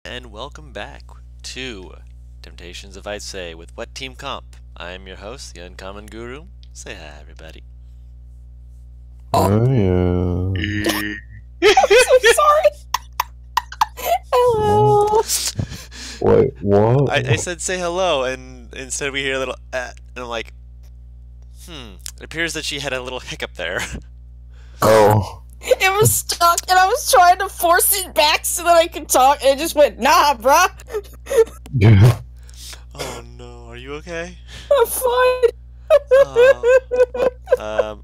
and welcome back to Temptations of Aitseh with What Team Comp. I am your host, the Uncommon Guru. Say hi, everybody. Oh yeah. I'm so sorry. Hello. Wait, what? I said say hello, and instead we hear a little and I'm like, it appears that she had a little hiccup there. Oh. It was stuck, and I was trying to force it back so that I could talk, and it just went, nah, bruh. Yeah. Oh no, are you okay? I'm fine.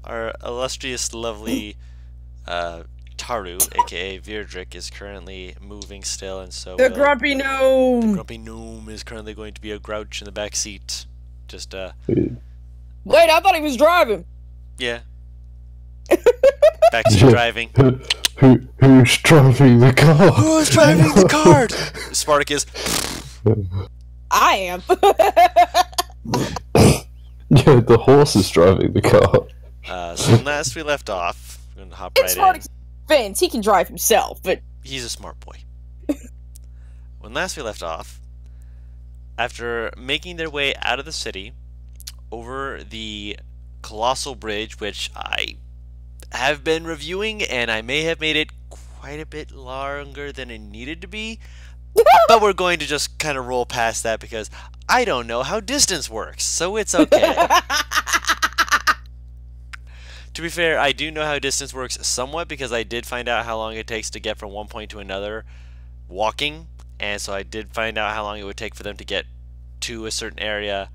Our illustrious, lovely Taru, aka Virdrick, is currently moving still, and so The grumpy the gnome. grumpy gnome is currently going to be a grouch in the back seat. Just Wait, I thought he was driving. yeah. Backseat driving. Who's driving the car? Who's driving the cart? Spartacus. I am. Yeah, the horse is driving the car. So last we left off, we're gonna hop right in. Spartacus Vince, he can drive himself, but He's a smart boy. When last we left off, after making their way out of the city, over the colossal bridge, which I have been reviewing, and I may have made it quite a bit longer than it needed to be, but we're going to just kind of roll past that because I don't know how distance works, so it's okay. To be fair, I do know how distance works somewhat because I did find out how long it takes to get from one point to another walking, and so I did find out how long it would take for them to get to a certain area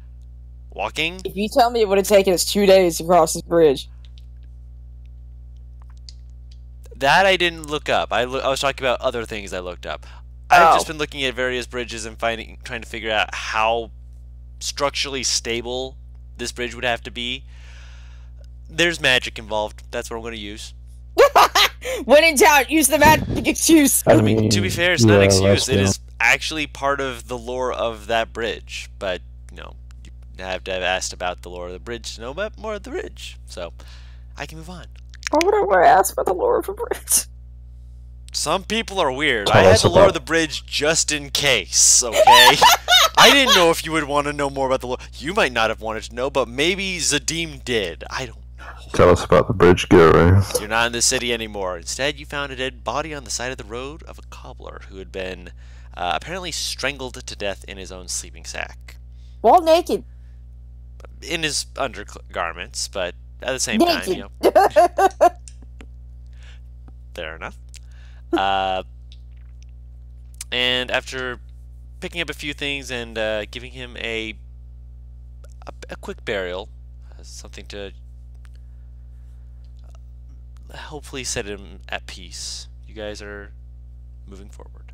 walking. if you tell me it would have taken us 2 days to cross this bridge. That I didn't look up. I was talking about other things I looked up. I've just been looking at various bridges and trying to figure out how structurally stable this bridge would have to be. There's magic involved. That's what I'm going to use. When in doubt, use the magic excuse. I mean, to be fair, it's not an excuse. let's It go. is actually part of the lore of that bridge. But, you know, you have to have asked about the lore of the bridge to know about more of the bridge. So, I can move on. Why would I want to ask for the lore of a bridge? Some people are weird. Tell I had us the lore of about- the bridge just in case, okay? I didn't know if you would want to know more about the lore. You might not have wanted to know, but maybe Zadim did. I don't know. Tell us about the bridge, Guru. You're not in the city anymore. Instead, you found a dead body on the side of the road of a cobbler who had been apparently strangled to death in his own sleeping sack. While naked. In his undergarments, but at the same time, you know, fair enough. And after picking up a few things and giving him a quick burial, something to hopefully set him at peace, you guys are moving forward.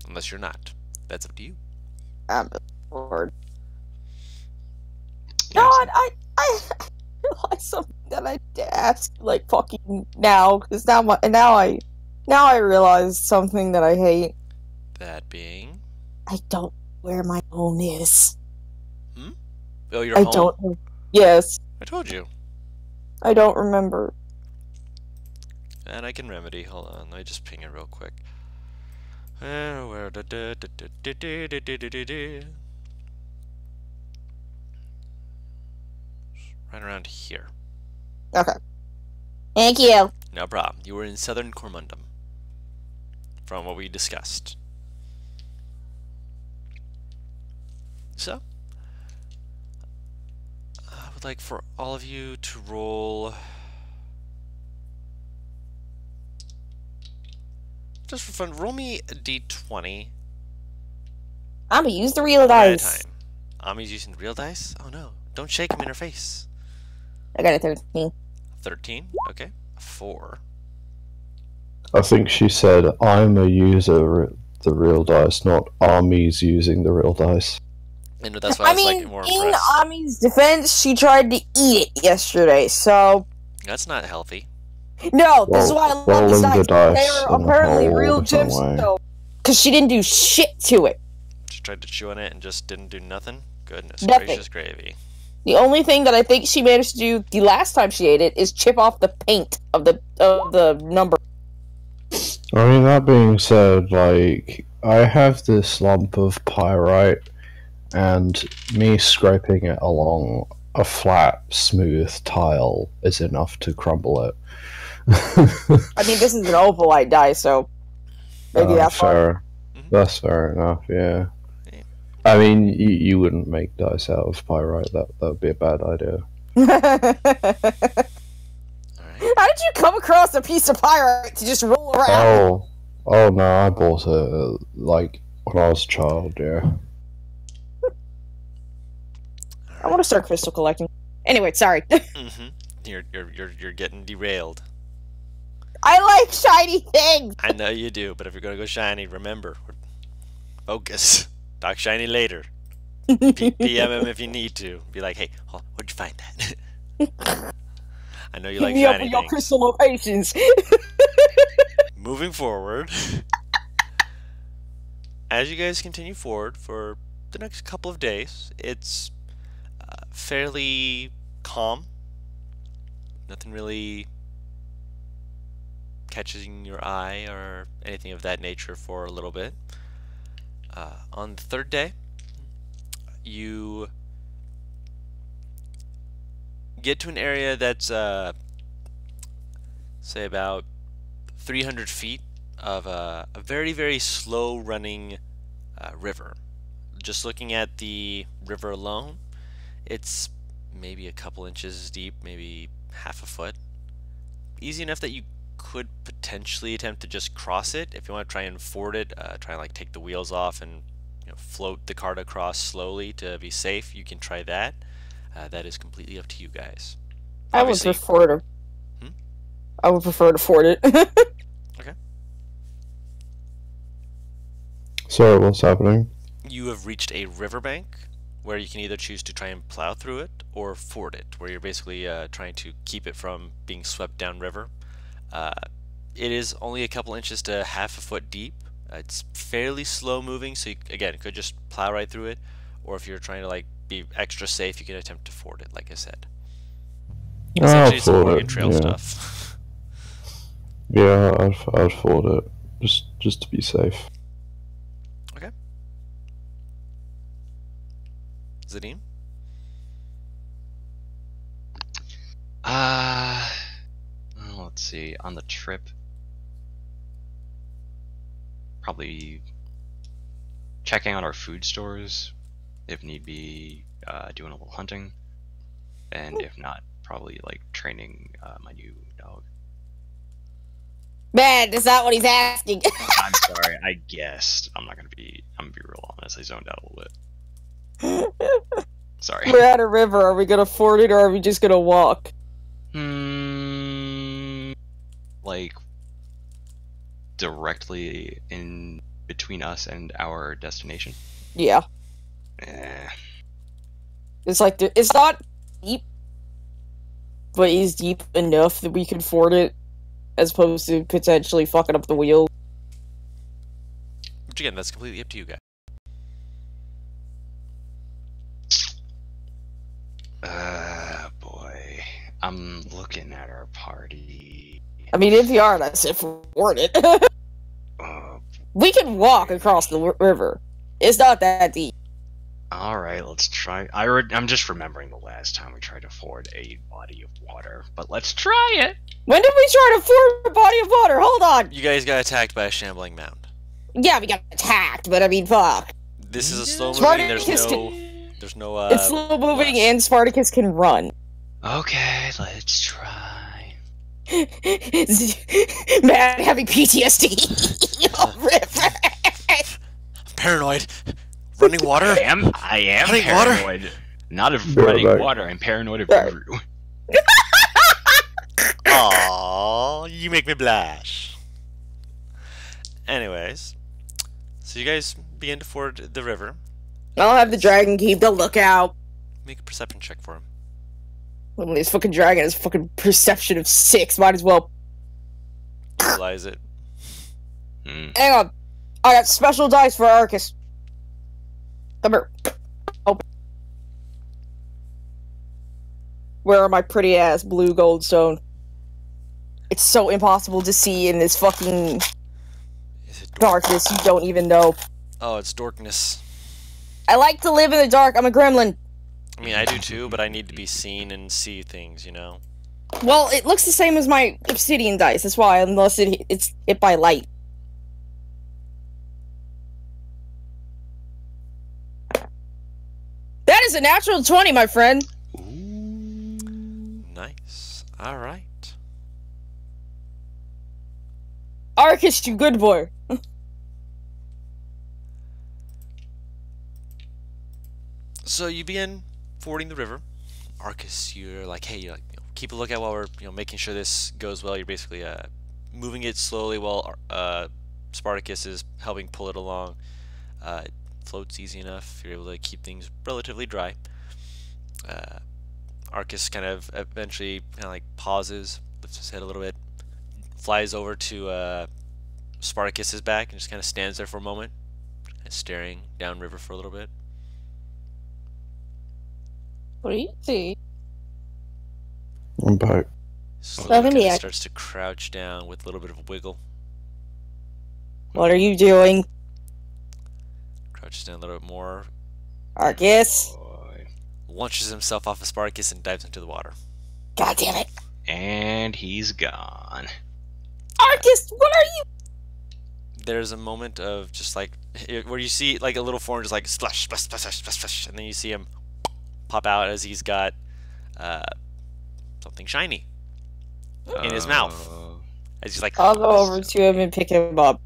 Unless you're not. That's up to you. I'm bored. Yeah, God, I realized something that I asked like fucking now, because now I realize something that I hate. that being... I don't know where my home is. Oh, your I home? don't know. Yes, I told you. I don't remember. And I can remedy. Hold on, let me just ping it real quick. Right around here. Okay. Thank you. No problem. You were in southern Cormundum. From what we discussed. So, I would like for all of you to roll... Just for fun, roll me a d20 I'm gonna use the real one at a dice. time. Ami's using real dice? Oh no. Don't shake him in her face. I got a 13. 13? Okay. 4. I think she said, I'm a user of the real dice, not Army's using the real dice. And that's why I I was mean, like more in impressed. Ami's defense, she tried to eat it yesterday, so... That's not healthy. No, this is why I love these rolling the dice. They dice are in a apparently whole real different way. gemstones. Because she didn't do shit to it. She tried to chew on it and just didn't do nothing. Goodness Nothing. gracious gravy. The only thing that I think she managed to do the last time she ate it is chip off the paint of the number. I mean, that being said, like, I have this lump of pyrite, and me scraping it along a flat, smooth tile is enough to crumble it. I mean, this is an opalite die, so maybe that's why. fair. That's fair enough, yeah. I mean, you wouldn't make dice out of pyrite. That would be a bad idea. How did you come across a piece of pyrite to just roll around? Oh no, I bought it like when I was a child. Yeah. I want to start crystal collecting. Anyway, sorry. You're getting derailed. I like shiny things. I know you do, but if you're gonna go shiny, remember, focus. Talk shiny later. PM him if you need to. Be like, hey, where'd you find that? I know you like me up shiny with your things. crystal locations. Moving forward, as you guys continue forward for the next couple of days, it's fairly calm. Nothing really catches your eye or anything of that nature for a little bit. On the third day, you get to an area that's say about 300 feet of a very, very slow running river. Just looking at the river alone, it's maybe a couple inches deep, maybe half a foot. Easy enough that you could potentially attempt to just cross it. If you want to try and ford it, try and like take the wheels off and float the cart across slowly to be safe, you can try that. That is completely up to you guys. Obviously, I would prefer to ford it. Okay. So what's happening? You have reached a riverbank where you can either choose to try and plow through it or ford it, where you're basically trying to keep it from being swept downriver. It is only a couple inches to half a foot deep. It's fairly slow moving, so you, again, could just plow right through it, or if you're trying to like be extra safe, you can attempt to ford it, like I said. Essentially, some Oregon Trail stuff. Yeah, I'd ford it just to be safe. Okay. Zadim? Let's see. On the trip, probably checking out our food stores, if need be, doing a little hunting, and if not, probably like training my new dog. Man, is that what he's asking? I'm sorry, I guessed. I'm gonna be real honest. I zoned out a little bit. Sorry. We're at a river. Are we gonna ford it or are we just gonna walk? Like directly in between us and our destination. Yeah. It's like it's not deep, but it's deep enough that we can ford it, as opposed to potentially fucking up the wheel. Which again, that's completely up to you guys. Boy, I'm looking at our party. I mean, if you are, I said ford it. We can walk across the river. It's not that deep. Alright, let's try. I'm just remembering the last time we tried to ford a body of water, but let's try it! When did we try to ford a body of water? Hold on! You guys got attacked by a shambling mound. Yeah, we got attacked, but I mean, fuck. This is a slow moving, there's no it's slow moving and Spartacus can run. Okay, let's try. Man, having PTSD. River. I'm paranoid. Running water? I am running paranoid. Water? Not of running water, I'm paranoid of you. Aww, you make me blush. Anyways, so you guys begin to ford the river. I'll have the dragon keep the lookout. Make a perception check for him. Well, this fucking dragon has fucking perception of 6. Might as well Realize it. Hang on. I got special dice for Arcus. Come here. Open. Where are my pretty ass blue goldstone? It's so impossible to see in this fucking darkness you don't even know. Oh, it's darkness. I like to live in the dark. I'm a gremlin. I mean, I do too, but I need to be seen and see things, you know? Well, it looks the same as my obsidian dice. That's why, unless it's hit by light. That is a natural 20, my friend. Nice. Alright. Arcus, you good boy. So you begin fording the river. Arcus, you're like, hey, you're like, keep a lookout while we're making sure this goes well. You're basically moving it slowly while Spartacus is helping pull it along. It floats easy enough. You're able to keep things relatively dry. Arcus kind of eventually kind of like pauses, lifts his head a little bit, flies over to Spartacus's back and just kind of stands there for a moment, staring downriver for a little bit. What do you see? I'm back. Slowly kind of starts to crouch down with a little bit of a wiggle. What are you doing? Crouches down a little bit more. Arcus? Launches himself off of Spartacus and dives into the water. God damn it. And he's gone. Arcus, what are you? There's a moment of just like where you see like a little form just like splash, splash, splash, splash, splash, and then you see him pop out as he's got something shiny in his mouth. As he's like, I'll go over to him and pick him up.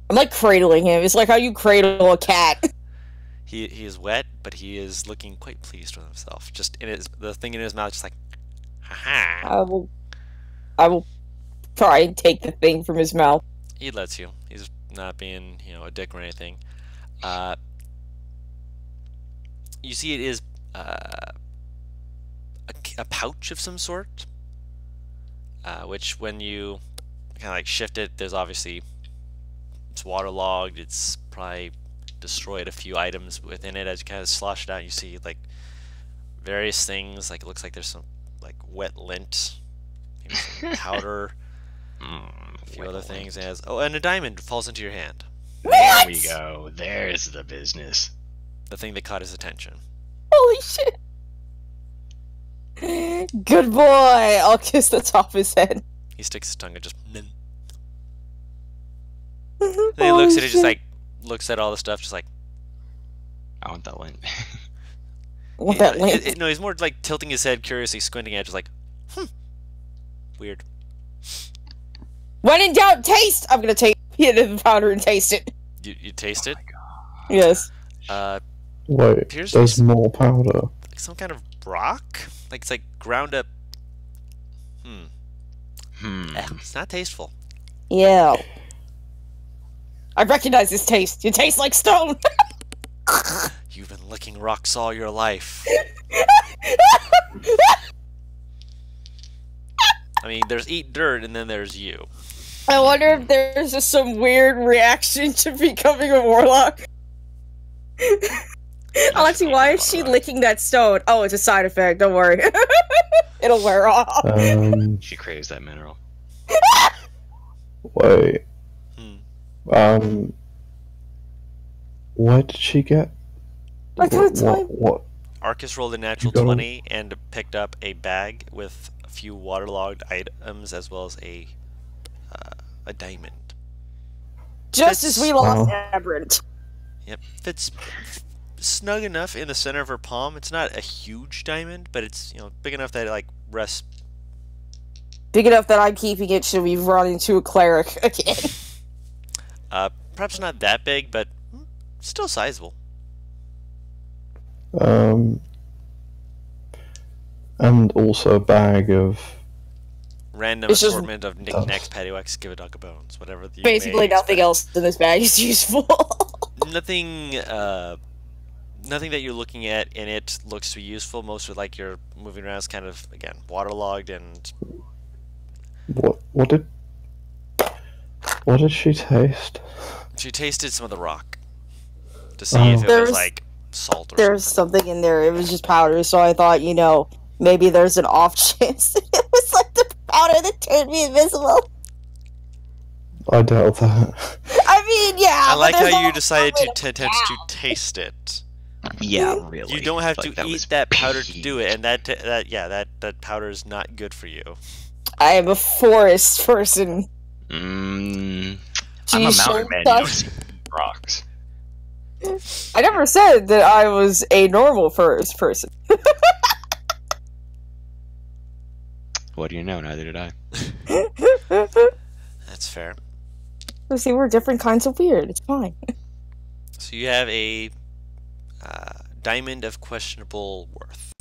I'm like cradling him. It's like how you cradle a cat. He is wet, but he is looking quite pleased with himself. Just in the thing in his mouth, just like, haha. I will try and take the thing from his mouth. He lets you. He's not being, a dick or anything. You see, it is a pouch of some sort, which when you kind of like shift it, there's obviously it's waterlogged. It's probably destroyed a few items within it. As you kind of slosh it out, you see like various things. Like it looks like there's some like wet lint, maybe some powder, a few other things. And and a diamond falls into your hand. There we go. There's the business. The thing that caught his attention. Holy shit! Good boy! I'll kiss the top of his head. He sticks his tongue and just. Then he looks at it, just like looks at all the stuff, just like. I want that lint. Want that lint? No, he's more like tilting his head, curiously squinting at it, just like, weird. When in doubt, taste! I'm gonna take the powder and taste it. You taste it? Yes. Wait, there's more powder. Like some kind of rock? Like it's like ground up. It's not tasteful. Yeah. I recognize this taste. It tastes like stone. You've been licking rocks all your life. I mean, there's eat dirt and then there's you. I wonder if there's just some weird reaction to becoming a warlock. Alexi, why is she licking that stone? Oh, it's a side effect. Don't worry. It'll wear off. She craves that mineral. Wait. What did she get? I got time. What? Arcus rolled a natural 20 and picked up a bag with a few waterlogged items as well as a diamond. Just as we lost Aberrant. Yep, fits snug enough in the center of her palm. It's not a huge diamond, but it's big enough that it like rests. Big enough that I'm keeping it should we run into a cleric again. Perhaps not that big, but still sizable. And also a bag of random assortment of knickknacks, paddywhacks, give a dog a bones, whatever. Basically, nothing else in this bag is useful. Nothing that you're looking at in it looks to be useful. Most of like you're moving around is kind of again waterlogged and. What did she taste? She tasted some of the rock to see if it was like salt or there's something in there. It was just powder, so I thought, maybe there's an off chance that it was like the powder that turned me invisible. I doubt that. I mean, yeah. I but like how there's you a- decided wait to a attempt to minute. taste it. Yeah, really. You don't have Like, to was eat that powder to do it, peak. and that powder is not good for you. I am a forest person. I'm a Jeez, mountain man. You don't see rocks. I never said that I was a normal forest person. What do you know? Neither did I. That's fair. See, we're different kinds of weird. It's fine. So you have a diamond of questionable worth.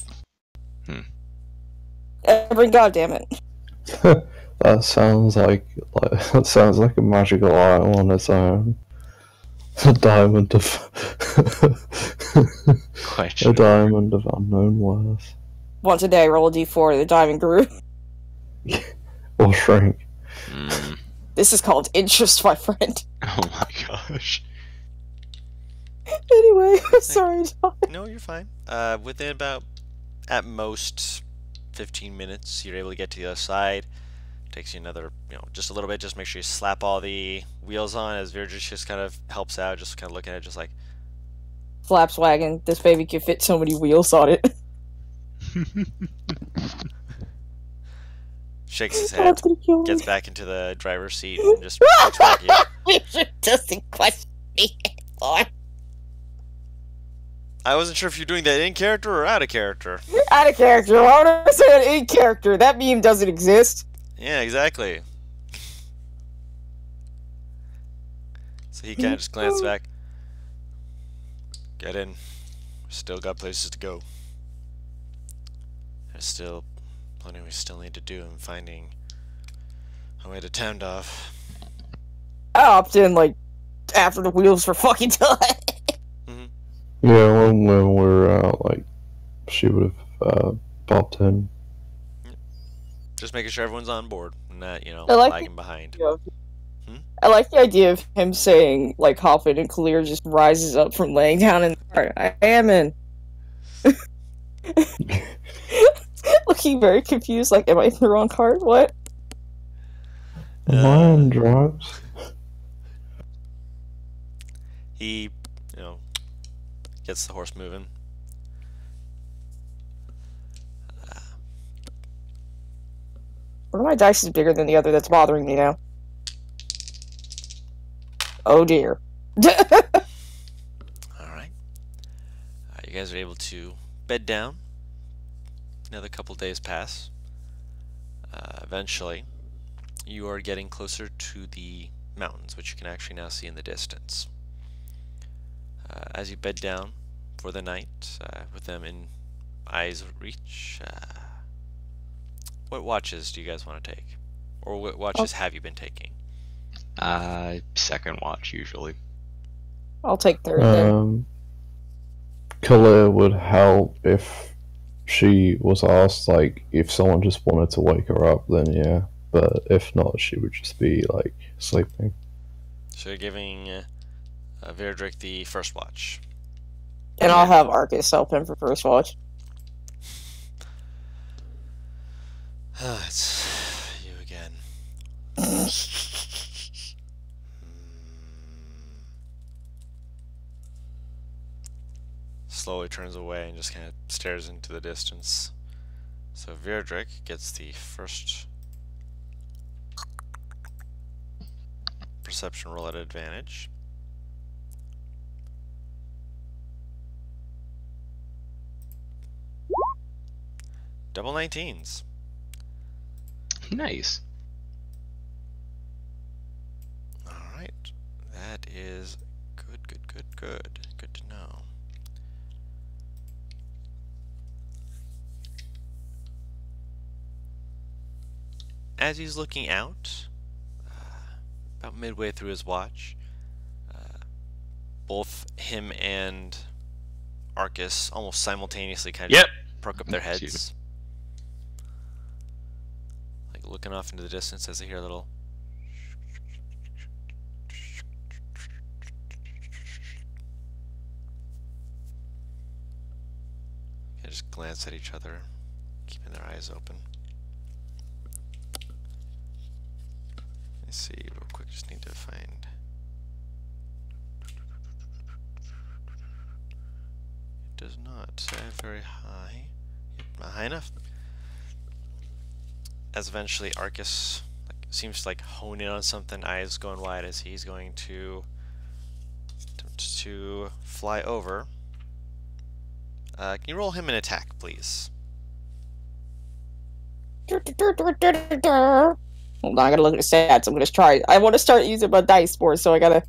Every goddamn it. That sounds like a magical item on its own. A diamond of a Question. diamond of unknown worth. Once a day, roll a d4 the diamond guru. Or shrink. This is called interest, my friend. Oh my gosh. Anyway, sorry, John. No, you're fine. Within about, at most, 15 minutes, you're able to get to the other side. Takes you another, just a little bit. Just make sure you slap all the wheels on as Virgis just kind of helps out, just kind of looking at it, just like, Flaps wagon. This baby can fit so many wheels on it. shakes his Oh, head, it's gonna kill me. gets back into the driver's seat, and just looks back at you. Doesn't question me anymore. I wasn't sure if you're doing that in character or out of character. Out of character. Why would I say that in character? That meme doesn't exist. Yeah, exactly. So he kind of just glanced back. Get in. Still got places to go. There's still plenty we still need to do in finding a way to Tamdov. I opted in, like, after the wheels were fucking done. Yeah, when we're out, she would have popped in. Just making sure everyone's on board and not, I like lagging behind. I like the idea of him saying, like, hop in, and Kalir just rises up from laying down in the car. I am in. Looking very confused, like, am I in the wrong card? What? Mine drives. He, gets the horse moving. One of my dice is bigger than the other. That's bothering me now. Oh dear. Alright. You guys are able to bed down. Another couple days pass. Eventually, you are getting closer to the mountains, which you can actually now see in the distance. As you bed down for the night, with them in eyes reach, what watches do you guys want to take? Or what watches have you been taking? Second watch usually. I'll take third then. Kalia would help if she was asked, if someone just wanted to wake her up, then yeah. But if not, she would just be, sleeping. So you're giving Verdrick the first watch. And I'll have Arcus help him for first watch. It's you again. Slowly turns away and just kind of stares into the distance. So Verdrick gets the first perception roll at advantage. Double 19s. Nice. Alright. That is good, good, good, good. Good to know. As he's looking out, about midway through his watch, both him and Arcus almost simultaneously kind of perk up their heads. Like looking off into the distance as they hear a little they just glance at each other, keeping their eyes open. Let's see real quick, just need to find is not very high. Not high enough. As eventually Arcus seems to hone in on something, eyes going wide as he's going to attempt to fly over. Can you roll him an attack, please? Hold on, I gotta look at the stats. I'm gonna try. I want to start using my dice more, so I gotta.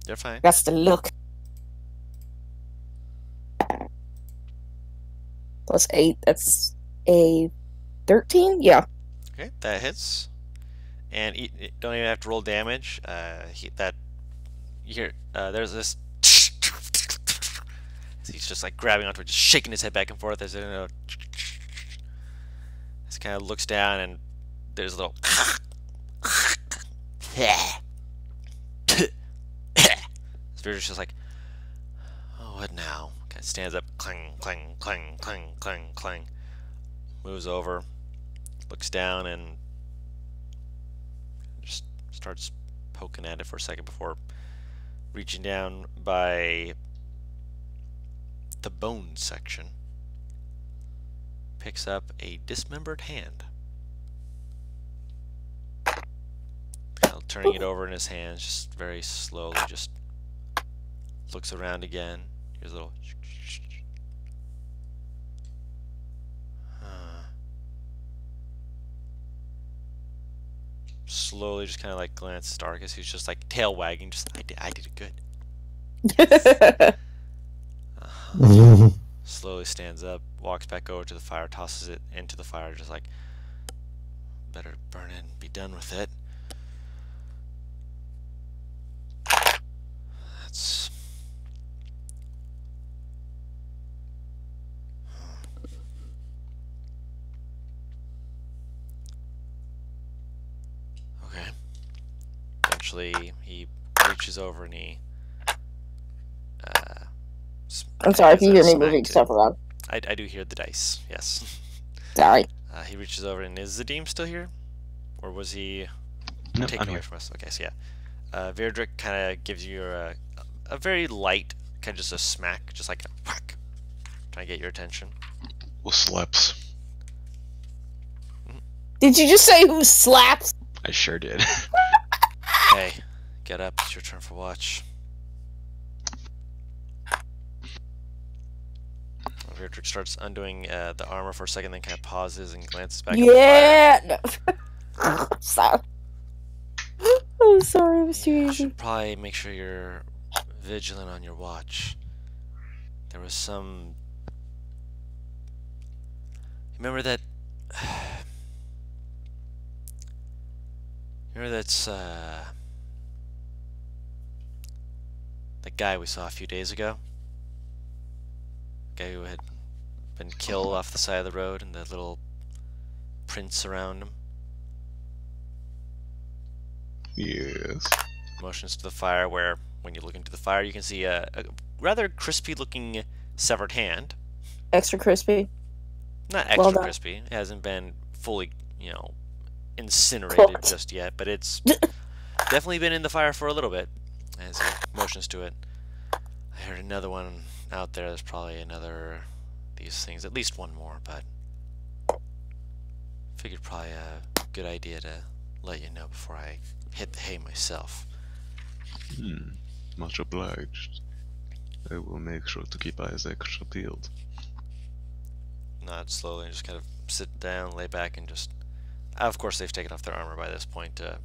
You're fine. That's the look. +8. That's a 13. Yeah. Okay, that hits. And don't even have to roll damage. There's this. He's just grabbing onto it, just shaking his head back and forth as it, He kind of looks down and there's a little. Spirit's just oh, what now? Kind of stands up, clang, clang, clang, clang, clang, clang. Moves over, looks down, and just starts poking at it for a second before reaching down by the bone section. Picks up a dismembered hand. Turning it over in his hands, just very slowly, just looks around again. Here's a little. Slowly, just kind of glances at Arcus, who's just tail wagging. Just I did it good. Slowly stands up, walks back over to the fire, tosses it into the fire, just better burn it and be done with it. That's. Okay. Eventually, he reaches over and he. I'm sorry if you hear me moving stuff around. I do hear the dice, yes. Sorry. He reaches over, and is Zadim still here? Or was he No, taken I'm away here. from us? Okay, so yeah. Virdrick kind of gives you a very light, kind of just a smack, just like a whack, trying to get your attention. Well, slaps. Did you just say who slaps? I sure did. Hey, get up, it's your turn for watch. Virdrick starts undoing the armor for a second, then kind of pauses and glances back at the fire. Yeah. No. Sorry. I'm sorry. It was too You easy. should probably make sure you're vigilant on your watch. There was some. Remember that. Remember that's that guy we saw a few days ago? Guy who had been killed off the side of the road and the little prints around him. Yes. Motions to the fire where when you look into the fire you can see a rather crispy looking severed hand. Extra crispy. Not Well extra done. crispy. It hasn't been fully, incinerated Cooked. just yet, but it's definitely been in the fire for a little bit as he motions to it. I heard another one out there. There's probably another these things, at least one more, but figured probably a good idea to let you know before I hit the hay myself. Much obliged. I will make sure to keep eyes extra peeled. Nod slowly and just kind of sit down, lay back, and just. Of course, they've taken off their armor by this point to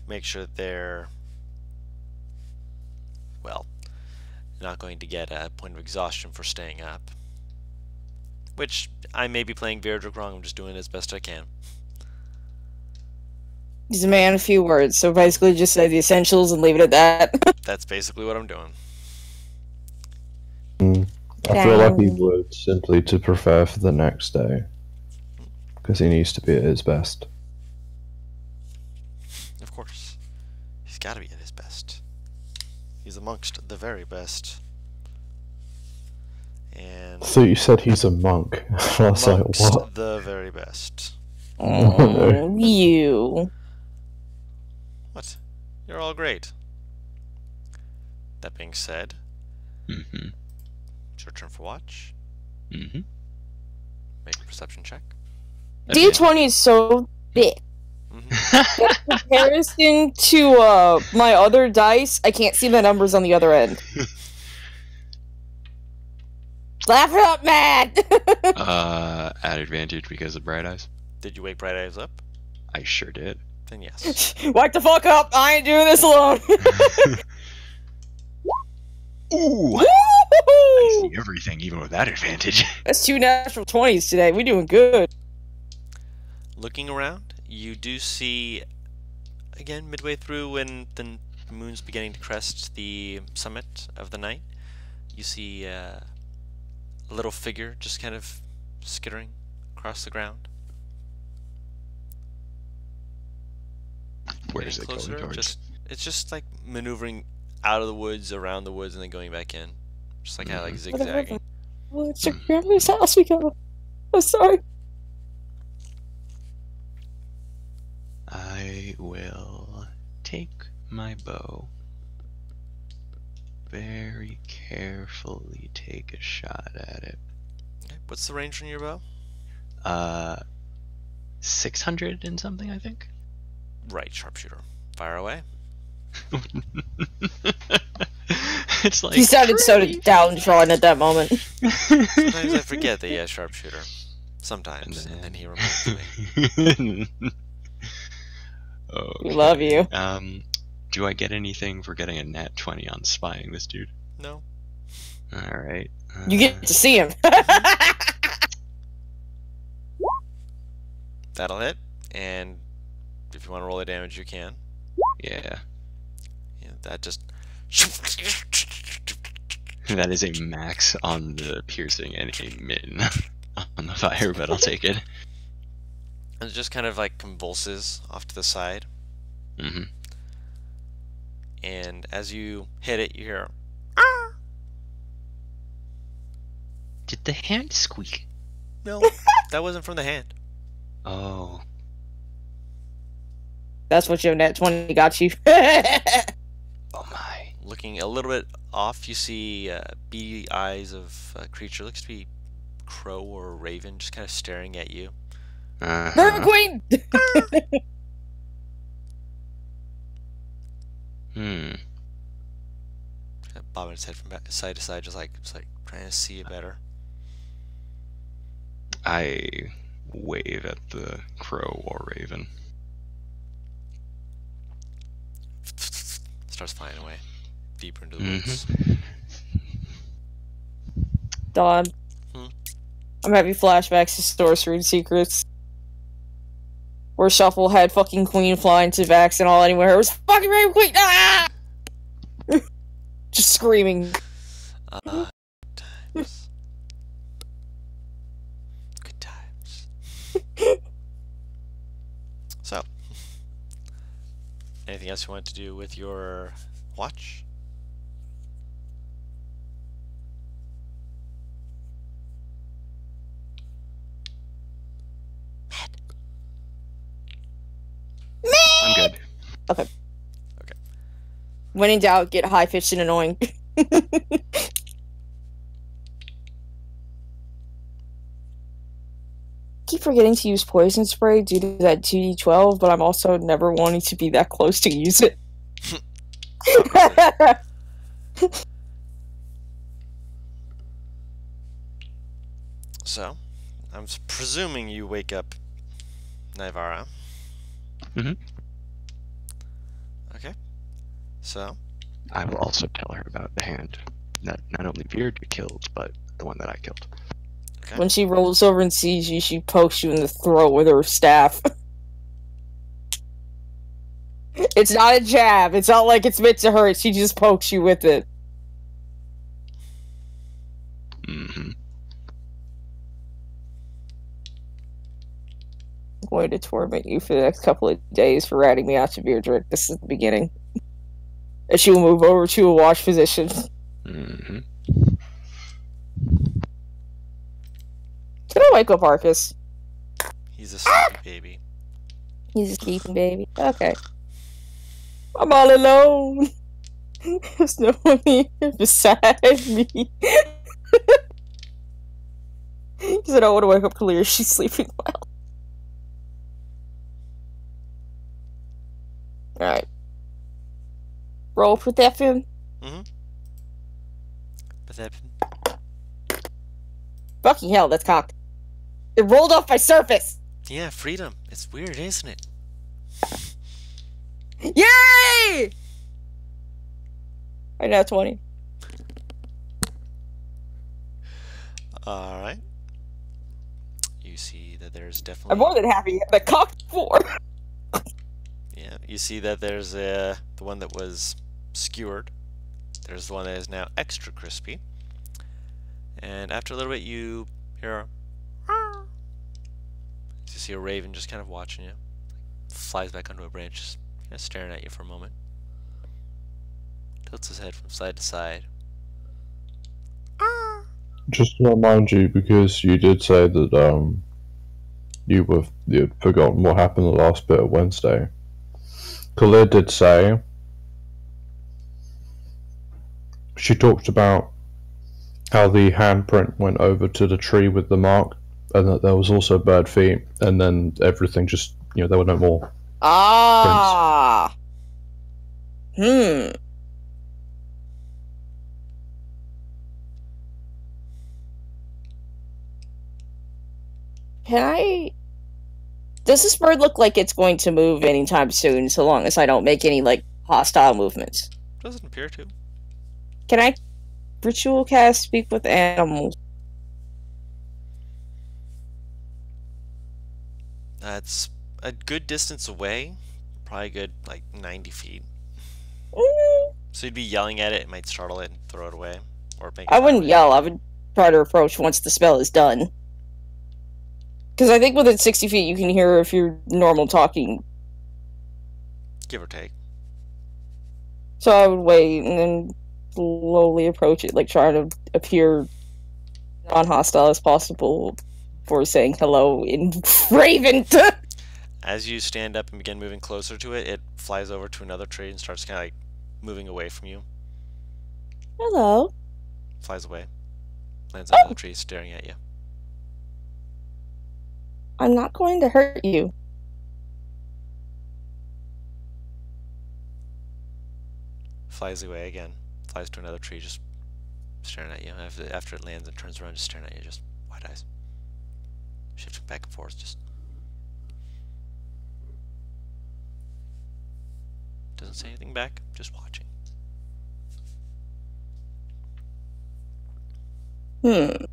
make sure that they're. Well, not going to get a point of exhaustion for staying up. Which I may be playing Virdrick wrong, I'm just doing it as best I can. He's a man of few words, so basically just say the essentials and leave it at that. That's basically what I'm doing. I feel like he Dang. would simply to prepare for the next day. Because he needs to be at his best. Of course. He's got to be at his best. He's amongst the very best. And I thought you said he's a monk. I was like, amongst what? the very best. Oh, you. What? You're all great. That being said, Mm-hmm. It's your turn for watch. Mm-hmm. Make a perception check. D20 is so big. Mm-hmm. In comparison to my other dice, I can't see the numbers on the other end. Laugh it up, Matt! At advantage because of Bright Eyes. Did you wake Bright Eyes up? I sure did. Then yes. Wake the fuck up! I ain't doing this alone! Ooh! I see everything, even with that advantage. That's 2 natural 20s today. We doing good. Looking around, you do see, again, midway through when the moon's beginning to crest the summit of the night, you see a little figure just kind of skittering across the ground. Where is Getting it going towards? It's just like maneuvering out of the woods, around the woods, and then going back in. Just like kind of like zigzagging. Well, it's your grandmother's house we go. I'm sorry. I will take my bow, very carefully take a shot at it. Okay. What's the range on your bow? 600 and something, I think. Right, sharpshooter. Fire away. It's like He sounded so downtrodden at that moment. Sometimes I forget that he has sharpshooter. Sometimes, and then he reminds me. Okay. We love you. Do I get anything for getting a nat 20 on spying this dude? No. Alright. You get to see him. That'll hit, and if you want to roll the damage, you can. Yeah. Yeah, that just. That is a max on the piercing and a min on the fire, but I'll take it. And it just kind of like convulses off to the side, Mm-hmm. and as you hit it, you hear. "Ah!" Did the hand squeak? No, that wasn't from the hand. Oh. That's what your nat 20 got you. Oh my. Looking a little bit off, you see beady eyes of a creature. Looks to be crow or a raven, just kind of staring at you. Murder Queen! Kind of bobbing its head from side to side, just like trying to see you better. I wave at the crow or raven. Starts flying away, deeper into the woods. Dawn. Hmm? I'm having flashbacks to Sorcery Secrets. Where Shuffle had fucking Queen flying to Vax and all anywhere. It was fucking Raven Queen! Ah! Just screaming. Times. Good times. So, anything else you want to do with your watch? I'm good. When in doubt, get high-pitched and annoying. Keep forgetting to use poison spray due to that 2d12, but I'm also never wanting to be that close to use it. So, I'm presuming you wake up Naivara. Mhm. Okay. So, I will also tell her about the hand that not only Beard killed, but the one that I killed. okay. When she rolls over and sees you, she pokes you in the throat with her staff. It's not a jab. It's not like it's meant to hurt. She just pokes you with it. Mm-hmm. I'm going to torment you for the next couple of days for ratting me out to Beardrick. This is the beginning. And she will move over to a watch position. Mm-hmm. Can I wake up Arcus? He's a sleepy baby. He's a sleeping baby. Okay. I'm all alone. There's no one here beside me. Because I don't want to wake up Kalia. She's sleeping well. Alright. Roll perception. Perception. Fucking hell, that's cocked. It rolled off my surface! Yeah, freedom. It's weird, isn't it? Yay! I know 20. Alright. You see that there's definitely... I'm more than happy. The cocked 4. Yeah, you see that there's the one that was skewered. There's the one that is now extra crispy. And after a little bit, you hear you see a raven just kind of watching you. Flies back onto a branch, just kind of staring at you for a moment. Tilts his head from side to side. Just to remind you, because you did say that you'd forgotten what happened the last bit of Wednesday. Khalid did say she talked about how the handprint went over to the tree with the mark, and that there was also bird feet, and then everything just, there were no more. Ah! Hmm. Can I... Does this bird look like it's going to move anytime soon, so long as I don't make any, hostile movements? Doesn't appear to. Can I ritual cast speak with animals? That's a good distance away. Probably a good, 90 feet. Mm, So you'd be yelling at it, it might startle it and throw it away. Or make it I wouldn't run away. yell, I would try to approach once the spell is done. Because I think within 60 feet you can hear if you're normal talking. Give or take. So I would wait and then slowly approach it, try to appear non-hostile as possible before saying hello in Raven. As you stand up and begin moving closer to it, it flies over to another tree and starts kind of moving away from you. Hello. Flies away. Lands on another tree staring at you. I'm not going to hurt you. Flies away again. Flies to another tree, just staring at you. After it lands and turns around, just staring at you, just wide eyes. Shifting back and forth, just... Doesn't say anything back, just watching. You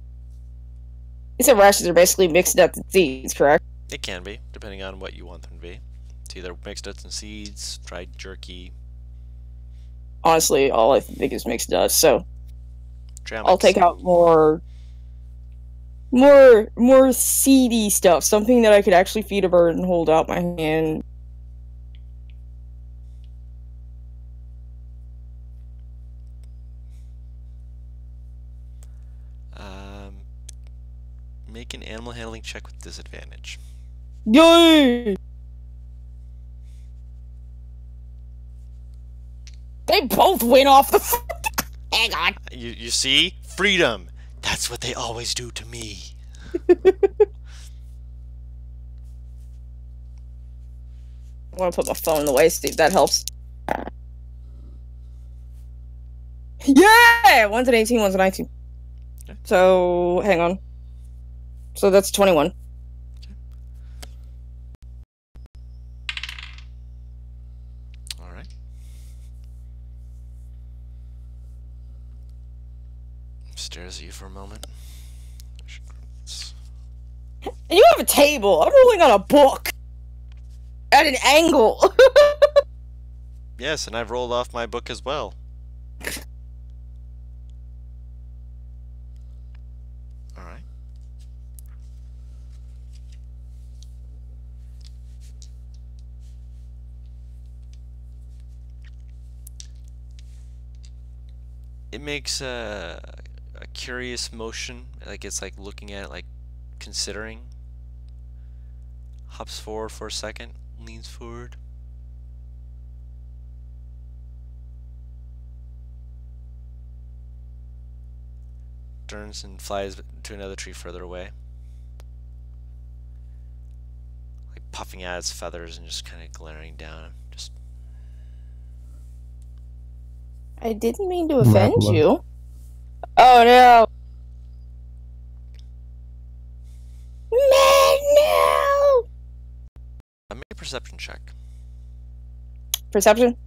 said rashes are basically mixed up with seeds, correct? It can be, depending on what you want them to be. It's either mixed nuts and seeds, dried jerky, Honestly, all I think is mixed nuts, so trail I'll mix. take out more seedy stuff. Something that I could actually feed a bird and hold out my hand. Make an animal handling check with disadvantage. Yay! They both went off the hang on. You see? Freedom! That's what they always do to me. I want to put my phone in the way, see if that helps. Yeah! One's an 18, one's a 19. Okay. So, hang on. So that's 21. Alright. Stares at you for a moment. And you have a table. I'm rolling on a book. At an angle. Yes, and I've rolled off my book as well. Alright. It makes a curious motion, it's looking at it, considering. Hops forward for a second, leans forward. Turns and flies to another tree further away. puffing out its feathers and just kind of glaring down. Just I didn't mean to offend Madman. you. Oh no! No! make a perception check. Perception?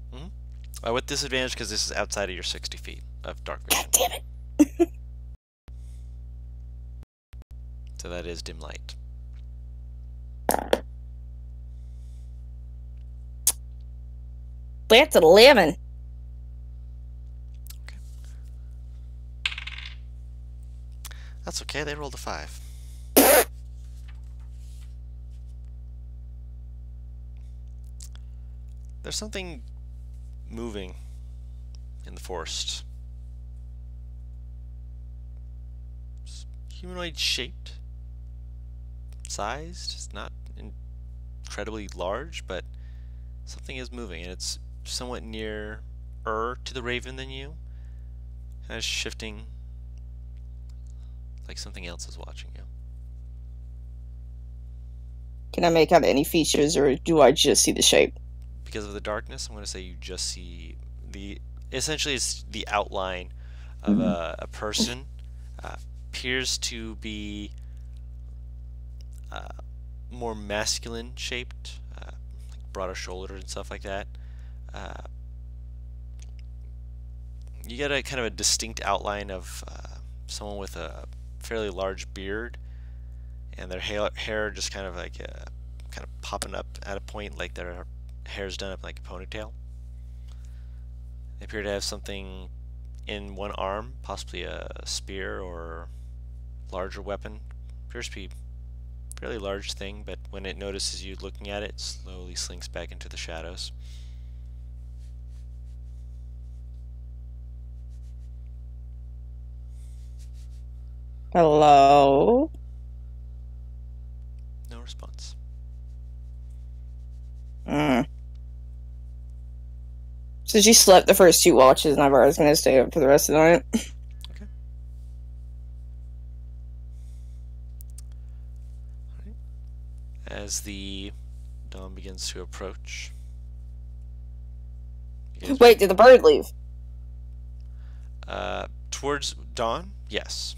With disadvantage because this is outside of your 60 feet of dark vision. God damn it! So that is dim light. That's an 11. That's okay, they rolled a 5. There's something moving in the forest. It's humanoid shaped, sized. It's not incredibly large, but something is moving, and it's somewhat nearer to the raven than you. Kind of shifting, like something else is watching you. Can I make out any features, or do I just see the shape? Because of the darkness, I'm going to say you just see essentially it's the outline of a person. Appears to be more masculine shaped, like broader shoulders and stuff like that. You get a kind of a distinct outline of someone with a fairly large beard, and their hair just kind of like kind of popping up at a point, like their hair's done up like a ponytail. They appear to have something in one arm, possibly a spear or larger weapon. Appears to be a fairly large thing, but when it notices you looking at it, it slowly slinks back into the shadows. Hello? No response. So she slept the first 2 watches, and I was going to stay up for the rest of the night. Okay. Alright. As the dawn begins to approach. Wait, did the bird leave? Towards dawn? Yes.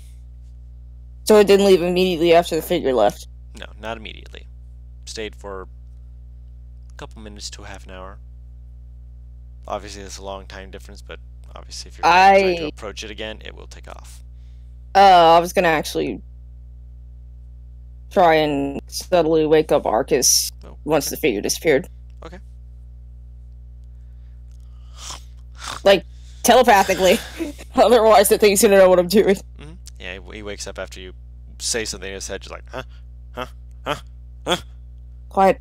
So it didn't leave immediately after the figure left? No, not immediately. Stayed for a couple minutes to half an hour. Obviously, that's a long time difference, but obviously, if you're trying to approach it again, it will take off. I was gonna actually try and subtly wake up Arcus once the figure disappeared. Okay. Like, telepathically. Otherwise, the thing's gonna know what I'm doing. Mm-hmm. Yeah, he wakes up after you say something in his head, just like, huh? Quiet.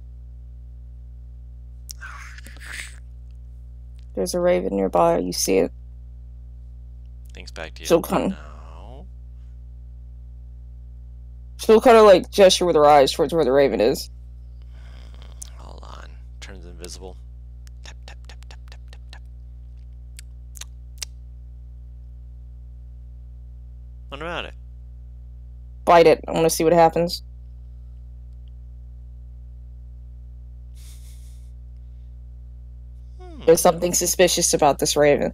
There's a raven nearby. You see it. Thinks back to you. She'll kind No. of like gesture with her eyes towards where the raven is. Hold on. Turns invisible. Tap, tap, tap, tap, tap, tap, tap. What about it? Bite it. I want to see what happens. There's something suspicious about this raven.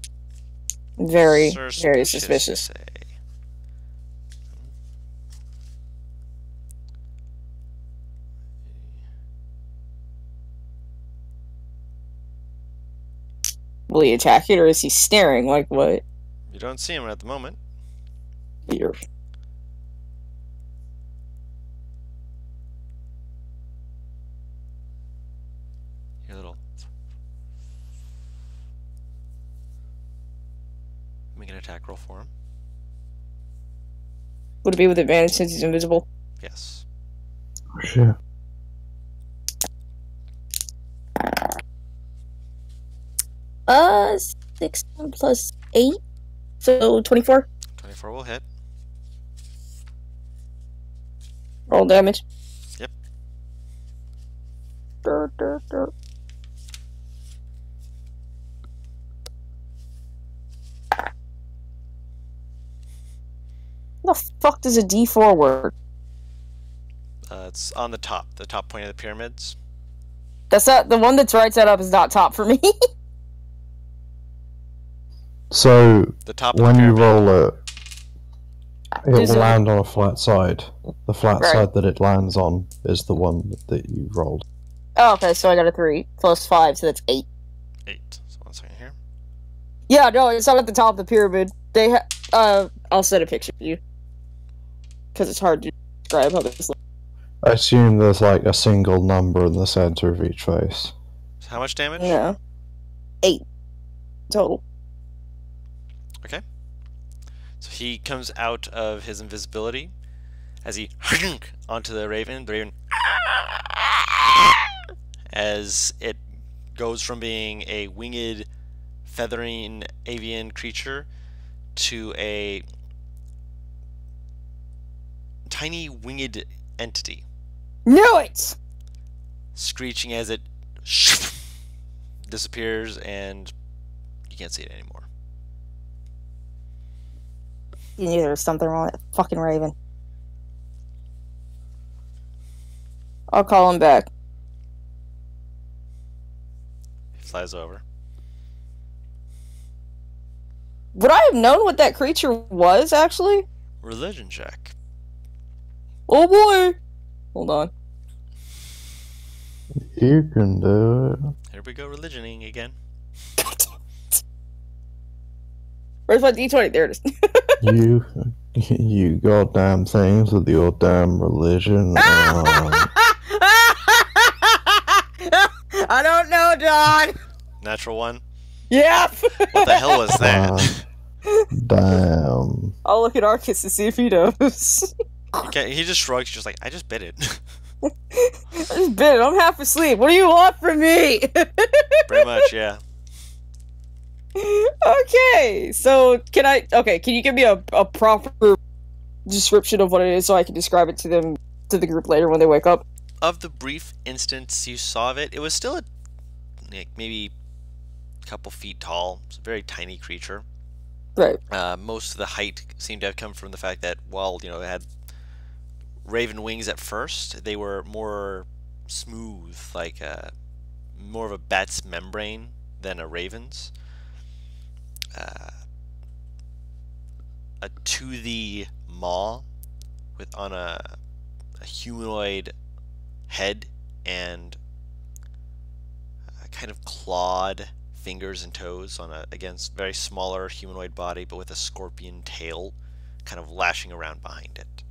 Very, very suspicious. You say. Will he attack it, or is he staring? Like, what? You don't see him at the moment. Here. Your little. Make an attack roll for him. Would it be with advantage since he's invisible? Yes. Oh, shit. Uh, 16 plus 8, so 24. 24 will hit. Roll damage. Yep. How the fuck does a D4 work? It's on the top point of the pyramids. That's not the one that's right side up is not top for me. So The top of the when you pyramid. roll it, it will so- land on a flat side. The flat Right. side that it lands on is the one that you rolled. Oh, okay, so I got a 3 plus 5, so that's 8. 8. So 1 second here. Yeah, no, it's not at the top of the pyramid. They I'll send a picture to you. Because it's hard to describe how this looks. I assume there's like a single number in the center of each face. So how much damage? Yeah. 8 total. So he comes out of his invisibility as he onto the raven. The raven, as it goes from being a winged, feathering avian creature to a tiny winged entity, Knew it! screeching as it disappears, and you can't see it anymore. You knew there was something wrong with that fucking raven. I'll call him back. He flies over. Would I have known what that creature was, actually? Religion check. Oh boy! Hold on. You can do it. Here we go, religioning again. Where's my D20? There it is. You goddamn things with your damn religion. I don't know, John. Natural 1. Yep. What the hell was that? Damn. I'll look at Arcus to see if he knows. Okay, he just shrugs, just like, I just bit it. I just bit it. I'm half asleep. What do you want from me? Pretty much, yeah. Okay, so can you give me a proper description of what it is so I can describe it to the group later when they wake up? Of the brief instance you saw of it, it was still maybe a couple feet tall. It's a very tiny creature. Right. Most of the height seemed to have come from the fact that, while, it had raven wings at first, they were more smooth, like more of a bat's membrane than a raven's. A toothy maw on a humanoid head and kind of clawed fingers and toes on a, against very smaller humanoid body, but with a scorpion tail kind of lashing around behind it.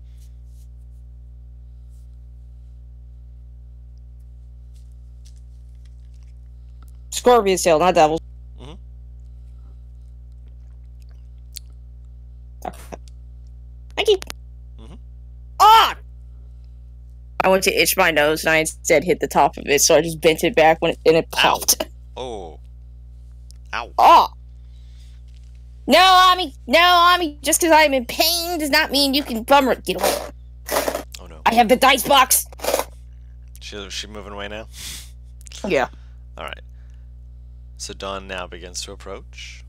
Scorpion's tail, not devil. Mhm. Okay. Thank you. Mhm. Ah! I went to itch my nose and I instead hit the top of it, so I just bent it back and it popped. Oh. Ow. Ah! No, Ami! Just because I'm in pain does not mean you can bummer it. Get away. Oh no. I have the dice box! She moving away now? Yeah. Alright. So dawn now begins to approach.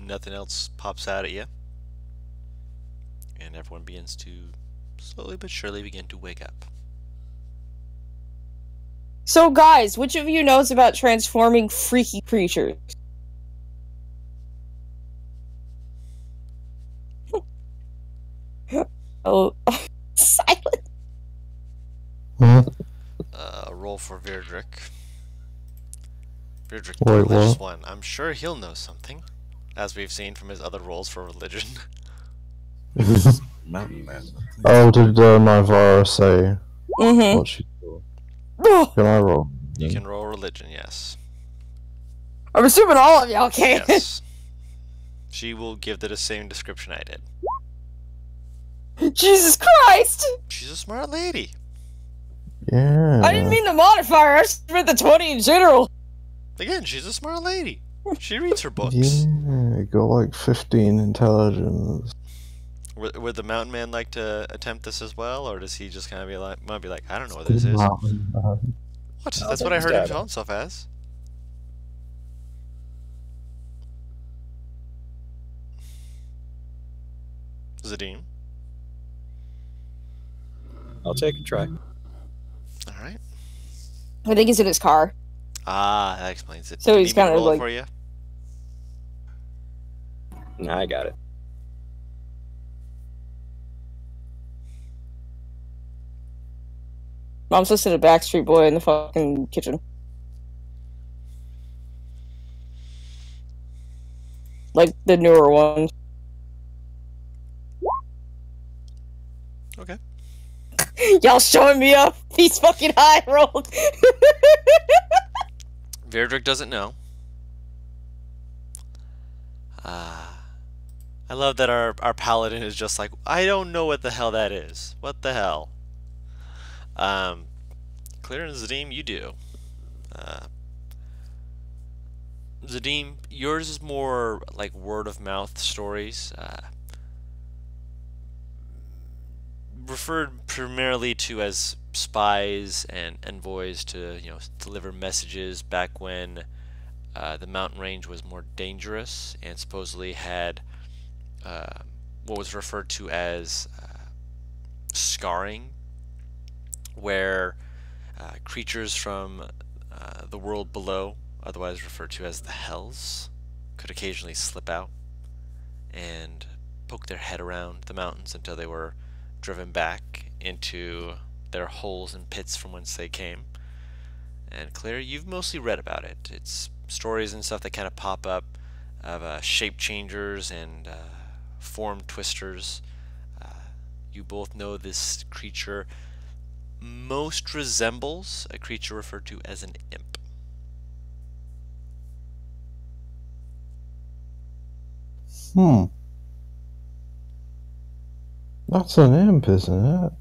Nothing else pops out at you. And everyone begins to slowly but surely begin to wake up. So, guys, which of you knows about transforming freaky creatures? Oh, silent. Huh? Roll for Virdrick. Virdrick, Wait, religious what? one. I'm sure he'll know something, as we've seen from his other rolls for religion. Mountain man. Oh, did my virus say Mm-hmm. what she saw? Can I roll? You can roll religion, yes. I'm assuming all of y'all can. Yes. She will give the same description I did. Jesus Christ! She's a smart lady. Yeah. I didn't mean the modifier, I just meant the 20 in general. Again, she's a smart lady. She reads her books. Yeah, got like 15 intelligence. Would the mountain man like to attempt this as well, or does he just kind of be like, I don't know what this is? What? That's what I heard him tell himself as. Zadim. I'll take a try. All right. I think he's in his car. Ah, that explains it. So Do you he's need me to kinda roll it like- for you? Nah, I got it. Mom's listening to Backstreet Boy in the fucking kitchen. Like the newer ones. Okay. Y'all showing me up? He's fucking high rolled. Verdrick doesn't know. I love that our paladin is just like, I don't know what the hell that is. What the hell? Clear and Zadim, you do. Zadim, yours is more like word of mouth stories. Referred primarily to as spies and envoys to, deliver messages back when the mountain range was more dangerous and supposedly had what was referred to as scarring, where creatures from the world below, otherwise referred to as the Hells, could occasionally slip out and poke their head around the mountains until they were driven back into their holes and pits from whence they came. And Claire, you've mostly read about it. It's stories and stuff that kind of pop up of shape changers and form twisters. You both know this creature most resembles a creature referred to as an imp. That's an imp, isn't it?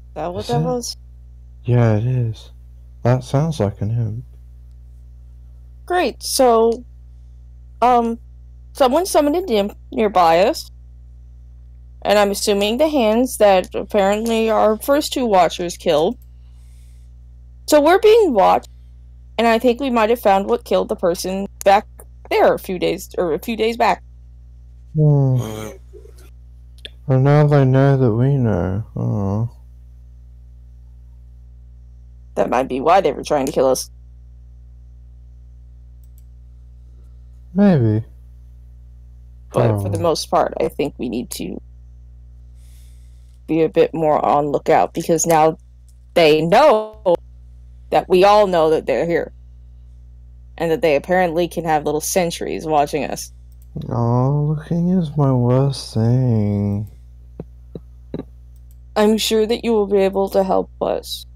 Is that what Is that it? was? Yeah, it is. That sounds like an imp. Great. So, someone summoned an imp nearby us. And I'm assuming the hands that apparently our first two watchers killed. So we're being watched, and I think we might have found what killed the person back there a few days back. And now they know that we know. Oh. That might be why they were trying to kill us. Maybe. But for the most part, I think we need to be a bit more on lookout, because now they know that we all know that they're here. And that they apparently can have little sentries watching us. Oh, looking is my worst thing. I'm sure that you will be able to help us.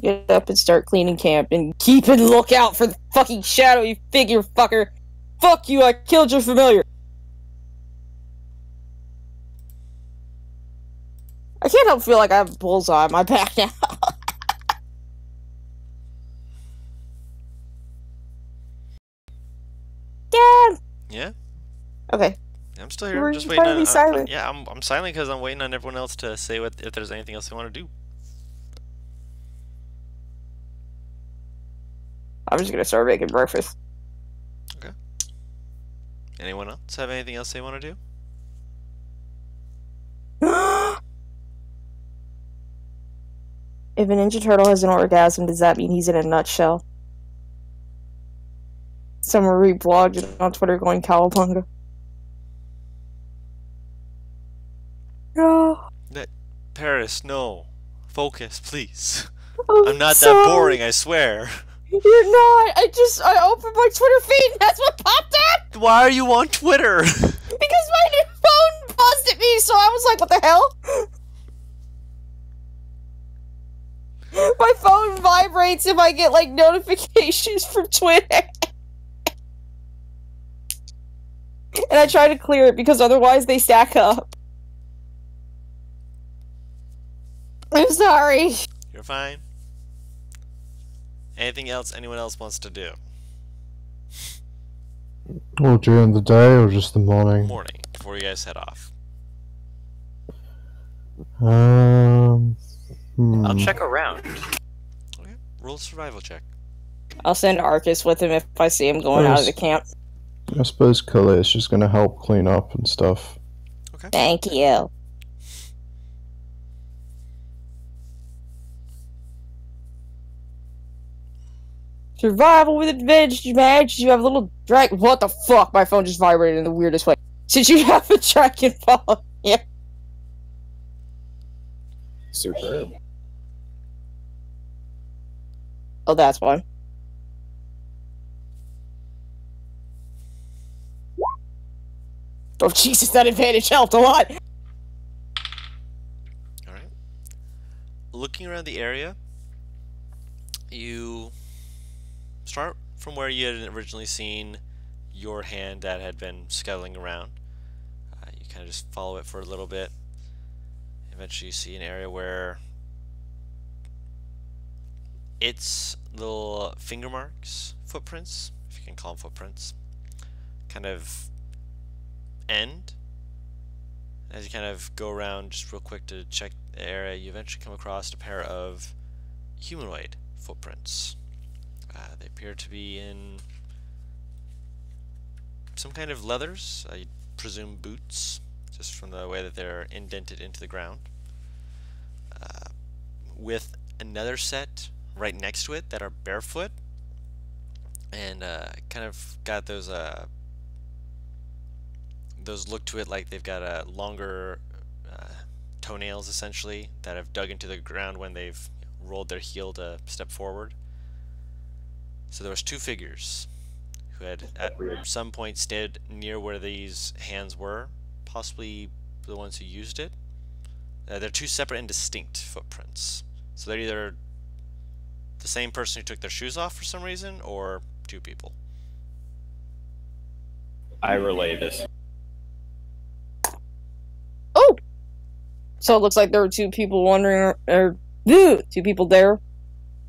Get up and start cleaning camp and keep a lookout for the fucking shadowy figure, fucker. Fuck you, I killed your familiar. I can't help feel like I have a bullseye on my back now. Dad! Yeah? Okay. I'm still You here. were Just waiting finally on. silent. Yeah, I'm silent because I'm waiting on everyone else to say if there's anything else they want to do. I'm just gonna start making breakfast. Okay. Anyone else have anything else they want to do? If a Ninja Turtle has an orgasm, does that mean he's in a nutshell? Someone reblogged it on Twitter going cowabunga. No. Paris, no. Focus, please. I'm I'm not sorry. that boring, I swear. You're not. I opened my Twitter feed and that's what popped up! Why are you on Twitter? Because my new phone buzzed at me, so I was like, what the hell? My phone vibrates if I get, like, notifications from Twitter. And I try to clear it because otherwise they stack up. I'm sorry. You're fine. Anything else anyone else wants to do? Or during the day, or just the morning? Morning, before you guys head off. I'll check around. Okay. Roll a survival check. I'll send Arcus with him if I see him going out of the camp. I suppose Khalid is just gonna help clean up and stuff. Okay. Thank you. Survival with advantage, match. You have a little dragon. What the fuck? My phone just vibrated in the weirdest way. Since you have a dragon follow you. Superb. Oh, that's why. Oh, Jesus, that advantage helped a lot. Alright. Looking around the area, you start from where you had originally seen your hand that had been scuttling around. You kind of just follow it for a little bit. Eventually you see an area where its little finger marks, footprints, if you can call them footprints, kind of end. As you kind of go around just real quick to check the area, you eventually come across a pair of humanoid footprints. They appear to be in some kind of leathers, I presume boots, just from the way that they're indented into the ground, with another set right next to it that are barefoot and kind of got those look to it like they've got a longer toenails essentially that have dug into the ground when they've rolled their heel to step forward. So there was two figures who had at some point stayed near where these hands were, possibly the ones who used it. They're two separate and distinct footprints. So they're either the same person who took their shoes off for some reason, or two people. I relay this. Oh! So it looks like there were two people wandering, or two people there,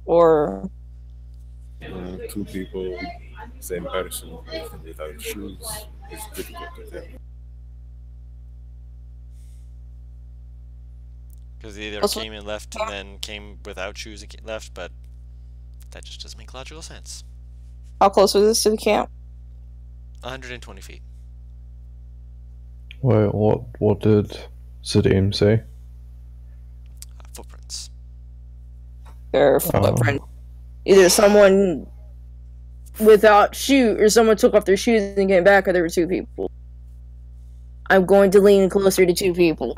or... Two people, same person, without shoes. It's difficult to tell. Because they either Also- came and left and then came without shoes and left, but that just doesn't make logical sense. How close was this to the camp? 120 feet. Wait, what did Sadim say? Footprints. Their footprint. Either someone without shoe, or someone took off their shoes and came back, or there were two people. I'm going to lean closer to two people.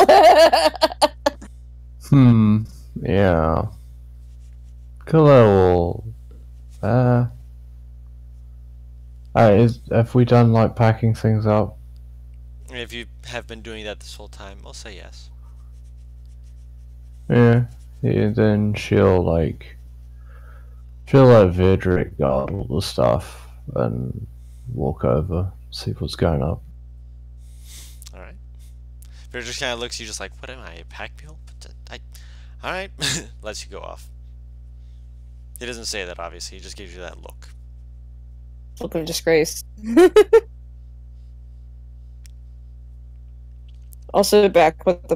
Yeah. Khalil, have we done like packing things up? If you have been doing that this whole time, I'll say yes. Yeah. Then she'll let Vidrick guard all the stuff and walk over, see what's going on. Alright. But it just kind of looks at you just like, what am I, a pack mule? Alright. Lets you go off. He doesn't say that, obviously. He just gives you that look. Look of disgrace. Also back with the...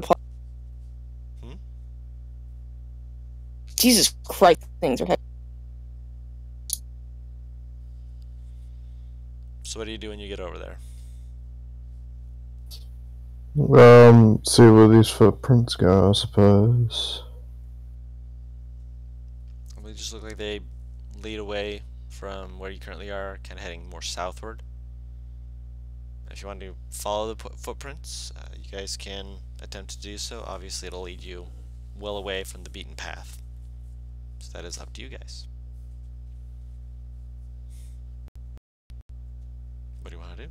Jesus Christ, things are heavy. So what do you do when you get over there? See where these footprints go, I suppose. They just look like they lead away from where you currently are, kind of heading more southward. If you want to follow the footprints, you guys can attempt to do so. Obviously, it'll lead you well away from the beaten path. So that is up to you guys. What do you want to do?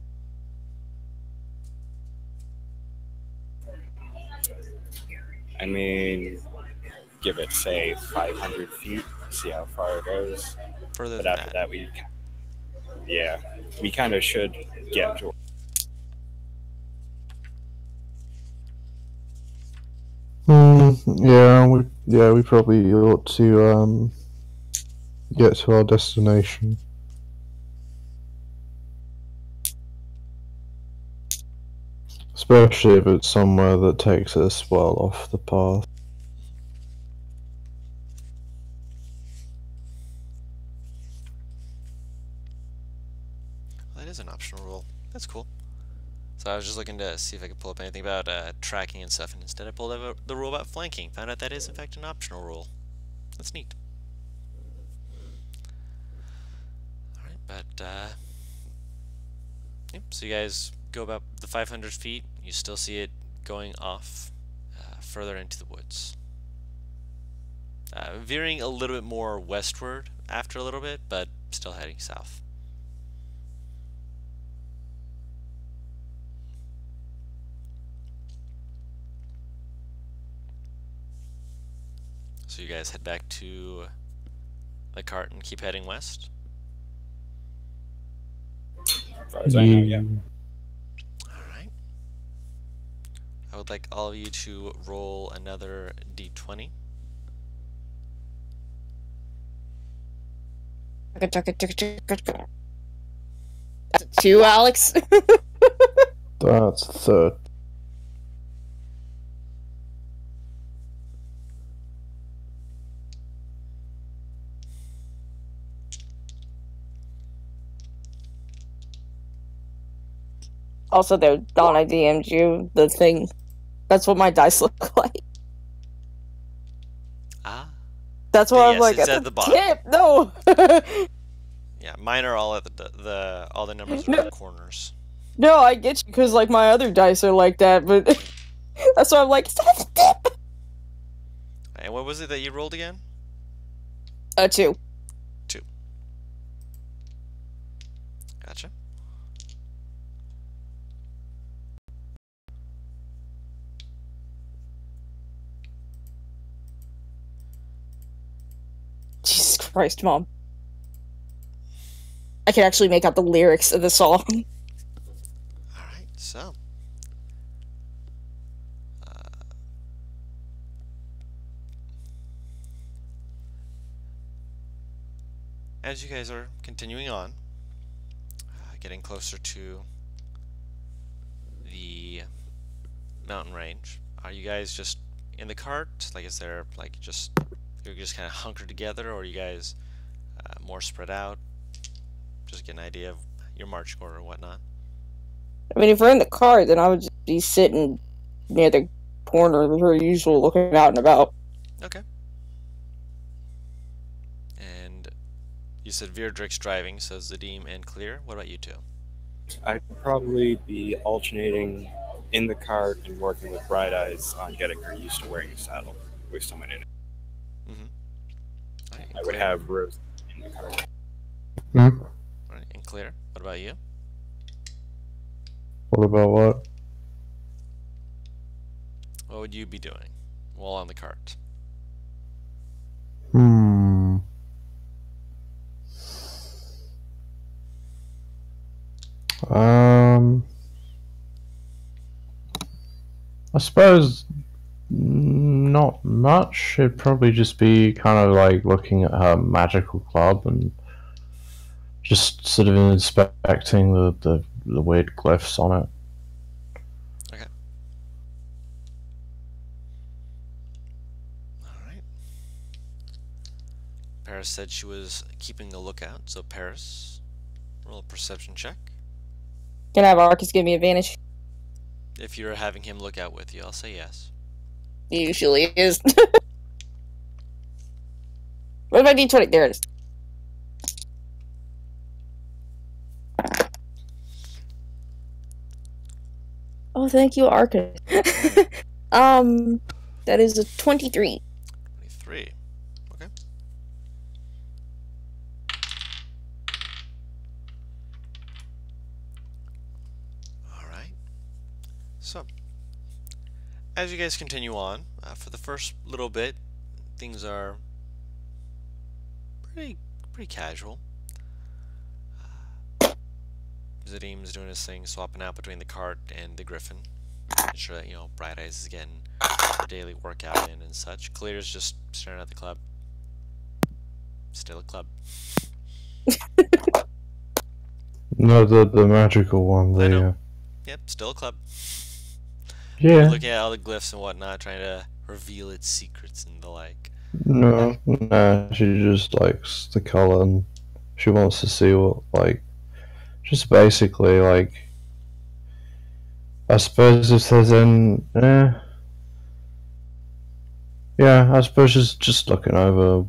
I mean, give it, say, 500 feet, see how far it goes. Further But than after that. we kind of should get to. We probably ought to get to our destination. Especially if it's somewhere that takes us well off the path. that is an optional rule. That's cool. So I was just looking to see if I could pull up anything about tracking and stuff, and instead I pulled up the rule about flanking. Found out that is in fact an optional rule. That's neat. Alright, but yep, so you guys go about the 500 feet. You still see it going off further into the woods. Veering a little bit more westward after a little bit, but still heading south. So you guys head back to the cart and keep heading west. As far as I know, yeah. Alright. I would like all of you to roll another d20. That's a 2, Alex. That's the third. Also, though, Don, I DM'd you the thing. That's what my dice look like. Ah. That's why I'm Yes, like, it's at at the the bottom. tip. No. Yeah, mine are all at all the numbers are No. at the corners. No, I get you because like my other dice are like that, but that's why I'm like, it's at the tip. And what was it that you rolled again? 2. Gotcha. Jesus Christ, Mom. I can actually make out the lyrics of the song. Alright, so. As you guys are continuing on, getting closer to the mountain range, are you guys just in the cart? Like, is there, like, you're just kind of hunkered together, or are you guys more spread out? Just get an idea of your march order and whatnot. I mean, if we're in the car, then I would just be sitting near the corner, per usual, looking out and about. Okay. And you said Virdrick's driving, so Zadim and Clear. What about you two? I'd probably be alternating in the cart and working with Bright Eyes on getting her used to wearing a saddle with someone in it. Alright, I would have Rose in the cart. Hmm? Alright, and Clear. What about you? What about what? What would you be doing while on the cart? I suppose not much. It'd probably just be kind of like looking at her magical club and just sort of inspecting the weird glyphs on it. Okay. Alright. Paris said she was keeping a lookout, so Paris, roll a perception check. Can I have Arcus give me advantage? If you're having him look out with you, I'll say yes. He usually is. What about D20? There it is. Oh, thank you, Arcus. That is a 23. 23. Okay. Alright. So, as you guys continue on, for the first little bit, things are pretty casual. Zadim's doing his thing, swapping out between the cart and the griffin. Making sure that, Bright Eyes is getting her daily workout in and such. Clear's just staring at the club. Still a club. No, the magical one. I know. The Yep, still a club. yeah. Looking at all the glyphs and whatnot, trying to reveal its secrets and the like. No, she just likes the color and she wants to see what Just basically, like, I suppose if there's yeah, I suppose just looking over,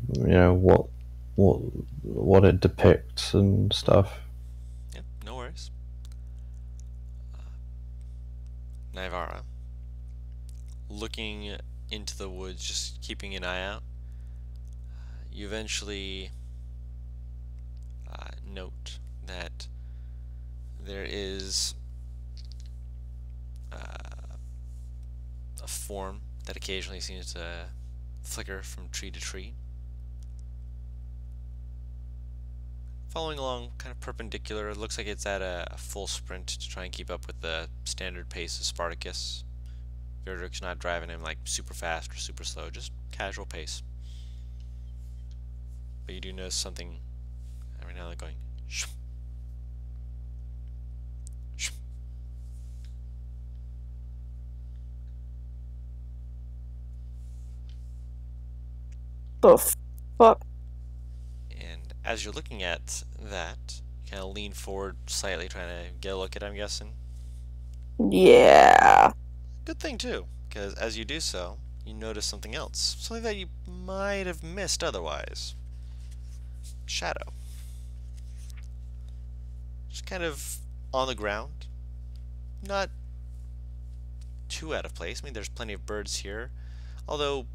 what it depicts and stuff. Yep, no worries. Naivara, looking into the woods, just keeping an eye out. You eventually note that there is a form that occasionally seems to flicker from tree to tree. Following along kind of perpendicular, it looks like it's at a full sprint to try and keep up with the standard pace of Spartacus. Verdrick's not driving him like super fast or super slow, just casual pace. But you do notice something every now and then going shoo, shoo. The fuck? And as you're looking at that, you kind of lean forward slightly, trying to get a look at it, I'm guessing. Yeah. Good thing too, because as you do so, you notice something else. Something that you might have missed otherwise. Shadow. Just kind of on the ground. Not too out of place. I mean, there's plenty of birds here. Although,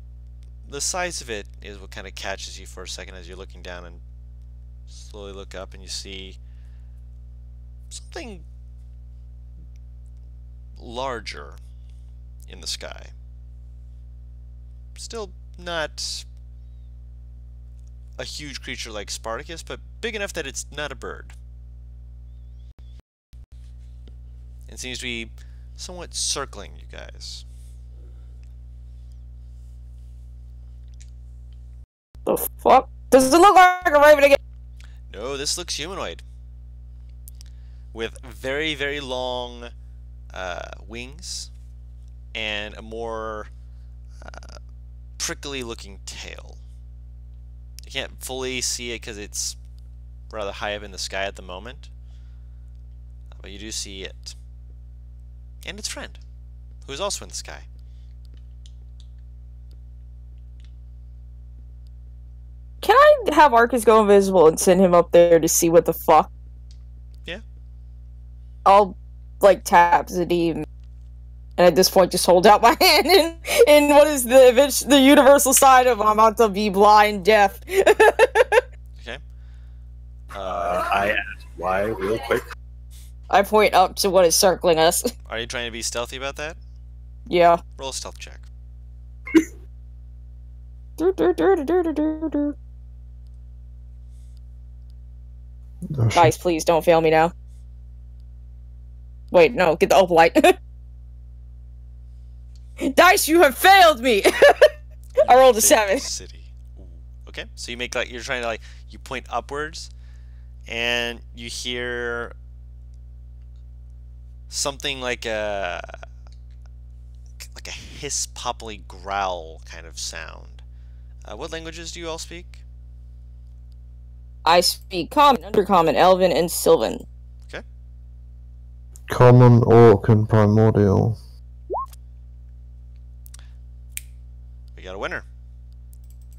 the size of it is what kind of catches you for a second as you're looking down and slowly look up and you see something larger in the sky. Still not a huge creature like Spartacus, but big enough that it's not a bird. It seems to be somewhat circling you guys. The fuck? Does it look like a raven again? No, this looks humanoid. With very, very long wings and a more prickly looking tail. You can't fully see it because it's rather high up in the sky at the moment, but you do see it and its friend, who is also in the sky. Can I have Arcus go invisible and send him up there to see what the fuck? Yeah. I'll like tap Zadim, and at this point just hold out my hand in what is the universal sign of I'm about to be blind deaf. Okay. I asked why real quick. I point up to what is circling us. Are you trying to be stealthy about that? Yeah. Roll a stealth check. Oh, shit. Guys, please don't fail me now. Wait, no, get the opalite. Dice, you have failed me! I rolled a 7. City. Ooh. Okay, so you make like you're trying to like you point upwards, and you hear something like a hiss, poppily growl kind of sound. What languages do you all speak? I speak Common, Undercommon, Elven, and Sylvan. Common, Orc, and Primordial. We got a winner.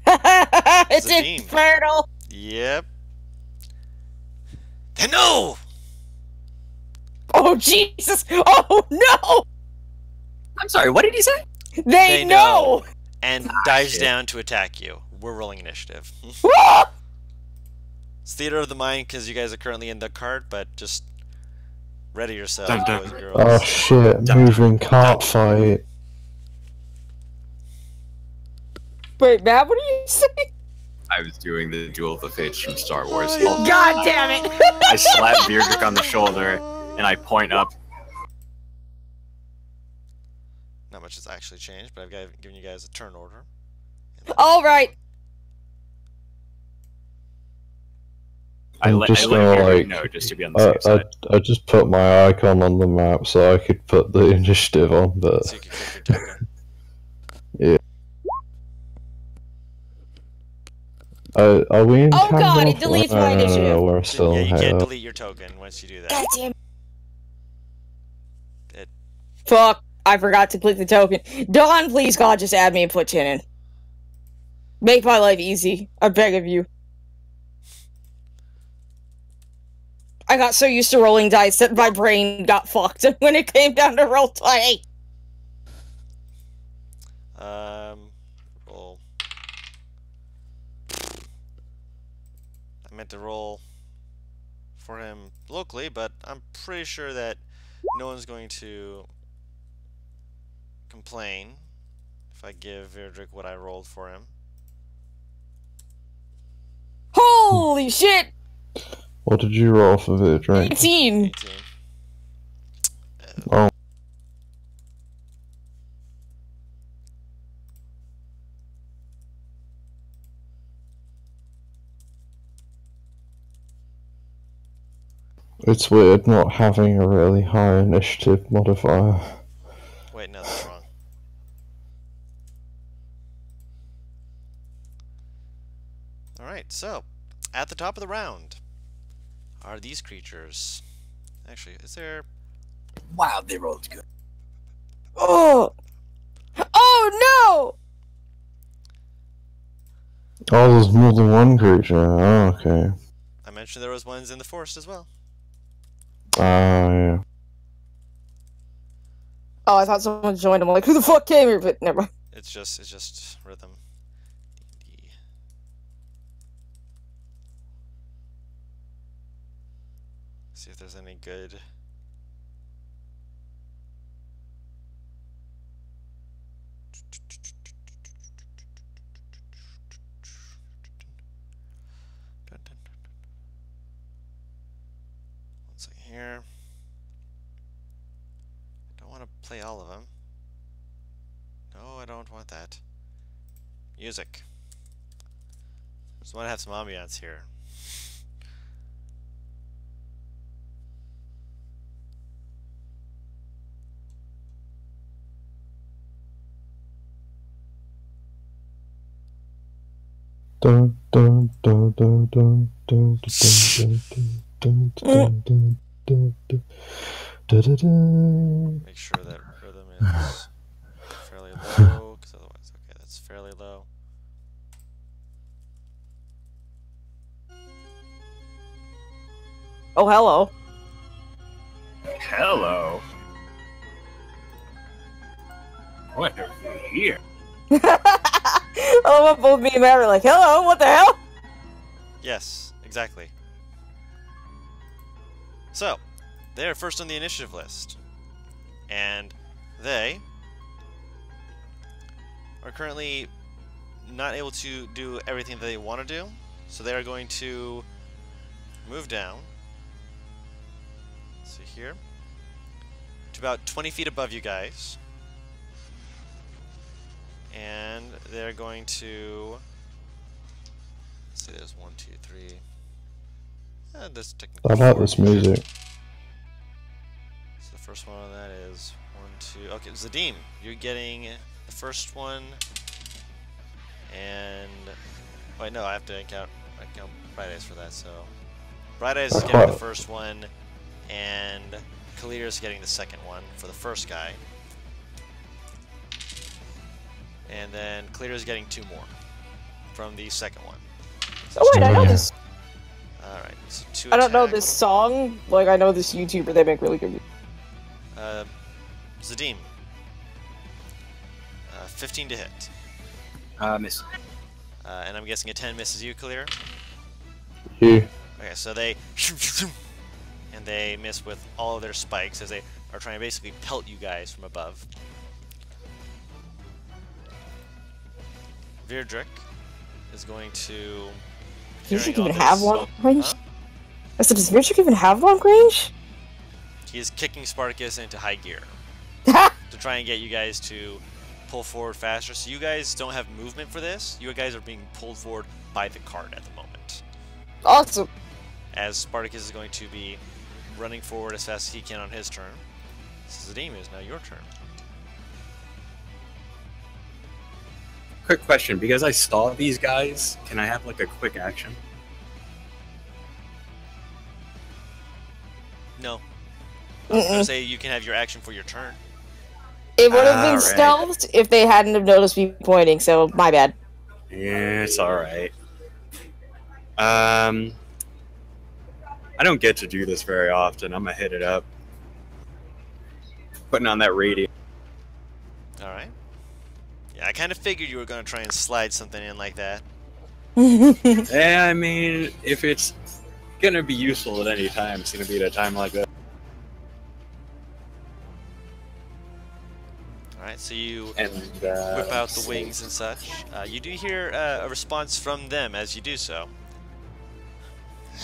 It's Zadim. infernal! Yep. They know! Oh, Jesus! Oh, no! I'm sorry, what did he say? They know! And dives down to attack you. We're rolling initiative. It's theater of the mind because you guys are currently in the cart, but just ready yourselves, Dun, dun. boys and girls. Oh shit, moving cart fight. Wait, Matt, what are you saying? I was doing the Duel of the Fates from Star Wars. God damn it! I slap Beardrick on the shoulder and I point up. Not much has actually changed, but I've given you guys a turn order. Alright! I let just Beardrick know just to be on the safe side. I just put my icon on the map so I could put the initiative on, but So you can click your token. Are we in Oh god, it Tamroth? deletes No, my no, no, initiative. we're still Yeah, in you can't Halo. delete your token once you do that. God damn. Fuck, I forgot to click the token. Don, please God, just add me and put 10 in. Make my life easy. I beg of you. I got so used to rolling dice that my brain got fucked when it came down to roll 20. Roll. I meant to roll for him locally, but I'm pretty sure that no one's going to complain if I give Virdrick what I rolled for him. Holy shit! What did you roll for the drink? 18! 18. Oh. It's weird not having a really high initiative modifier. Wait, no, that's wrong. Alright, so, at the top of the round are these creatures. Actually, is there... Wow, they rolled good. Oh! Oh Oh, there's more than one creature. Oh, okay. I mentioned there was ones in the forest as well. Yeah. no! Oh, I thought someone joined. I'm like, who the fuck came here? But never mind. It's just rhythm. D&D. See if there's any good... One second here. I don't want to play all of them. No, I don't want that. Music. Just want to have some ambiance here. Dun dun dun dun dun dun dun dun dun dun dun dun dun dun. Make sure that rhythm is fairly low, because otherwise, okay, that's fairly low. Oh, hello. Hello. What are we here? I love both me and Matt are like, hello, what the hell? Yes, exactly. So, they are first on the initiative list. And they are currently not able to do everything that they want to do. So they are going to move down. Let's see here. To about 20 feet above you guys. And they're going to... Let's see, there's 1, 2, 3... this technically I like 4. this music. So the first one on that is 1, 2... Okay, Zadim, you're getting the first one. And... Wait, no, I have to count Bright Eyes for that, so... Bright Eyes is getting the first one, and Kalir is getting the second one for the first guy. And then Clear is getting 2 more from the second one. So Oh wait, I know this. Alright, so 2 I don't know attack. this song. Like, I know this YouTuber. They make really good music. Zadim. 15 to hit. Miss. And I'm guessing a 10 misses you, Clear? You. Okay, so they... And they miss with all of their spikes as they are trying to basically pelt you guys from above. Virdrick is going to... Does Virdrick carrying all even have this- long range? Huh? I said, does Virdrick even have long range? He is kicking Spartacus into high gear to try and get you guys to pull forward faster. So you guys don't have movement for this. You guys are being pulled forward by the cart at the moment. Awesome. As Spartacus is going to be running forward as fast as he can on his turn. Zadim, is now your turn. Quick question, because I saw these guys, can I have like a quick action? No. I was gonna Mm-mm. say you can have your action for your turn. It would have been Alright. stealthed if they hadn't have noticed me pointing, so my bad. Yeah, it's alright. I don't get to do this very often. I'm gonna hit it up. Putting on that radio. Alright. Yeah, I kind of figured you were gonna try and slide something in like that. Yeah, I mean, if it's gonna be useful at any time, it's gonna be at a time like that. Alright, so you And whip out the wings and such. You do hear a response from them as you do so.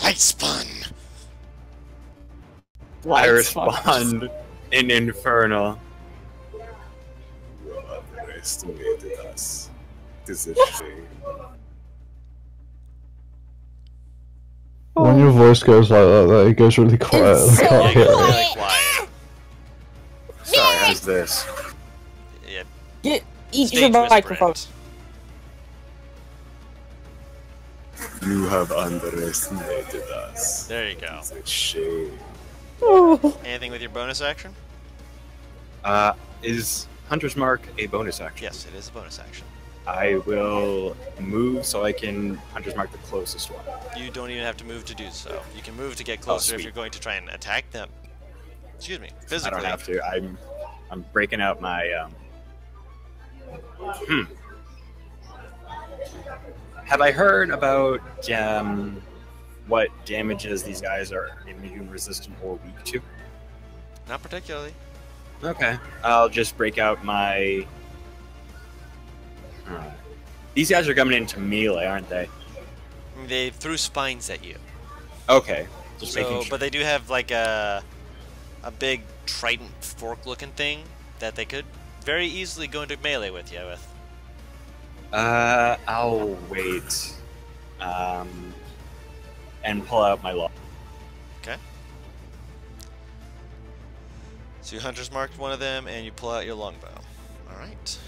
Light spun! I respond in Infernal. You underestimated us. This is a shame. When your voice goes like that, it goes really quiet. It's I so can't hear it. Really quiet. Sorry, how's this? Yeah, Eat stage your whisper microphone. it. You have underestimated us. There you go. It's a shame. Anything with your bonus action? Is Hunter's Mark a bonus action? Yes, it is a bonus action. I will move so I can Hunter's Mark the closest one. You don't even have to move to do so. You can move to get closer if sweet. you're going to try and attack them. Excuse me, I physically. don't have to. I'm breaking out my Have I heard about what damages these guys are immune resistant or weak to? Not particularly. Okay. I'll just break out my these guys are coming into melee, aren't they? They threw spines at you. Okay. Just making So, sure. but they do have like a big trident fork-looking thing that they could very easily go into melee with you with. I'll wait. And pull out my law. Okay. So you hunters marked one of them, and you pull out your longbow. All right.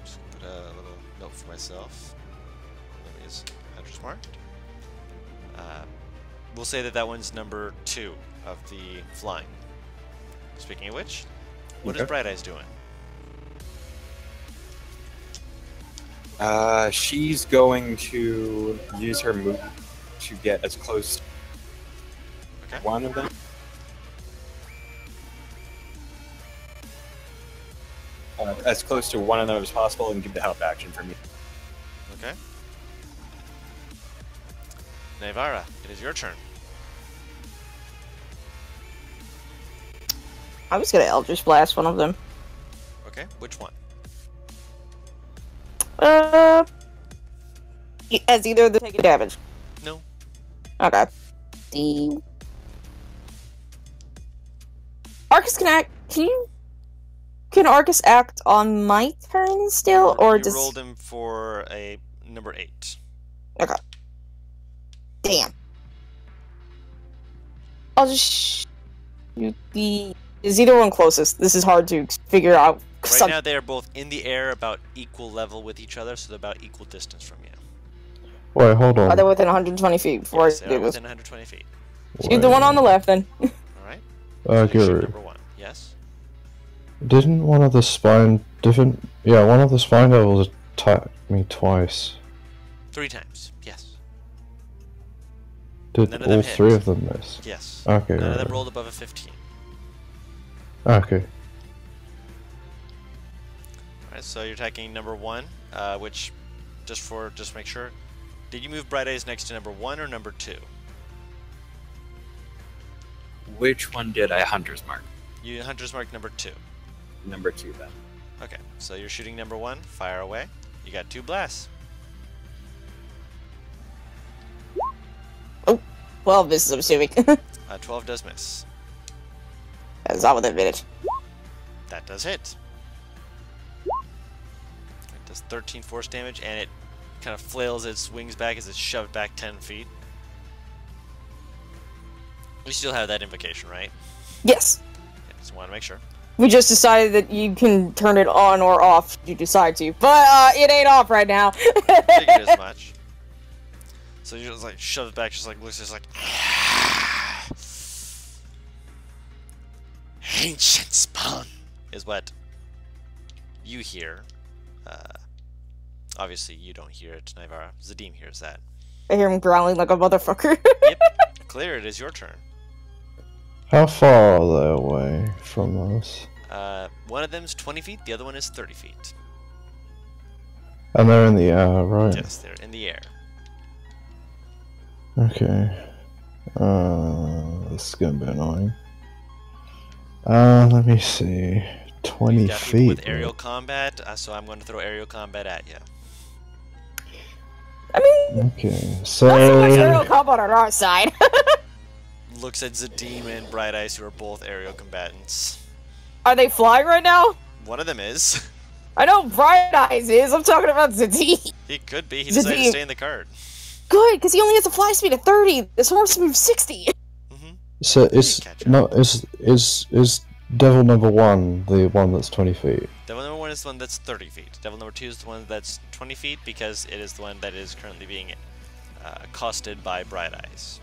Just put a little note for myself. That is hunters marked. We'll say that that one's number 2 of the flying. Speaking of which, what is Okay. Bright Eyes doing? She's going to use her move to get as close to Okay. one of them. As close to one of them as possible and give the help action for me. Okay. Navarra, it is your turn. I'm just gonna Eldritch Blast one of them. Okay, which one? As either of them taking damage. No. Okay. The Arcus can act. Can Arcus act on my turn still, or you does? rolled him for a number 8. Okay. Damn. I'll just shoot the. Is either one closest? This is hard to figure out. Right now, they are both in the air, about equal level with each other, so they're about equal distance from you. Wait, hold on. Are they within 120 feet before Yes, I they do are this? within 120 feet. Shoot the one on the left then. All right. Uh, So you shoot Guru. number 1. Yes. Didn't one of the spine one of the spine devils attack me twice? 3 times. Yes. Did None of them all hit. 3 of them miss? Yes. Okay. None of right. them rolled above a 15. Okay. Alright, so you're attacking number 1, which, just make sure, did you move Bright Eyes next to number 1 or number 2? Which one did I Hunter's Mark? You hunters mark number 2. Number 2 then. Okay, so you're shooting number 1, fire away. You got 2 blasts. 12 misses, I'm assuming. 12 does miss. That's not with advantage. That does hit. It does 13 force damage, and it kind of flails its wings back as it's shoved back 10 feet. You still have that invocation, right? Yes. Yeah, just want to make sure. We just decided that you can turn it on or off if you decide to. But, it ain't off right now. Figured as much. So you just like shove it back, just like looks just like ancient spawn is what you hear. Obviously you don't hear it, Naivara. Zadim hears that. I hear him growling like a motherfucker. Yep. Clear, it is your turn. How far are they away from us? One of them's 20 feet, the other one is 30 feet. And they're in the air, right? Yes, they're in the air. Okay. This is gonna be annoying. Let me see. 20 You've got people feet. with aerial combat, so I'm going to throw aerial combat at you. I mean, Okay, not so much aerial so combat on our side. Looks at Zadim and Bright Eyes, who are both aerial combatants. Are they flying right now? One of them is. I know Bright Eyes is. I'm talking about Zadim. He could be. He decided to Zadim. stay in the card. Good, because he only has a fly speed of 30. This horse moves 60. is devil number 1 the one that's 20 feet? Devil number 1 is the one that's 30 feet. Devil number 2 is the one that's 20 feet because it is the one that is currently being accosted by Bright Eyes.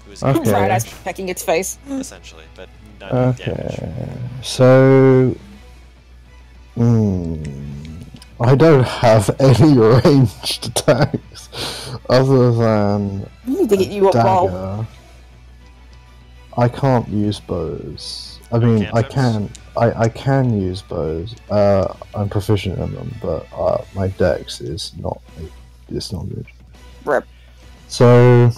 Who is Okay. Bright Eyes pecking its face. essentially, but not doing damage. Okay, so I don't have any ranged attacks other than We need to get you a ball. dagger. I can't use bows. I mean, I Cantrips? can use bows. I'm proficient in them, but my dex is not. It's not good. Rip. So,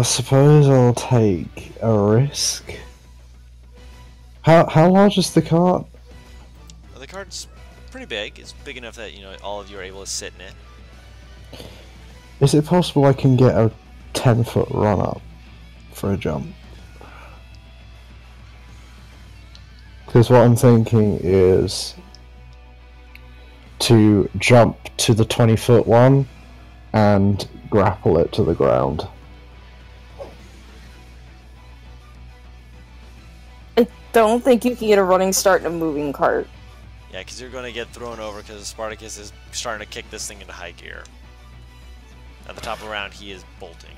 suppose I'll take a risk. How large is the cart? Well, the card's pretty big. It's big enough that, you know, all of you are able to sit in it. Is it possible I can get a 10-foot run up for a jump? Because what I'm thinking is to jump to the 20-foot one and grapple it to the ground. I don't think you can get a running start in a moving cart. Yeah, because you're going to get thrown over because Spartacus is starting to kick this thing into high gear. At the top of the round, he is bolting.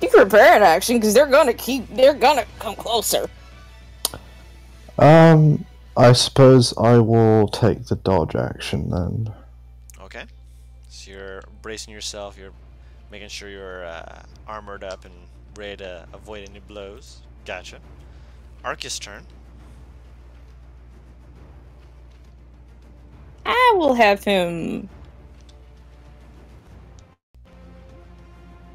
You can prepare an action because they're gonna come closer. I suppose I will take the dodge action then. Okay. So you're bracing yourself, you're making sure you're armored up and ready to avoid any blows. Gotcha. Arcus' turn. I will have him.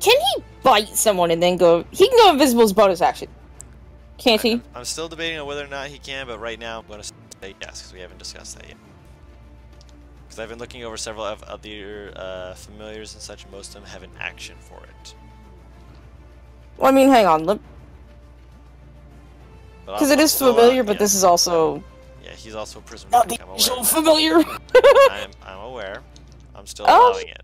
Can he bite someone and then go? He can go invisible as bonus action. Can't he? I'm still debating on whether or not he can, but right now I'm going to say yes, because we haven't discussed that yet. Because I've been looking over several of other familiars and such, and most of them have an action for it. Well, I mean, hang on. Because it is familiar, but this is also... Yeah, he's also a prison not break, the I'm aware. usual familiar. I'm aware. I'm still Oh. allowing it.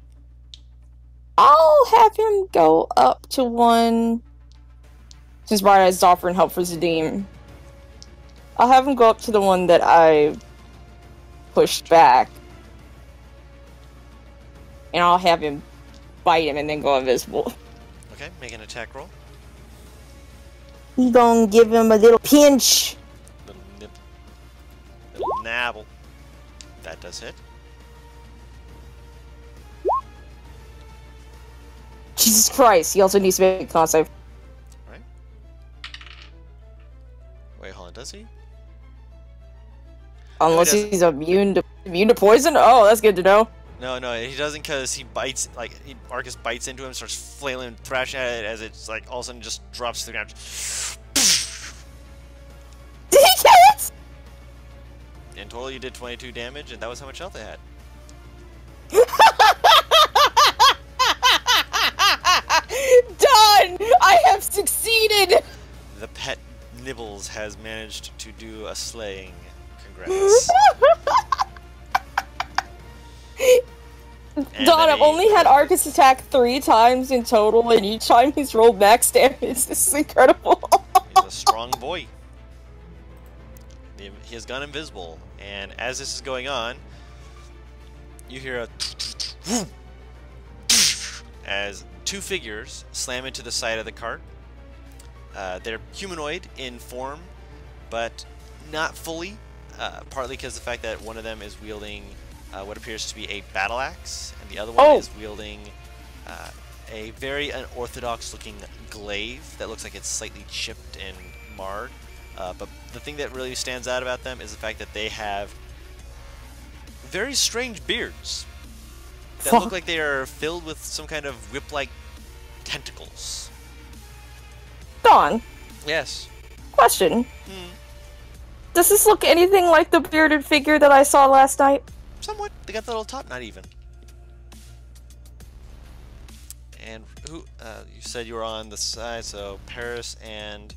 I'll have him go up to one... Since Brian is offering help for Zadim. I'll have him go up to the one that I pushed back. And I'll have him bite him and then go invisible. Okay, make an attack roll. He gonna give him a little pinch. Little nip. Little nabble. That does hit. Jesus Christ, he also needs to make a con save. Right. Wait, hold on, does he? Unless doesn't. he's immune to poison? Oh, that's good to know. No, he doesn't, because he bites, like, Arcus bites into him, starts flailing and thrashing at it as it's, like, all of a sudden just drops to the ground. Did he kill it? In total, you did 22 damage, and that was how much health it had. Done! I have succeeded! The pet Nibbles has managed to do a slaying. Congrats. And Don, then I've only had Arcus attack 3 times in total, and each time he's rolled max damage. This is incredible. He's a strong boy. he has gone invisible. And as this is going on, you hear a as two figures slam into the side of the cart. They're humanoid in form, but not fully, partly because of the fact that one of them is wielding what appears to be a battle axe, and the other one is wielding a very unorthodox looking glaive that looks like it's slightly chipped and marred. But the thing that really stands out about them is the fact that they have very strange beards that look like they are filled with some kind of whip-like tentacles. Dawn, Yes. question. Does this look anything like the bearded figure that I saw last night? Somewhat. They got the little top knot even. And who? You said you were on the side, so Paris and.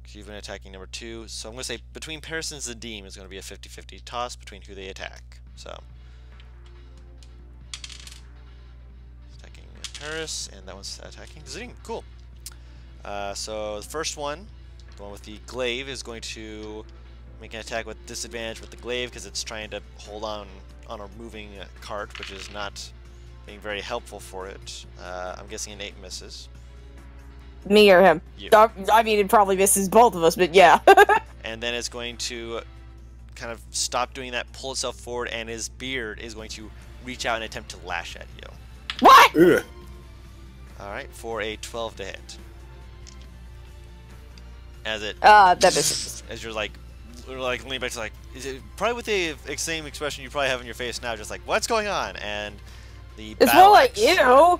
You've been attacking number 2, so I'm going to say between Paris and Zadim is going to be a 50-50 toss between who they attack. So. Attacking Paris, and that one's attacking Zadim. Cool. So the first one, the one with the glaive, is going to make an attack with disadvantage with the glaive because it's trying to hold on a moving cart, which is not being very helpful for it. I'm guessing an 8 misses. Me or him? You. I mean, it probably misses both of us, but yeah. And then it's going to kind of stop doing that, pull itself forward, and his beard is going to reach out and attempt to lash at you. What? Ugh. Alright, for a 12 to hit. As it... that misses. As you're like leaning back to like... Is it probably with the same expression you probably have on your face now, just like, what's going on? And the It's more like, ew!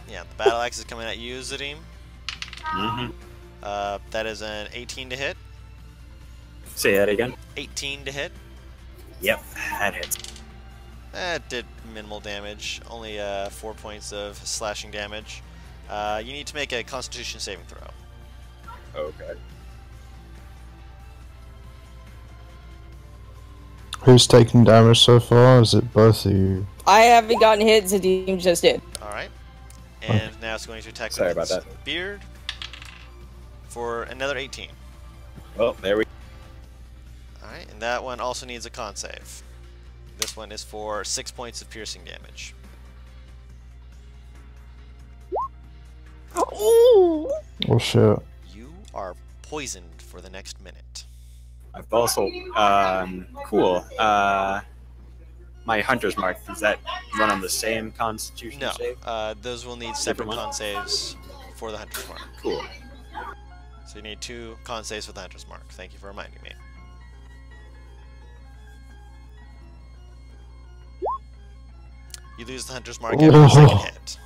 Yeah, the battle axe is coming at you, Zadim. Mm-hmm. That is an 18 to hit. Say that again. 18 to hit. Yep, that hits. That did minimal damage. Only 4 points of slashing damage. You need to make a Constitution saving throw. Okay. Who's taking damage so far? Is it both of you? I haven't gotten hit, Zadim just did. Alright. And now it's going to attack Sorry with about its that. beard for another 18. Well, there we Alright, and that one also needs a con save. This one is for 6 points of piercing damage. Ooh! Oh shit. You are poisoned for the next minute. I've also, cool. My hunter's mark, does that run on the same constitution No, save? those will need separate Different one? con saves for the Hunter's Mark. Cool. So you need 2 con saves for the Hunter's Mark. Thank you for reminding me. You lose the Hunter's Mark after the second hit.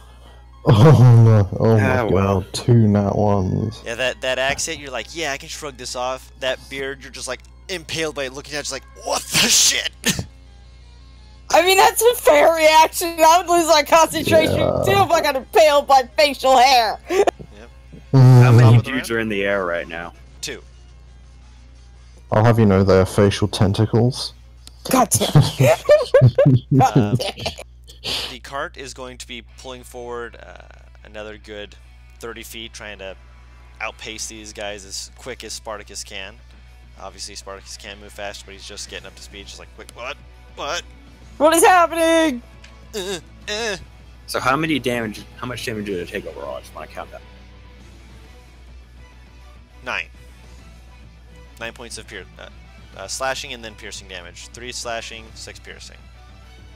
Oh no. Oh my Ah, well. god. 2 nat 1s. Yeah, that axe hit, you're like, yeah, I can shrug this off. That beard, you're just like impaled by it, looking at it, just like, what the shit? I mean, that's a fair reaction. I would lose my concentration Yeah. too if I got impaled by facial hair. How many Top of the dudes are in the air right now? 2. I'll have you know they are facial tentacles. God damn. Um, God damn. The cart is going to be pulling forward another good 30 feet, trying to outpace these guys as quick as Spartacus can. Obviously, Spartacus can move fast, but he's just getting up to speed. Just like, wait, what? What? What is happening? So how much damage did it take overall? I just want to count that. 9. 9 points of slashing and then piercing damage. 3 slashing, 6 piercing.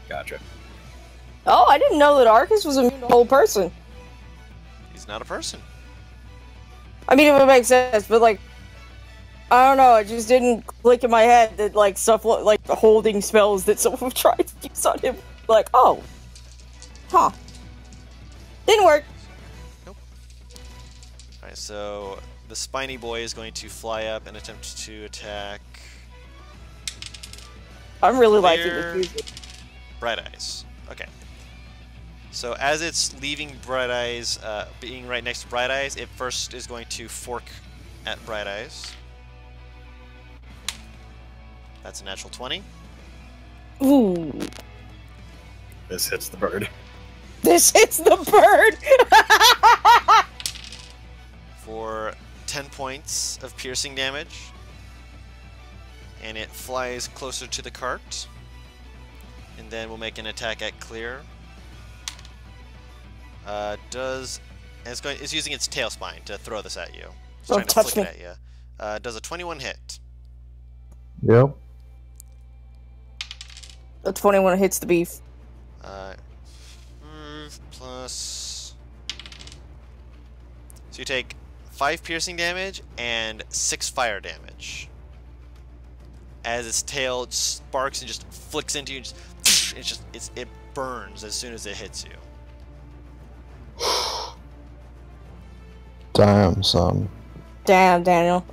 Gotcha. Oh, I didn't know that Arcus was immune to a whole person. He's not a person. I mean, it would make sense, but like, I don't know, it just didn't click in my head that like stuff like the holding spells that someone tried to use on him. Like, oh. Huh. Didn't work. Alright, so the spiny boy is going to fly up and attempt to attack I'm really liking Clear. this music. Bright Eyes. Okay. So as it's leaving Bright Eyes, being right next to Bright Eyes, it first is going to fork at Bright Eyes. That's a natural 20. Ooh. This hits the bird. This hits the bird! for 10 points of piercing damage. And it flies closer to the cart. And then we'll make an attack at clear. It's using its tail spine to throw this at you. It's Don't trying to touch flick me. it at you. Does a 21 hit? Yep. The 21 hits the beef. 5+. So you take 5 piercing damage and 6 fire damage. As its tail sparks and just flicks into you, it burns as soon as it hits you. Damn, son. Damn, Daniel.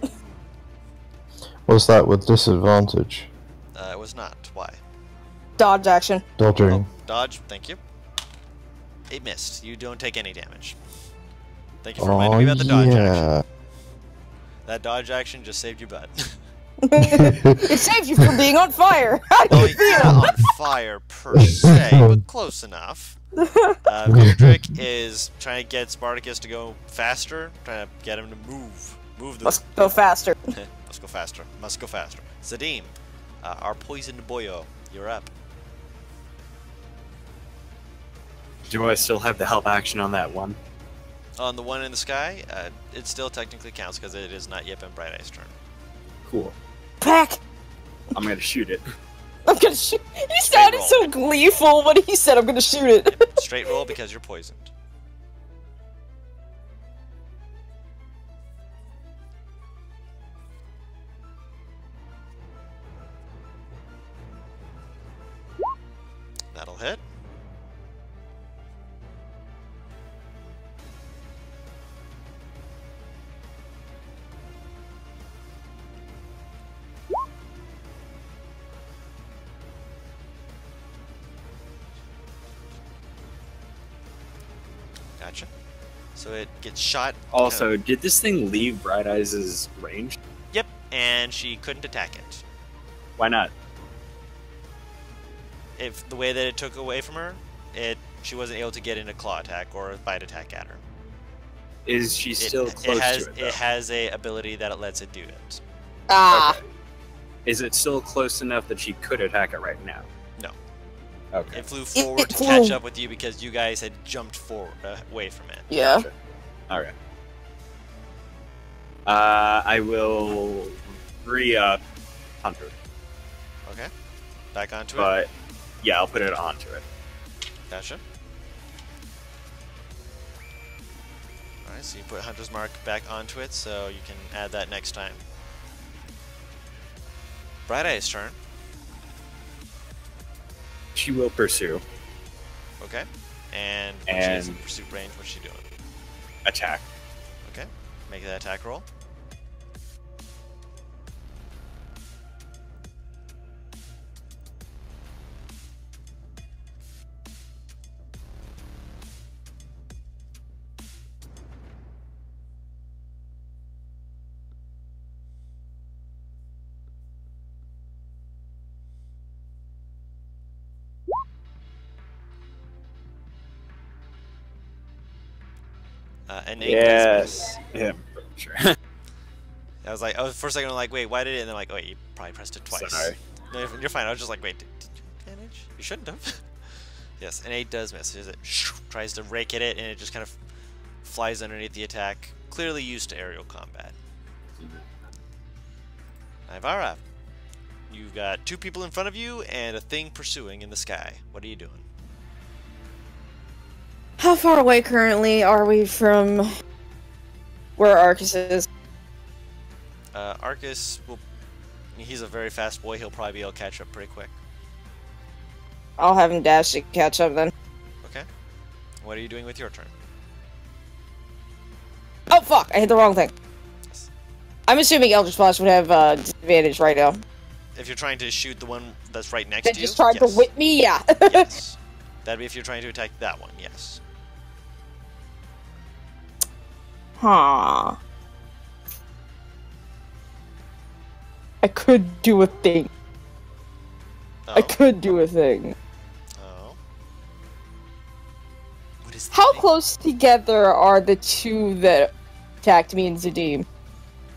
Was that with disadvantage? It was not. Why? Dodge action. Dodging. Oh, dodge. Thank you. It missed. You don't take any damage. Thank you for reminding me about the dodge action. That dodge action just saved your butt. It saves you from being on fire. How do Oh, you feel? yeah, on fire per se, but close enough. Beardrick is trying to get Spartacus to go faster, trying to get him to move the. Let's go faster. Let's go faster. Must go faster. Zadim, our poisoned boyo, you're up. Do I still have the help action on that one? On the one in the sky, it still technically counts because it has not yet been Bright Eye's turn. Cool. Pack. I'm gonna shoot it. I'm gonna shoot. He sounded so gleeful when he said, "I'm gonna shoot it." Yep, straight roll because you're poisoned. That'll hit. Gotcha. So it gets shot. Also, did this thing leave Bright Eyes' range? Yep, and she couldn't attack it. Why not? If the way that it took away from her, she wasn't able to get in a claw attack or a bite attack at her. Is she still close to it? It has a ability that it lets it do it. Ah. Okay. Is it still close enough that she could attack it right now? No. Okay. It flew forward to catch up with you because you guys had jumped forward away from it. Yeah. Gotcha. Alright. I will re-up Hunter. Okay. Back onto it. But, yeah, I'll put it onto it. Gotcha. Alright, so you put Hunter's Mark back onto it, so you can add that next time. Bright Eye's turn. She will pursue. Okay. And when she is in pursuit range, what's she doing? Attack. Okay. Make that attack roll. An 8 does miss. Yeah, sure. I was like, for a second, I'm like, wait, why did it? And then I'm like, wait, you probably pressed it twice. Sorry. No, you're fine. I was just like, wait, did you damage? You shouldn't have. Yes, an 8 does miss. It tries to rake at it, and it just kind of flies underneath the attack. Clearly used to aerial combat. Ivara, you've got 2 people in front of you and a thing pursuing in the sky. What are you doing? How far away currently are we from where Arcus is? Arcus he's a very fast boy. He'll probably be able to catch up pretty quick. I'll have him dash to catch up then. Okay. What are you doing with your turn? Oh fuck! I hit the wrong thing. Yes. I'm assuming Eldritch Blast would have disadvantage right now. If you're trying to shoot the one that's right next That to you, just tried yes. to whip me, yeah. Yes. That'd be if you're trying to attack that one, yes. Huh. I could do a thing. Oh. I could do a thing. Oh. What is the How thing? close together are the two that attacked me and Zadim.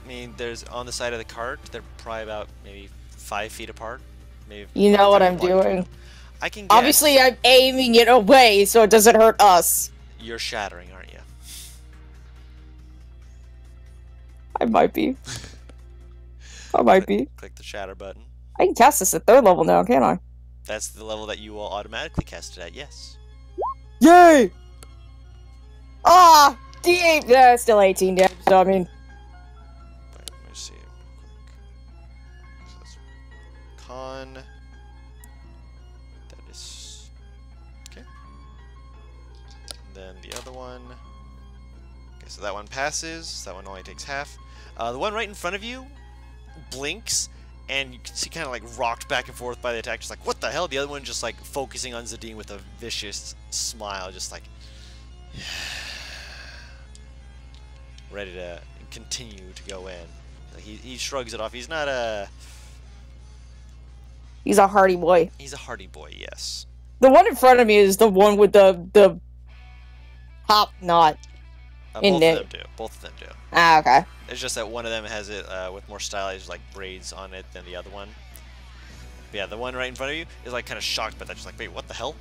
I mean, there's on the side of the cart. They're probably about maybe 5 feet apart. Maybe. You know what I'm block between doing. them. I can guess. Obviously, I'm aiming it away so it doesn't hurt us. You're shattering, aren't you? I might be. I might be. Click the shatter button. I can cast this at 3rd level now, can't I? That's the level that you will automatically cast it at. Yes. Yay! Ah! D8! Yeah, still 18 damage, so I mean... Let me see. So that's con. That is. Okay. And then the other one. Okay, so that one passes. That one only takes half. The one right in front of you blinks, and you can see kind of like rocked back and forth by the attack. Just like, what the hell? The other one just like focusing on Zadine with a vicious smile, just like. Ready to continue to go in. Like he shrugs it off. He's not a. He's a hardy boy. He's a hardy boy, yes. The one in front of me is the one with the top knot. In Both it. of them do. Both of them do. Ah, okay. It's just that one of them has it with more stylized like braids on it than the other one. But yeah, the one right in front of you is like kind of shocked by that. She's like, wait, what the hell?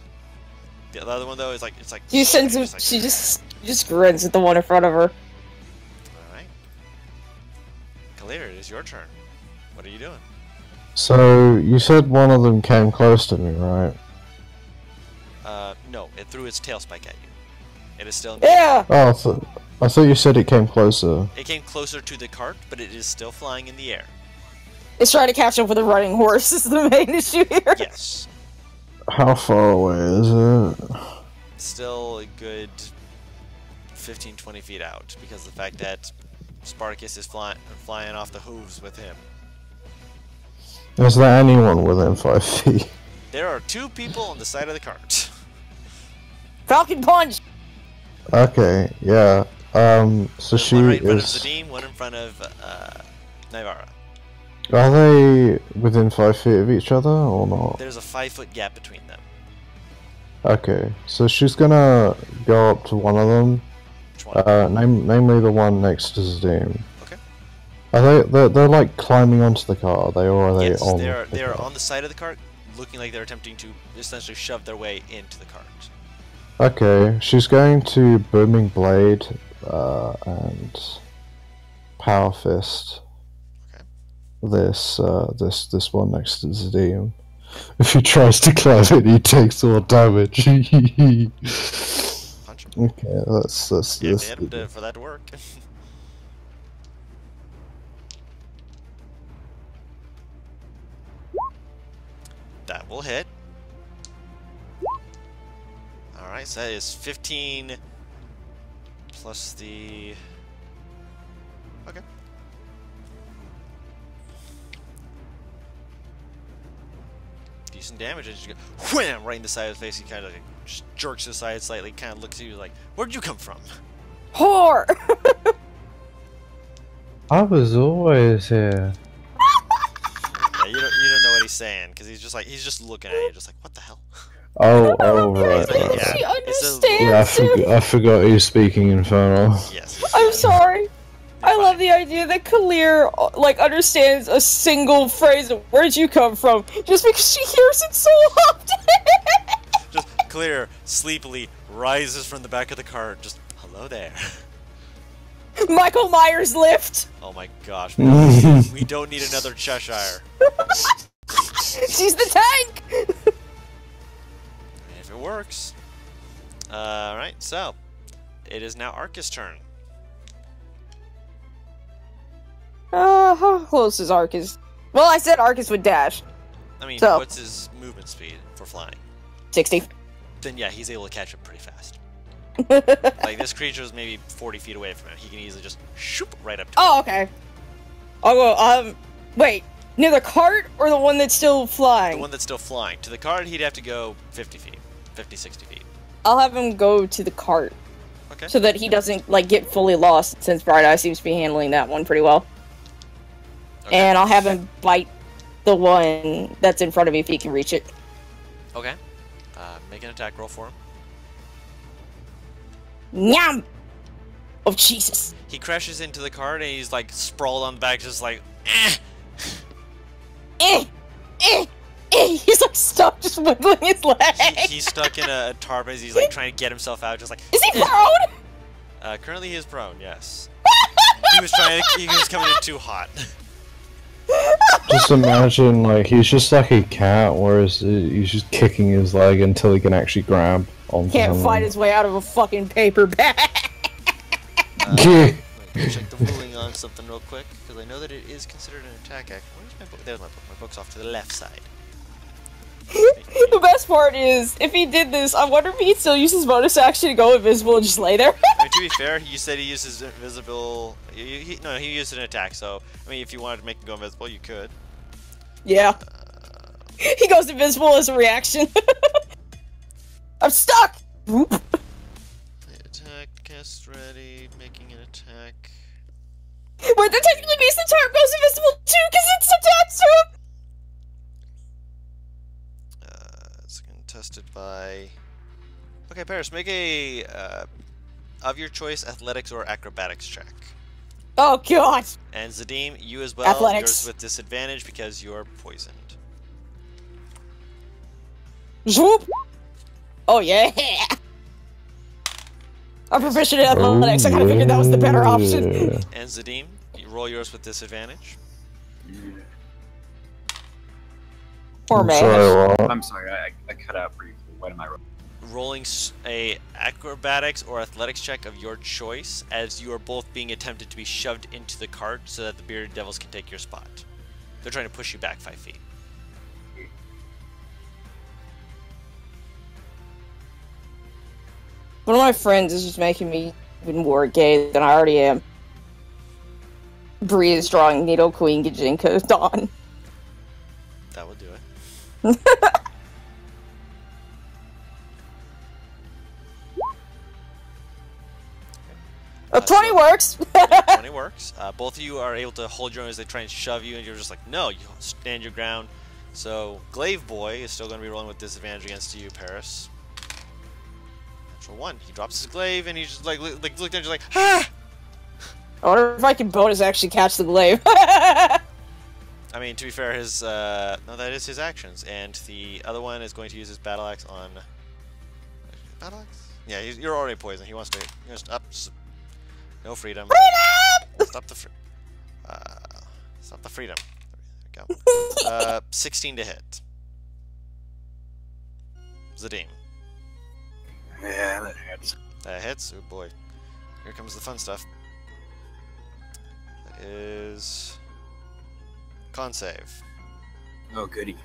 The other one though is like it's like. She sends him. like, She just grins at the one in front of her. All right. Kalir, it is your turn. What are you doing? So, you said one of them came close to me, right? No, it threw its tail spike at you. It is still. Yeah. Oh, I thought you said it came closer. It came closer to the cart, but it is still flying in the air. It's trying to catch up with a running horse. Is the main issue here. Yes. How far away is it? Still a good 15-20 feet out because of the fact that Spartacus is flying off the hooves with him. Is there anyone within 5 feet? There are 2 people on the side of the cart. Falcon punch. Okay, yeah. So There's she one right in front of is. Zadim, one in front of Naivara. Are they within 5 feet of each other or not? There's a 5-foot gap between them. Okay, so she's gonna go up to one of them. Which one? Namely the one next to Zadim. Okay. Are they're like climbing onto the car, are they, or are they Yes, on they are car? on the side of the cart, looking like they're attempting to essentially shove their way into the cart. Okay, she's going to Booming Blade, and Power Fist. Okay. This one next to Zadim. If he tries to climb it, he takes more damage. Punch him. Okay, that's Yeah, they had him for that to work. That will hit. Alright, so that is 15 plus the... Okay. Decent damage, and just go wham right in the side of his face. He kind of like, just jerks aside slightly, kind of looks at you like, "Where'd you come from?" Whore. I was always here. Yeah, you don't know what he's saying because he's just looking at you, just like, "What the hell?" Oh, Yeah. right. She It's a- understands. Yeah, I forgot he's speaking Infernal. Yes. I'm sorry. I love the idea that Kalir, like, understands a single phrase of "Where'd you come from?" just because she hears it so often. Just clear, sleepily rises from the back of the cart. Just hello there. Michael Myers lift. Oh my gosh, we don't need another Cheshire. She's the tank. If it works. Alright, so it is now Arcus' turn. How close is Arcus? Well, I said Arcus would dash. I mean, So- what's his movement speed for flying? 60. Then yeah, he's able to catch up pretty fast. Like this creature is maybe 40 feet away from him. He can easily just shoop right up to him. Oh, okay. I'll go, wait. Near the cart or the one that's still The flying? one that's still flying. To the cart, he'd have to go 50 feet. 50, 60 feet. I'll have him go to the cart. Okay. So that he doesn't, like, get fully lost, since Bright Eye seems to be handling that one pretty well. Okay. And I'll have him bite the one that's in front of me if he can reach it. Okay. Make an attack roll for him. Nyam! Oh, Jesus. He crashes into the cart and he's like sprawled on the back, just like, eh. Eh! Eh! Eh! He's like stuck, just wiggling his leg. He's stuck in a tarp as he's like trying to get himself out, just like. Is he prone? Currently he is prone, yes. He was coming in too hot. Just imagine, like, he's just like a cat, whereas he's just kicking his leg until he can actually grab onto Can't someone. fight his way out of a fucking paper bag. Let me check the ruling on something real quick, because I know that it is considered an attack action. Where's my book? There's my book. My book's off to the left side. The best part is, if he did this, I wonder if he'd still use his bonus action to go invisible and just lay there. I mean, to be fair, you said he uses invisible. No, he used an attack. So, I mean, if you wanted to make him go invisible, you could. Yeah. He goes invisible as a reaction. I'm stuck! Whoop. Attack, cast ready, making an attack. Wait, that technically means the tarp goes invisible too, because it's attached to him! It's contested by. Okay, Paris, make a of your choice athletics or acrobatics check. Oh god! And Zadim, you as well. Athletics. Yours with disadvantage because you're poisoned. Zoop! Oh yeah! I'm proficient in athletics, I kinda figured that was the better option. And Zadim, you roll yours with disadvantage. Poor man. Sorry, what? I'm sorry, I cut out briefly. What am I rolling? Rolling a acrobatics or athletics check of your choice, as you are both being attempted to be shoved into the cart so that the bearded devils can take your spot. They're trying to push you back 5 feet. One of my friends is just making me even more gay than I already am. Bree is drawing Nido Queen Gijinka Dawn. That will do it. 20 works! 20 works. Both of you are able to hold your own as they try and shove you, and you're just like, no, you stand your ground. So, Glaive Boy is still going to be rolling with disadvantage against you, Paris. Natural 1. He drops his glaive, and he's just like look down, just like, ah! I wonder if I can bonus actually catch the glaive. I mean, to be fair, his no, that is his actions, and the other one is going to use his battle axe on. Battle axe? Yeah, you're already poisoned. He wants to. He wants to up. No freedom. Freedom! Stop the freedom. There we go. 16 to hit. Zadim. Yeah, that hurts. That hits. Oh boy. Here comes the fun stuff. That is con save. Oh, goody.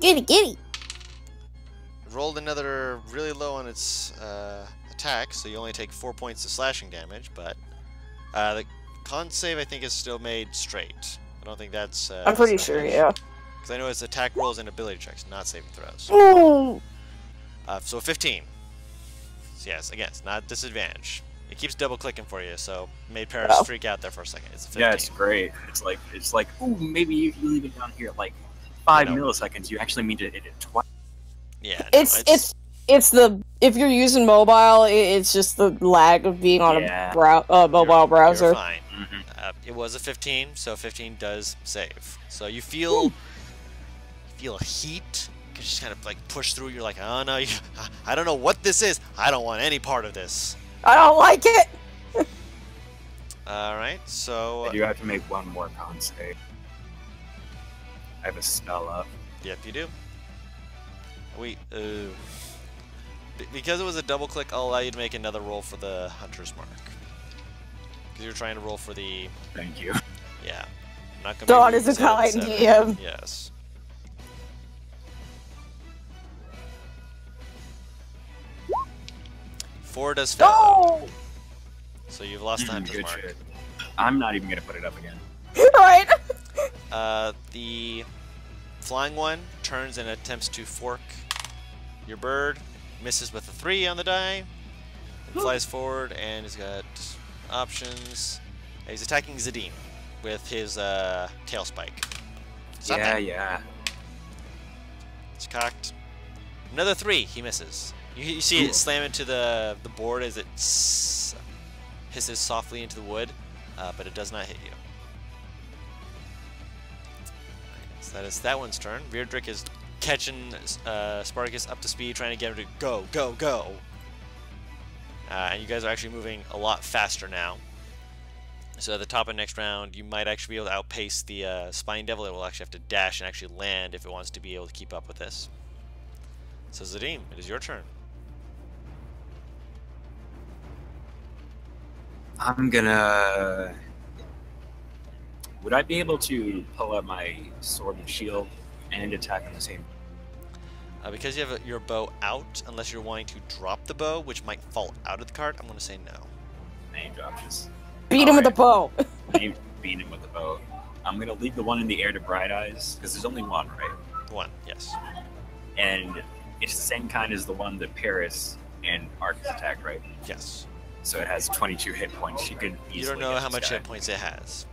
Giddy, giddy! Rolled another really low on its attack, so you only take 4 points of slashing damage, but the con save I think is still made straight. I don't think that's I'm pretty sure, yeah. because I know it's attack rolls and ability checks, not saving throws. Ooh. So 15. So yes, again, it's not disadvantage. It keeps double clicking for you, so made Paris Oh. freak out there for a second. It's a 15. Yeah, it's great. It's like, ooh, maybe if you leave it down here at like 5 You know. milliseconds, you actually mean to hit it twice. Yeah, no, It's the, if you're using mobile, it's just the lag of being on Yeah. a mobile browser. You're fine. Mm-hmm. It was a 15, so 15 does save. So you feel a heat. You just kind of like push through. You're like, oh no, I don't know what this is. I don't want any part of this. I don't like it! All right, so I do have to make one more con save. I have a spell up. yep, you do. Because it was a double click, I'll allow you to make another roll for the hunter's mark. Because you're trying to roll for the Thank you. yeah. I'm not gonna. Dawn be is a zero to kind 7. DM. Yes. Four does fail. No! So you've lost the hunter's Good mark. shit. I'm not even gonna put it up again. Right? The flying one turns and attempts to fork your bird, misses with a 3 on the die, and flies forward, and he's got options. He's attacking Zadim with his tail spike. Stop Yeah, it. yeah. It's cocked. Another 3. He misses. You see it slam into the board as it hisses softly into the wood, but it does not hit you. So that is that one's turn. Vierdrick is catching Spartacus up to speed, trying to get him to go, go, go. And you guys are actually moving a lot faster now. So at the top of next round, you might actually be able to outpace the Spine Devil. It will actually have to dash and actually land if it wants to be able to keep up with this. So Zadim, it is your turn. I'm gonna... Would I be able to pull out my sword and shield and attack on the same? Because you have your bow out, unless you're wanting to drop the bow, which might fall out of the cart, I'm going to say no. Name drop, just... Beat him with the bow. Beat him with the bow. I'm gonna leave the one in the air to Bright Eyes, because there's only one, right? One, yes. And it's the same kind as the one that Paris and Arcus attacked, right? Yes. So it has 22 hit points. You could easily You don't know get how this much guy. hit points it has.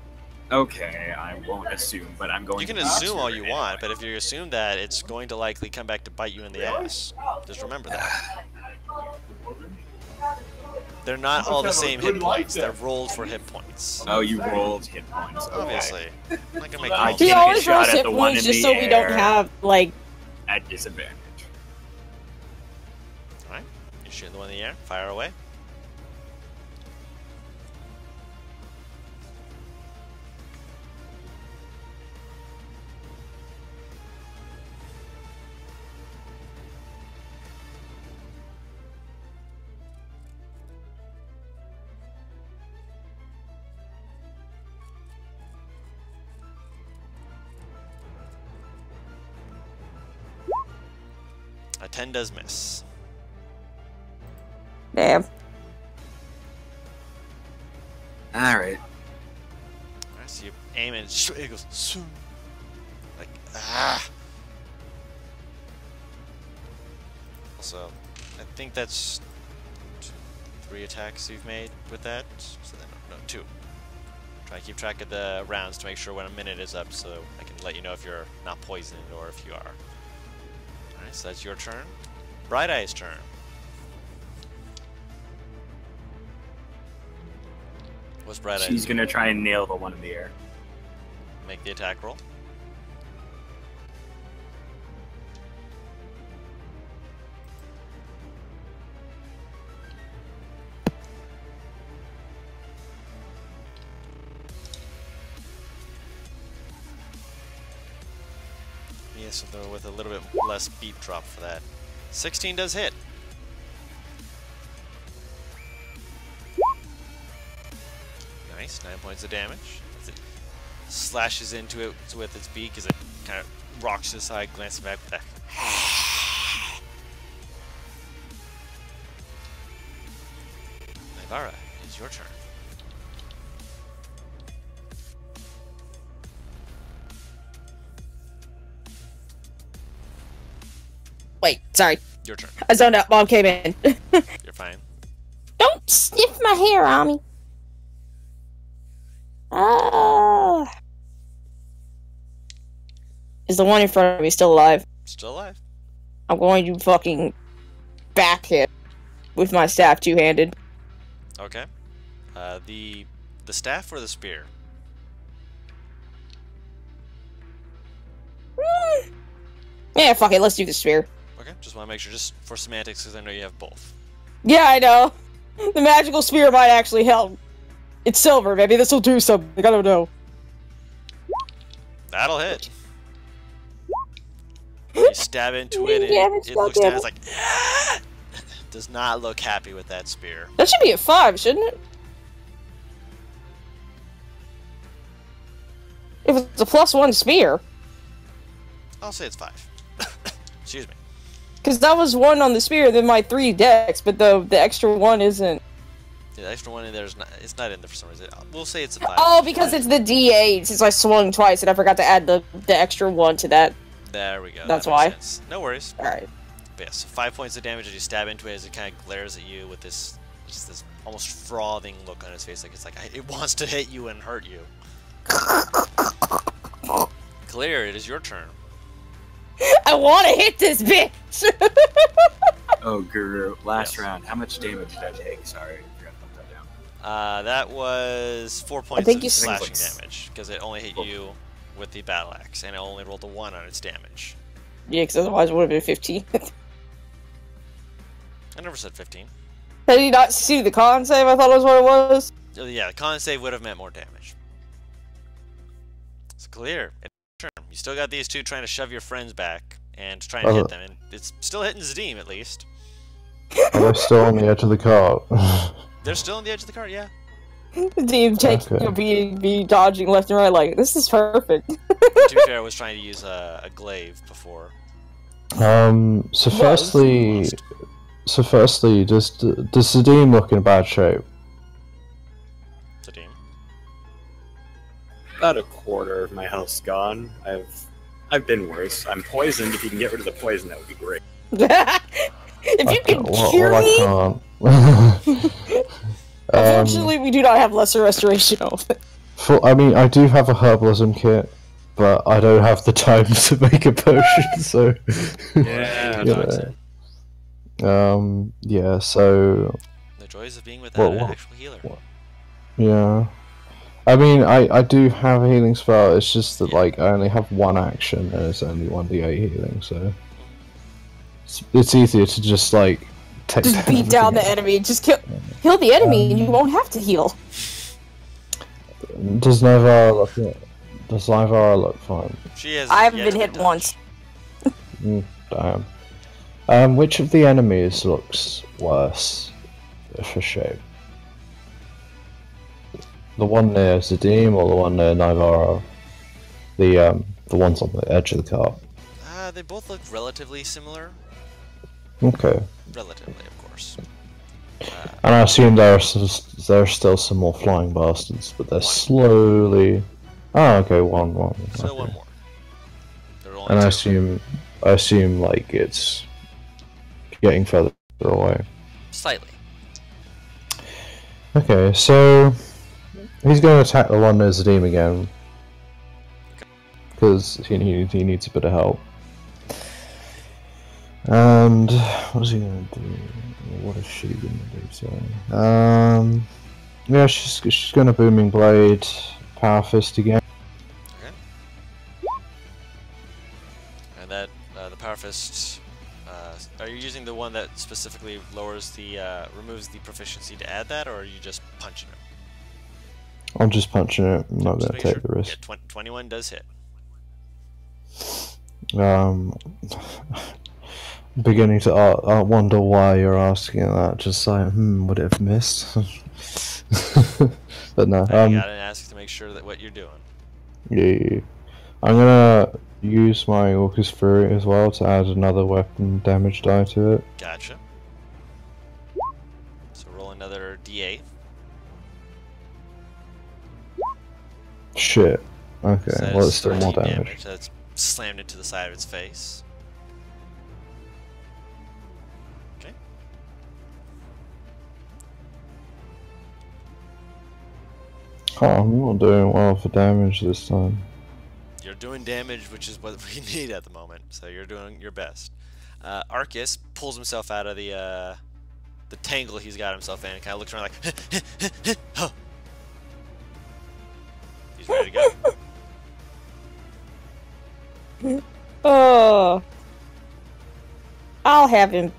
Okay, I won't assume, but I'm going You can to assume all you anyway. want, but if you assume that, it's going to likely come back to bite you in the ass. Just remember that. They're not all the same hit points. They're rolled for hit points. Oh, you rolled hit points. Okay. Obviously. I'm not gonna make I you He can't roll. always get shot rolls at hit the one points in just the so we don't air. have, like... At disadvantage. Alright, you're shooting the one in the air. Fire away. A 10 does miss. Damn. Alright. Alright, so you aim and it goes "Soon." Like, ah. Also, I think that's 3 attacks you've made with that. So then, no, 2. Try to keep track of the rounds to make sure when a minute is up, so I can let you know if you're not poisoned or if you are. Alright, so that's your turn. Bright Eye's turn. What's Bright Eye's? She's gonna try and nail the one in the air. Make the attack roll. Yes, though with a little bit less beat drop for that. 16 does hit. Nice, 9 points of damage. As it slashes into it with its beak as it kind of rocks to the side, glancing back with that. Naivara, it's your turn. Wait, sorry. Your turn. I zoned out. Mom came in. You're fine. Don't sniff my hair, Ami. Is the one in front of me still alive? Still alive. I'm going to fucking back him with my staff two-handed. Okay. The staff or the spear? Yeah, fuck it. Let's do the spear. Okay, just want to make sure, just for semantics, because I know you have both. Yeah, I know. The magical spear might actually help. It's silver. Maybe this will do something. I don't know. That'll hit. You stab into it, and it looks down. It's like, does not look happy with that spear. That should be a 5, shouldn't it? If it's a +1 spear. I'll say it's 5. Excuse me. Because that was 1 on the spear, then my 3 dex, but the extra 1 isn't. The extra one in there is not. It's not in there for some reason. We'll say it's a 5. Oh, because it's the D8, since I swung twice, and I forgot to add the extra 1 to that. There we go. That's that why. makes sense. No worries. Alright. But yes, 5 points of damage as you stab into it as it kind of glares at you with this, just this almost frothing look on its face, like it's like it wants to hit you and hurt you. Clear, it is your turn. I want to hit this bitch. Oh, Guru. Last round. How much damage did I take? Sorry, I forgot to put that down. That was 4 points think of you slashing s- damage because it only hit you with the battle axe, and it only rolled a 1 on its damage. Yeah, because otherwise it would have been 15. I never said 15. Had you not succeeded the con save? I thought it was what it was. Oh, yeah, con save would have meant more damage. It's clear. You still got these two trying to shove your friends back and trying to hit them, and it's still hitting Zadim at least. Are they still on the edge of the cart? They're still on the edge of the cart, yeah. Team taking be dodging left and right like this is perfect. To be fair, I was trying to use a glaive before. So firstly, does Zadim look in bad shape? Zadim. About a quarter of my health's gone. I've been worse. I'm poisoned. If you can get rid of the poison, that would be great. If you can cure Well, me, I can't. unfortunately, we do not have lesser restoration of it. I mean, I do have a herbalism kit, but I don't have the time to make a potion, so... Yeah, you know. Yeah, so... The joys of being without an actual healer. Yeah. I mean, I do have a healing spell, it's just that, like, I only have one action, and it's only 1d8 healing, so... It's easier to just, like, take Just beat down the enemy. Just kill the enemy, and you won't have to heal. Does Nivara look fine? She has I haven't yet been to hit be once. Damn. Which of the enemies looks worse for shape? The one near Zadim or the one near Nivara? The ones on the edge of the cart. They both look relatively similar. Okay. Relatively, of course. And I assume there's still some more flying bastards, but they're slowly. Oh, okay, one. Still Okay. one more. There are only And two. I assume like it's getting further away. Slightly. Okay, so he's going to attack the one near Zadim again because he needs a bit of help. And what is he going to do? What is she going to do? Sorry. Yeah, she's going to booming blade, power fist again. Okay. And that the power fist. Are you using the one that specifically lowers the removes the proficiency to add that, or are you just punching him? I'm just punching it. I'm not Just going to make take sure. the risk. Yeah, 21 does hit. Beginning to wonder why you're asking that. Just like, would it have missed? But no. I gotta ask to make sure that what you're doing. Yeah. I'm gonna use my Orcus Fury as well to add another weapon damage die to it. Gotcha. So roll another d8. Shit. Okay, So well it's that's still more 13 damage. That's slammed into the side of its face. Okay. Oh, I'm not doing well for damage this time. You're doing damage, which is what we need at the moment. So you're doing your best. Arcus pulls himself out of the tangle he's got himself in, and kind of looks around like, oh. He's ready to go. Oh, I'll have him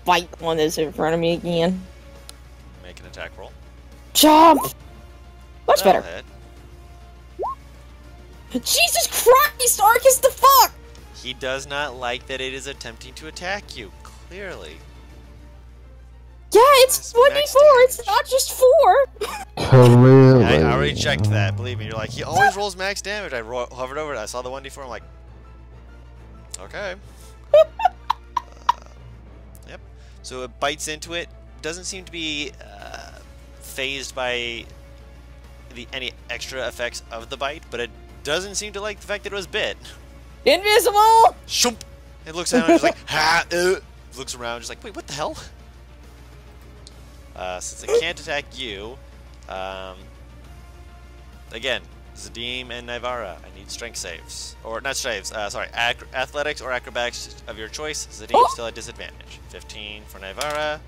fight one that's in front of me again. Make an attack roll. Jump! Much That'll better. hit. Jesus Christ, Arcus, the fuck! He does not like that it is attempting to attack you. Clearly. Yeah, it's 1d4, it's not just 4! Clearly. I already checked that. Believe me, you're like, he always rolls max damage. I hovered over it. I saw the 1d4. I'm like, okay. Yep. So it bites into it. Doesn't seem to be phased by any extra effects of the bite, but it doesn't seem to like the fact that it was bit. Invisible! Shoomp! It looks down and just like, ha! Looks around, just like, wait, what the hell? Since it can't attack you, again, Zadim and Nivara, I need strength saves. Or, not saves, sorry, athletics or acrobatics of your choice. Zadim still at disadvantage. 15 for Nivara.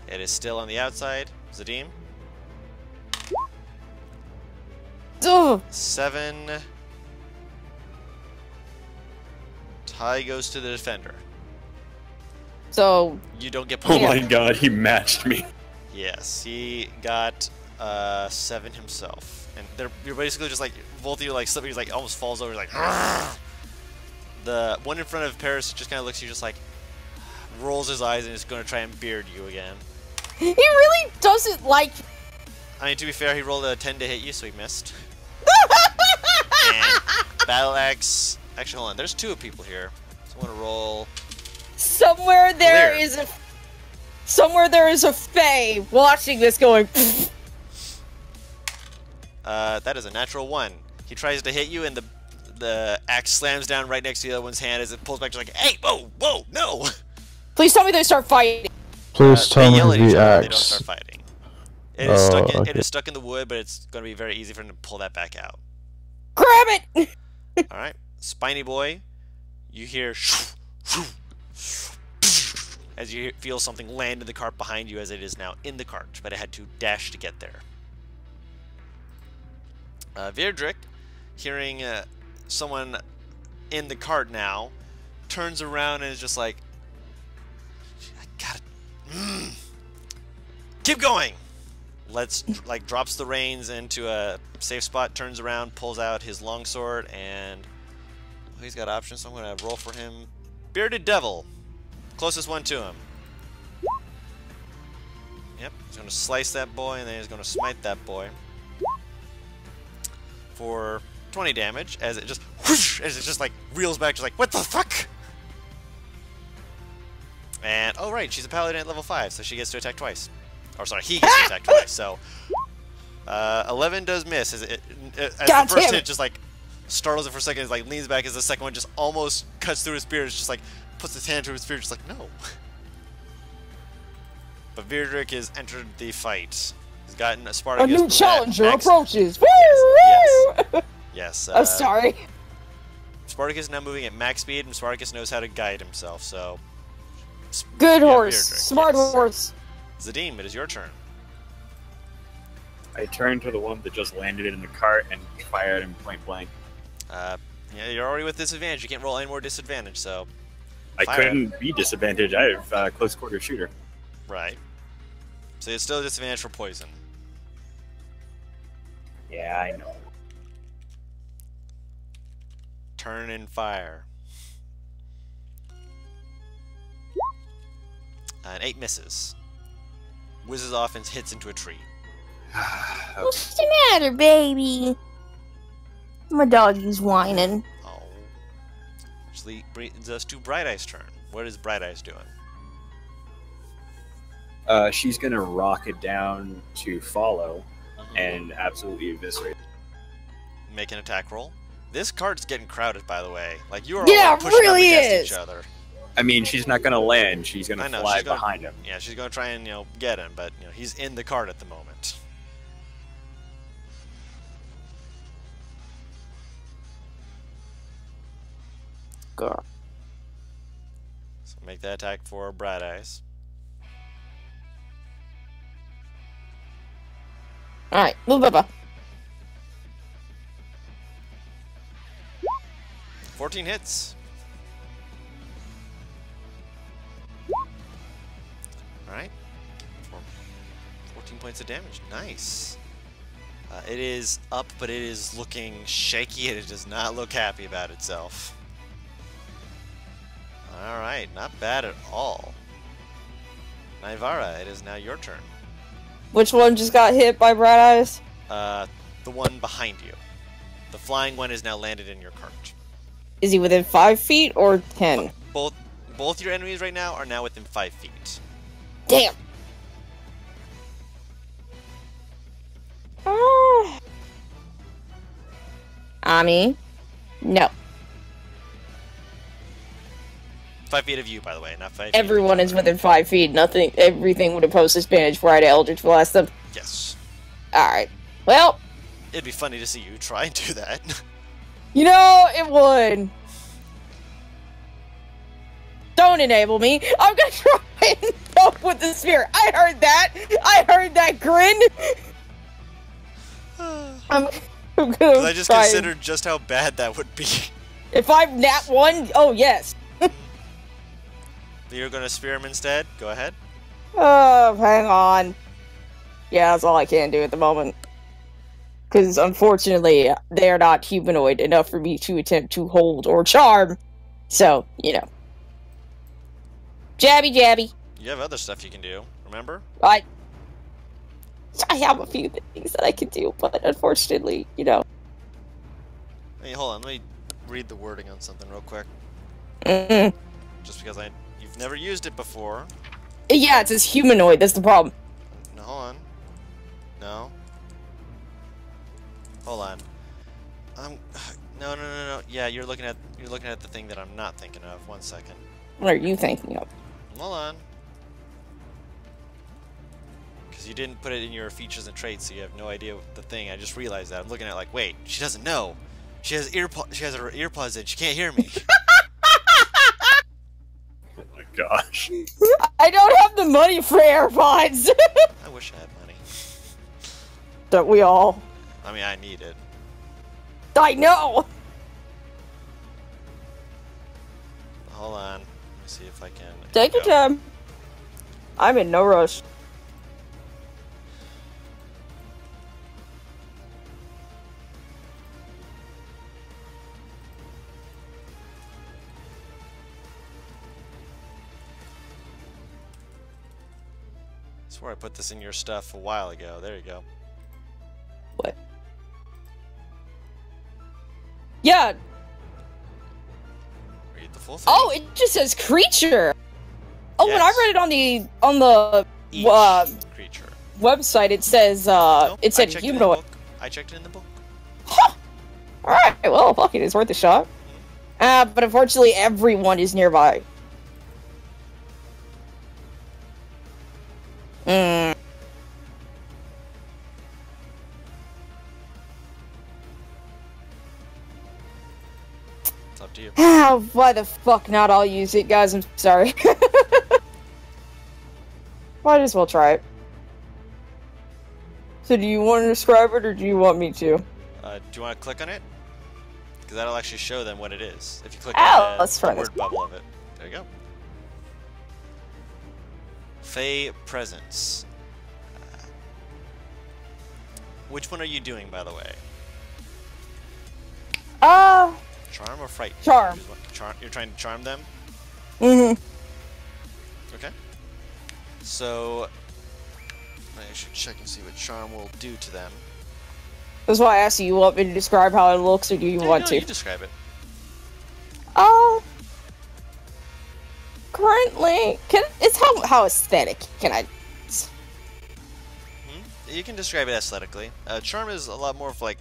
It is still on the outside. Zadim. Ugh. 7. Tie goes to the defender. So, You don't get Oh points. my god, he matched me. Yes, he got 7 himself. And you're basically just like, both of you like slipping, he's like almost falls over, like, "Argh!" The one in front of Paris just kind of looks at you just like, rolls his eyes and is going to try and beard you again. he really doesn't like. I mean, to be fair, he rolled a 10 to hit you, so he missed. And Battle Axe, actually hold on, there's 2 people here. So I'm going to roll. Somewhere there Clear. is a. Somewhere there is a Fae watching this going. That is a natural 1. He tries to hit you, and the axe slams down right next to the other one's hand as it pulls back, just like, hey, whoa, whoa, no! Please tell me they start fighting. Please They tell yell at me each the other, they don't axe. start fighting. It is stuck. It okay. is stuck in the wood, but it's going to be very easy for him to pull that back out. Grab it! All right, Spiny Boy, you hear as you feel something land in the cart behind you, as it is now in the cart, but it had to dash to get there. Virdrick, hearing someone in the cart now, turns around and is just like, I gotta keep going. Drops the reins into a safe spot, turns around, pulls out his longsword, and he's got options, so I'm gonna roll for him. Bearded Devil, closest one to him. Yep, he's gonna slice that boy, and then he's gonna smite that boy for 20 damage, as it just whoosh, as it just like reels back, just like, what the fuck? And oh right, she's a paladin at level 5, so she gets to attack twice. Or sorry, he gets to attack twice. So 11 does miss. As God the first damn hit it. just like startles it for a second, like leans back, as the second one just almost cuts through his spear. It's just like puts his hand to his spear, just like no. But Virdrick has entered the fight. He's gotten a A Spartacus. new challenger max- approaches. Woo! Yes, Woo! Yes. I'm sorry. Spartacus is now moving at max speed, and Spartacus knows how to guide himself. So Good Yeah, horse. Beardrick, Smart yes. horse. Zadim, it is your turn. I turned to the one that just landed in the cart and fired him point blank. Yeah, you're already with disadvantage. You can't roll any more disadvantage, so I Fire. couldn't be disadvantaged. I have close quarter shooter. right. So it's still a disadvantage for poison. Yeah, I know. Turn and fire. An 8 misses. Whizzes off and hits into a tree. Okay. What's the matter, baby? My doggy's whining. Oh. Actually, brings us to Bright Eye's turn. What is Bright Eyes doing? She's gonna rock it down to follow and absolutely eviscerate. Make an attack roll. This cart's getting crowded, by the way. Like, you are Yeah, all it pushing really up against is. each other. I mean, she's not gonna land. She's I gonna know, fly she's gonna- behind him. Yeah, she's going to try and, get him, but, he's in the cart at the moment. Girl. So make that attack for Bright Eyes. Alright, move Bubba. 14 hits. Alright. 14 points of damage. Nice. It is up, but it is looking shaky, and it does not look happy about itself. Alright, not bad at all. Naivara, it is now your turn. Which one just got hit by Bright Eyes? The one behind you. The flying one is now landed in your cart. Is he within 5 feet or 10? Both your enemies right now are now within 5 feet. Damn. Ami? No. 5 feet of you, by the way, not 5 feet. Everyone is within 5 feet. Nothing. Everything would impose disadvantage were I to Eldritch Blast them. Yes. Alright. Well, It'd be funny to see you try and do that. You know, it would. Don't enable me. I'm gonna try and help with the sphere. I heard that. I heard that grin. I'm gonna I just try considered just how bad that would be. If I'm nat 1, oh yes. You're gonna sphere him instead? Go ahead. Oh, hang on. Yeah, that's all I can do at the moment. Because unfortunately, they're not humanoid enough for me to attempt to hold or charm. So, you know. Jabby jabby. You have other stuff you can do, remember? I have a few things that I can do, but unfortunately, you know. Hey, hold on, let me read the wording on something real quick. Mm. Just because you've never used it before. Yeah, it says humanoid, that's the problem. No, hold on. No. Hold on. No. Yeah, you're looking at the thing that I'm not thinking of. 1 second. What are you thinking of? Hold on. Because you didn't put it in your features and traits, so you have no idea what the thing. I just realized that. I'm looking at it like, wait, she doesn't know. She has her earpods in. She can't hear me. Oh my gosh. I don't have the money for AirPods! I wish I had money. Don't we all? I mean, I need it. I know! Hold on. Let me see if I can. Take your time. I'm in no rush. I swear I put this in your stuff a while ago. There you go. What? Yeah. Read the full thing. Oh, it just says creature. Oh, when I Yes. read it on the Each creature. website, it says Nope, it I said checked it in the humanoid. book. I checked it in the book. Huh. All right. Well, fuck it. It's worth a shot. But unfortunately, everyone is nearby. Hmm. It's up to you. Why the fuck not? I'll use it, guys. I'm sorry. Might as well try it. So, do you want to describe it, or do you want me to? Do you want to click on it? Because that'll actually show them what it is. If you click Oh, on let's try the this. word bubble of it. There you go. Fey Presence. Which one are you doing, by the way? Charm or fright? Charm. You're trying to charm them? Mm-hmm. Okay. So, I should check and see what charm will do to them. That's why I asked you. You want me to describe how it looks, or do you want no, to? you describe it. Currently, it's how aesthetic can I? You can describe it aesthetically. Charm is a lot more of like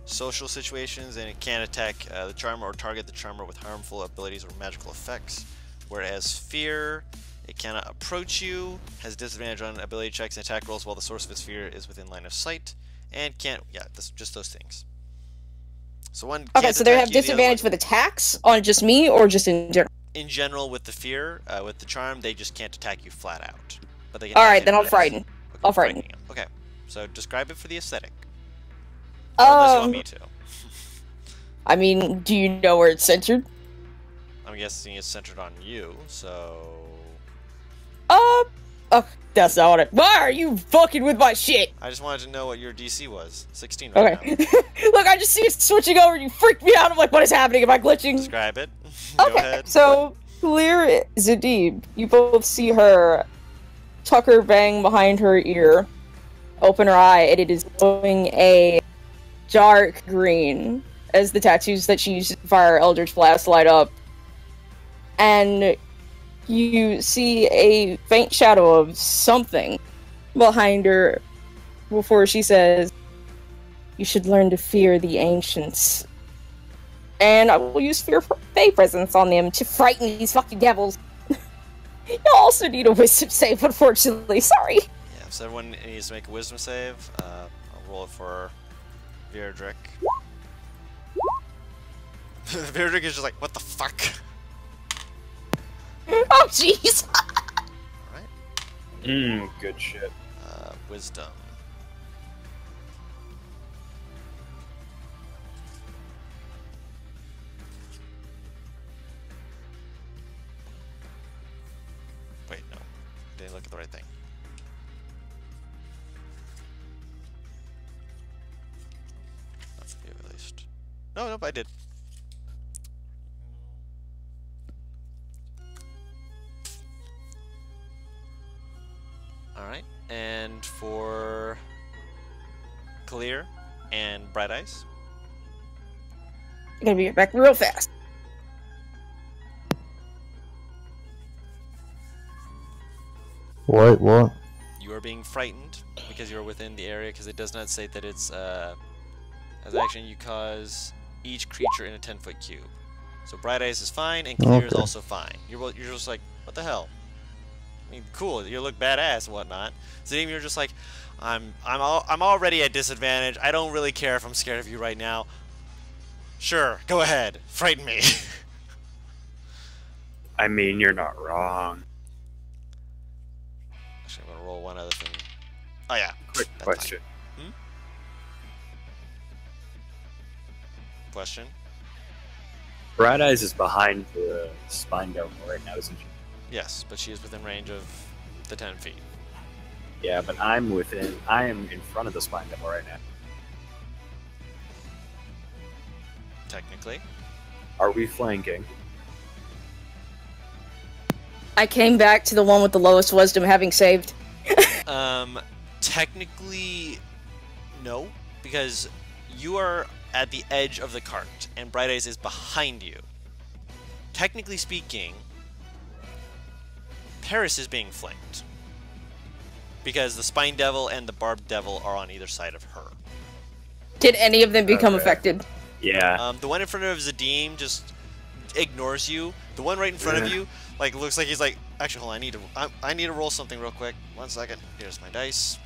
social situations, and it can attack the charmer or target the charmer with harmful abilities or magical effects. Whereas fear, it cannot approach you, has disadvantage on ability checks and attack rolls while the source of its fear is within line of sight, and can't. Yeah, just those things. So one. Okay, can't so they attack have you, the other disadvantage one- with attacks on just me, or just in general. In general, with the fear, with the charm, they just can't attack you flat out. But they can. All attack right, then I'll enemies. frighten. Okay, I'll frighten. frightening them. Okay, so describe it for the aesthetic. Or unless you want me to. I mean, do you know where it's centered? I'm guessing it's centered on you, so. Oh, that's not what it. Why are you fucking with my shit? I just wanted to know what your DC was. 16 right Okay. now. Look, I just see it switching over. You freaked me out. I'm like, what is happening? Am I glitching? Describe it. Go Okay, ahead. so clear Zadib, you both see her tuck her bang behind her ear, open her eye, and it is glowing a dark green as the tattoos that she used to fire Eldritch Blast light up. And you see a faint shadow of something behind her before she says, "You should learn to fear the ancients. And I will use fear Fey presence on them to frighten these fucking devils." You'll also need a wisdom save, unfortunately. Sorry. Yeah, so everyone needs to make a wisdom save. I'll roll it for Virdrick. Virdrick is just like, what the fuck? Oh, jeez! Alright. Good shit. Wisdom. Wait, no. Didn't look at the right thing. Not you at least. No, nope, I did. Alright, and for Clear and Bright Eyes. I'm gonna be back real fast. Wait, what? You are being frightened because you are within the area, because it does not say that it's as action you cause each creature in a 10-foot cube. So Bright Eyes is fine and Clear is Okay. also fine. You're just like, what the hell? I mean, cool, you look badass and whatnot. Zadim, you're just like, I'm already at disadvantage. I don't really care if I'm scared of you right now. Sure, go ahead, frighten me. I mean, you're not wrong. Actually, I'm gonna roll one other thing. Oh yeah. Quick that's question. fine. Question. Bright Eyes is behind the spine devil right now, isn't she? Yes, but she is within range of the 10 feet. Yeah, but I am in front of the spine devil right now. Technically. Are we flanking? I came back to the one with the lowest wisdom, having saved. Technically, no, because you are at the edge of the cart, and Bright Eyes is behind you. Technically speaking, Paris is being flanked, because the Spine Devil and the Barbed Devil are on either side of her. Did any of them become Okay. affected? Yeah. The one in front of Zadim just ignores you. The one right in front of you, like, looks like he's like, actually, hold on, I need to roll something real quick. 1 second. Here's my dice.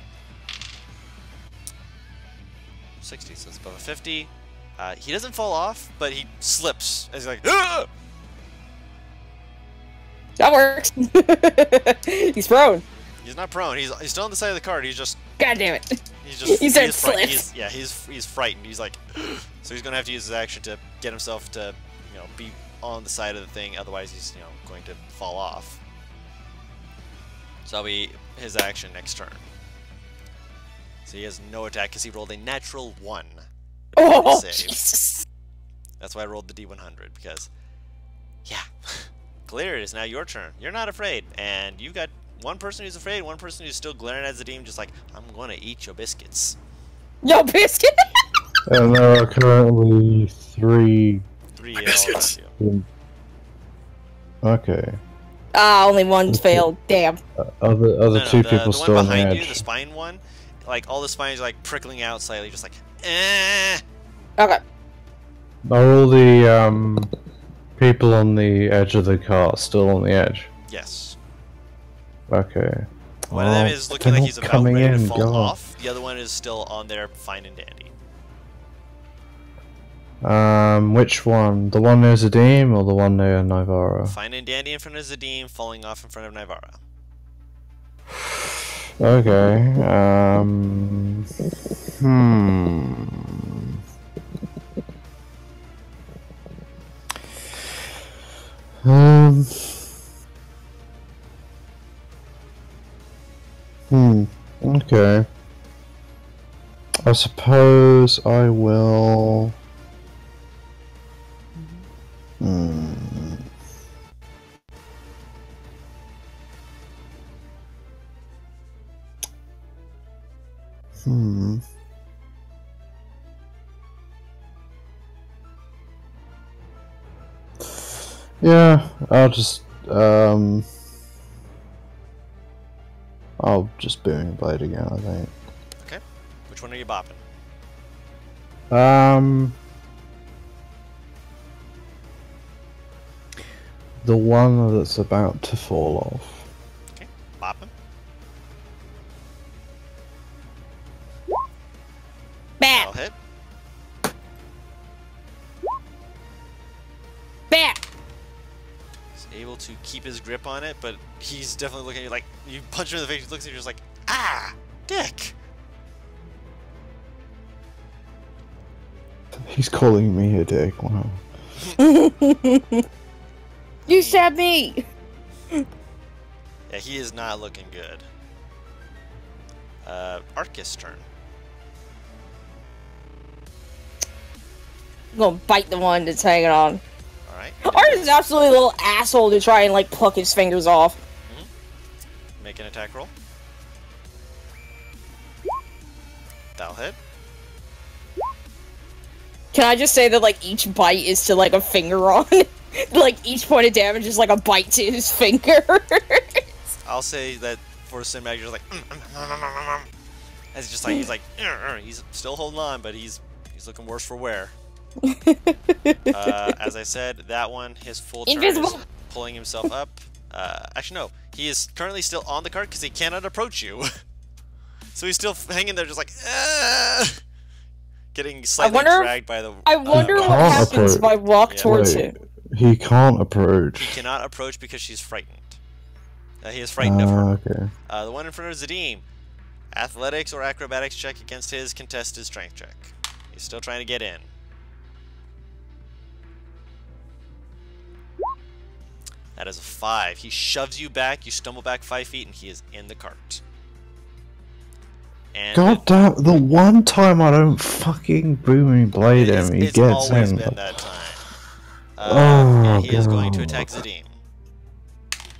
60, so it's above a 50. He doesn't fall off, but he slips as he's like, ah! That works. He's prone. He's not prone. He's still on the side of the cart. He's just God damn it. he said is frightened. slips. He's frightened. He's like, so he's gonna have to use his action to get himself to, be on the side of the thing. Otherwise, he's going to fall off. So that'll be his action next turn. So he has no attack because he rolled a natural 1. Oh, Save. Jesus. That's why I rolled the D100, because, yeah. Clear, it is now your turn. You're not afraid, and you've got one person who's afraid, one person who's still glaring at Zadim, just like, I'm gonna eat your biscuits. Yo, biscuit. And there are currently 3. 3 all around you. Okay. Only one failed. Damn. Other No, two the people still one on the behind you, edge. the spine one, like, all the spines are, like, prickling out slightly, just like, eh. Okay. Are all the people on the edge of the cart still on the edge? Yes. Okay. One of them is looking they're like not he's about coming ready to in, fall God. off. The other one is still on there, fine and dandy. Which one? The one near Zadim or the one near Nivara? Fine and dandy in front of Zadim, falling off in front of Nivara. Okay. Okay. I suppose I will. Yeah, I'll just booming blade again, I think. Okay. Which one are you bopping? The one that's about to fall off. Okay. Bopping. Bad. I'll hit. able to keep his grip on it, but he's definitely looking at you like, you punch him in the face, he looks at you just like, ah, dick. He's calling me a dick. Wow. You stabbed me! Yeah, he is not looking good. Arcus' turn. I'm gonna bite the one that's hanging on. Alright. Arcus is absolutely a little asshole to try and, like, pluck his fingers off. Make an attack roll. That'll hit. Can I just say that, like, each bite is to, like, a finger on it? Like, each point of damage is, like, a bite to his finger. I'll say that for cinematic, you're like, as just like, he's still holding on, but he's looking worse for wear. As I said, that one, his full turn is pulling himself up. Actually, no. He is currently still on the cart because he cannot approach you. So he's still hanging there just like, getting slightly dragged by the... I wonder what happens if I walk towards him. He can't approach. He cannot approach because she's frightened. He is frightened of her. Okay. The one in front of Zadim. Athletics or acrobatics check against his contested strength check. He's still trying to get in. That is a 5. He shoves you back, you stumble back 5 feet, and he is in the cart. And God damn, the one time I don't fucking booming blade him, he it's gets always in. been that time. Oh, he is going to attack Zadim.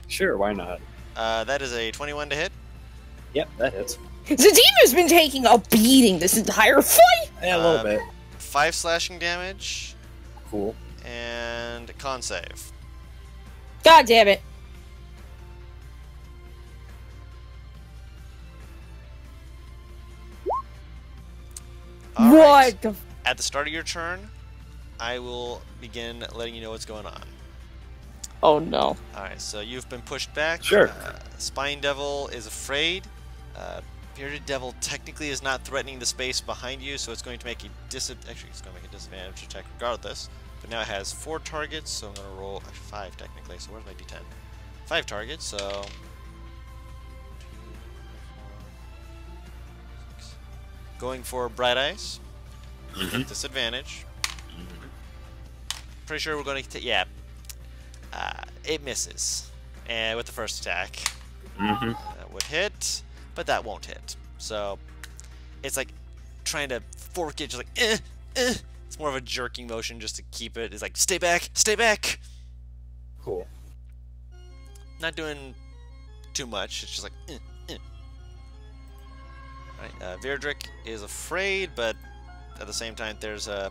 Sure, why not? That is a 21 to hit. Yep, that hits. Zadim has been taking a beating this entire fight! Yeah, a little bit. 5 slashing damage. Cool. And con save. God damn it. All what right. the... At the start of your turn, I will begin letting you know what's going on. Oh no. Alright, so you've been pushed back. Sure. Spine Devil is afraid. Bearded Devil technically is not threatening the space behind you, so it's going to make a disadvantage attack regardless. But now it has 4 targets, so I'm going to roll 5 technically. So where's my d10? 5 targets, so 2, 4, 6. Going for Bright Eyes. Disadvantage. Pretty sure we're going to yeah. It misses, and with the first attack, that would hit, but that won't hit. So it's like trying to fork it, just like It's more of a jerking motion just to keep it. It's like stay back, stay back. Cool. Not doing too much. It's just like. Alright, Virdrick is afraid, but at the same time, there's a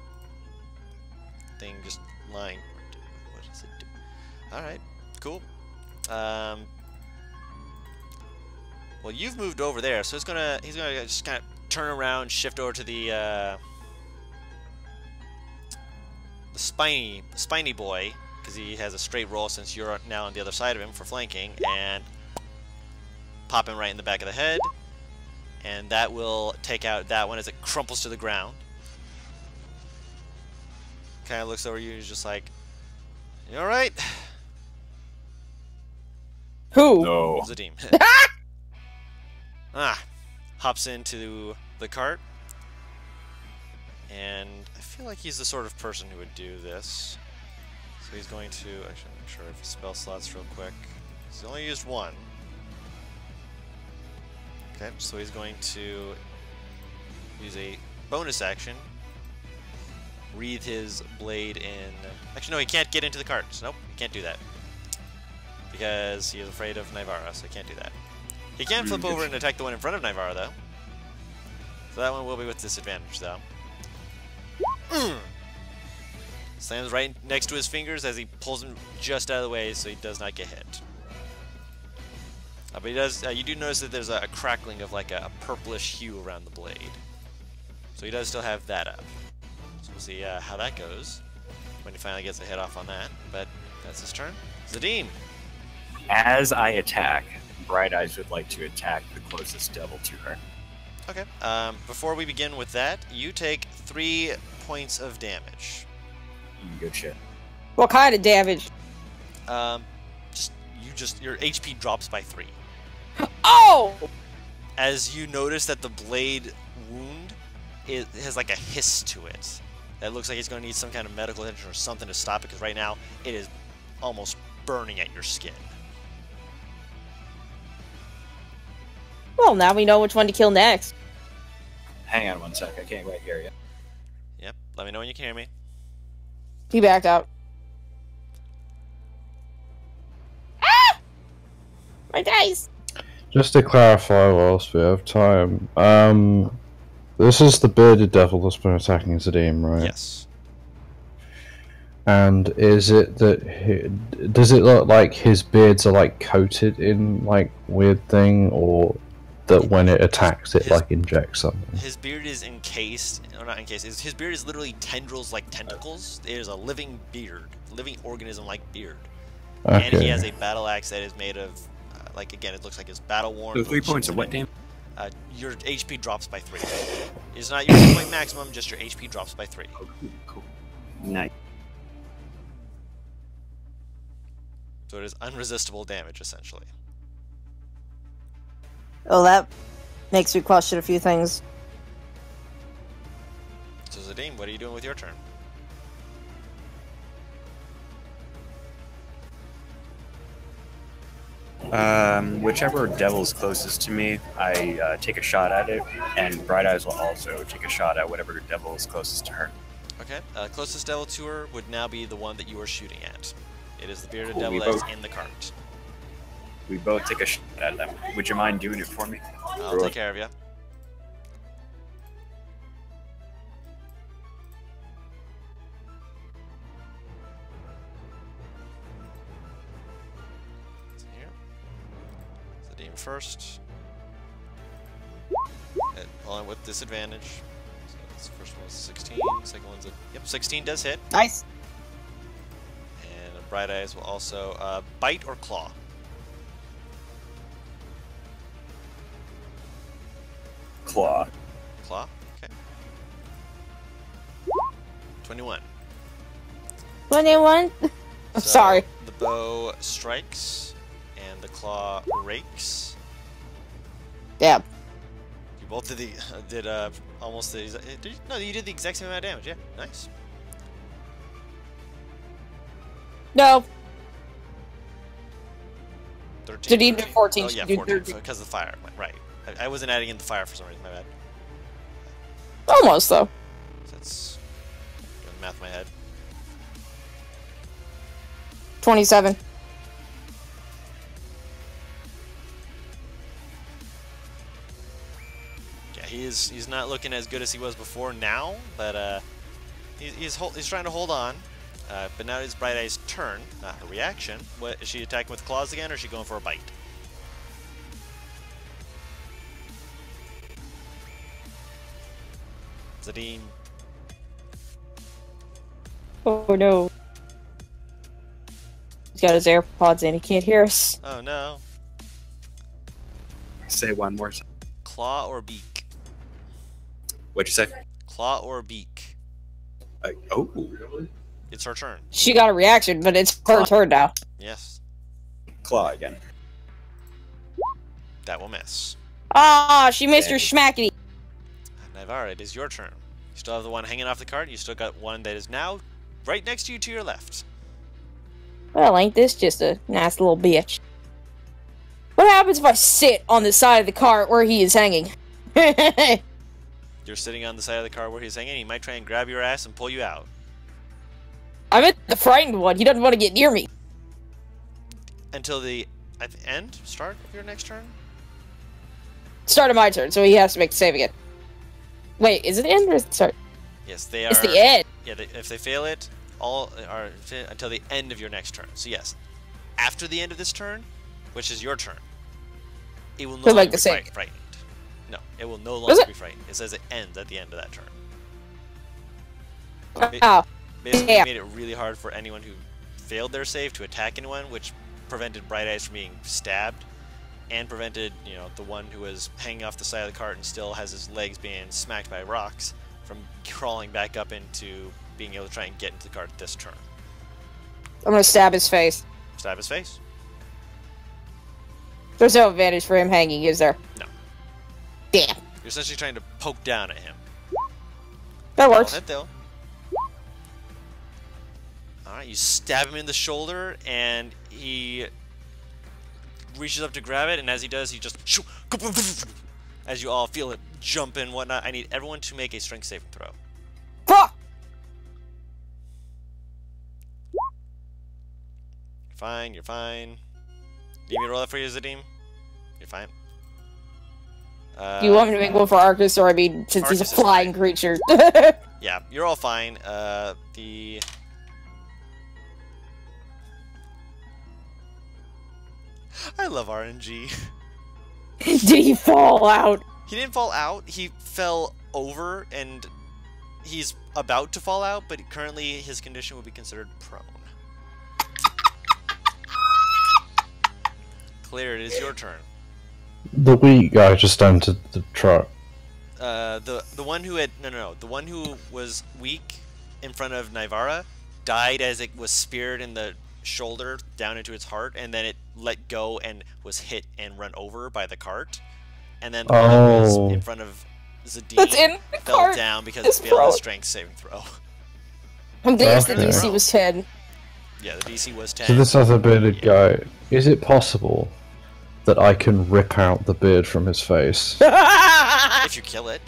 thing just lying. What does it do? Alright, cool. Well, you've moved over there, so he's gonna just kind of turn around, shift over to the spiny boy, because he has a straight roll since you're now on the other side of him for flanking, and pop him right in the back of the head, and that will take out that one as it crumples to the ground. Kind of looks over you and he's just like, you alright? Who? No. Zadim. Hops into the cart, and I feel like he's the sort of person who would do this. So he's going to, actually I'm not sure if spell slots real quick. He's only used 1. Okay, so he's going to use a bonus action, wreathe his blade in... Actually, no, he can't get into the cart. So nope, he can't do that. Because he is afraid of Nivara, so he can't do that. He can flip over and attack the one in front of Nivara, though. So that one will be with disadvantage, though. Slams right next to his fingers as he pulls him just out of the way so he does not get hit. But he does. You do notice that there's a crackling of like a purplish hue around the blade. So he does still have that up. So we'll see how that goes when he finally gets a hit off on that. But that's his turn. Zadim. As I attack, Bright Eyes would like to attack the closest devil to her. Okay. Before we begin with that, you take 3 points of damage. Good shit. What kind of damage? your HP drops by 3. Oh! As you notice that the blade wound, it has like a hiss to it. That looks like it's going to need some kind of medical attention or something to stop it, because right now it is almost burning at your skin. Well, now we know which one to kill next. Hang on one sec. I can't quite hear you. Yep, let me know when you can hear me. He backed out. Ah! My dice! Just to clarify whilst we have time, this is the bearded devil that's been attacking Zadim, right? Yes. And is it that does it look like his beards are like coated in like weird thing, or that when it attacks it like injects something? His beard is encased, or not encased, his beard is literally tendrils like tentacles. It is a living beard, living organism like beard. Okay. And he has a battle axe that is made of, like again, it looks like it's battle worn. So 3 points of what, damn? Your HP drops by 3. It's not your hit point maximum, just your HP drops by 3. Oh, cool. Nice. So it is unresistible damage, essentially. Oh, that makes me question a few things. So Zadim, what are you doing with your turn? Whichever devil's closest to me, I take a shot at it, and Bright Eyes will also take a shot at whatever devil is closest to her. Okay, closest devil to her would now be the one that you are shooting at. It is the bearded Cool, devil we that is both- in the cart. We both take a shot at them. Would you mind doing it for me? I'll take care of you. Here. Zadim first. Hold on, with disadvantage. So this first one was 16, second one's a... Yep, 16 does hit. Nice. And Bright Eyes will also bite or claw. Claw. Claw? Okay. 21. 21? I'm So sorry. The bow strikes, and the claw rakes. Yeah. You both did almost the no, you did the exact same amount of damage. Yeah, nice. No. 13. Did he do 14? Oh yeah, Did 14 13. because of the fire. Right. I wasn't adding in the fire for some reason. My bad. Almost, though. So that's doing the math in my head. 27. Yeah, he's not looking as good as he was before now, but he's trying to hold on. But now it's Bright Eye's turn, not her reaction. What is she attacking with claws again, or is she going for a bite? Zadim. Oh no. He's got his AirPods in, he can't hear us. Oh no. Say one more time. Claw or beak? What'd you say? Claw or beak? Oh. It's her turn. She got a reaction, but it's her turn now. Yes. Claw again. That will miss. Ah, she missed her Okay. schmackety. Navarre, it is your turn. You still have the one hanging off the cart. You still got one that is now right next to you to your left. Well, ain't this just a nice little bitch? What happens if I sit on the side of the cart where he is hanging? You're sitting on the side of the car where he's hanging. He might try and grab your ass and pull you out. I'm at the frightened one. He doesn't want to get near me. Until the at the end, start of your next turn? Start of my turn, so he has to make the save again. Wait, is it the end or is it the start? Yes, they are. It's the end. Yeah, if they fail it, all are until the end of your next turn. So yes, after the end of this turn, which is your turn, it will no He'll longer make the be save. frightened. No, it will no Does longer it? be frightened. It says it ends at the end of that turn. Oh, Basically, yeah. made it really hard for anyone who failed their save to attack anyone, which prevented Bright Eyes from being stabbed, and prevented, you know, the one who was hanging off the side of the cart and still has his legs being smacked by rocks from crawling back up into being able to try and get into the cart this turn. I'm gonna stab his face. Stab his face. There's no advantage for him hanging, is there? No. Damn. You're essentially trying to poke down at him. That works. Hit though. Alright, you stab him in the shoulder, and he reaches up to grab it, and as he does, he just... As you all feel it jump and whatnot, I need everyone to make a strength saving throw. Fuck! You're fine, you're fine. Need me to roll that for you, Zadim? You're fine. Do you want me to make one for Arcus, or I mean, since he's a Arcus is flying fine. creature? Yeah, you're all fine. I love RNG. Did he fall out? He didn't fall out, he fell over, and he's about to fall out, but currently his condition would be considered prone. Clear, it is your turn. The weak guy just entered the truck. The one who had the one who was weak in front of Naivara died as it was speared in the shoulder down into its heart, and then it let go and was hit and run over by the cart. And then the one that was in front of That's in Zadine the fell cart. down because It's it failed a prone. strength saving throw. I'm guessing the Okay. DC was 10. Yeah, the DC was 10. So this other bearded guy, is it possible that I can rip out the beard from his face? If you kill it.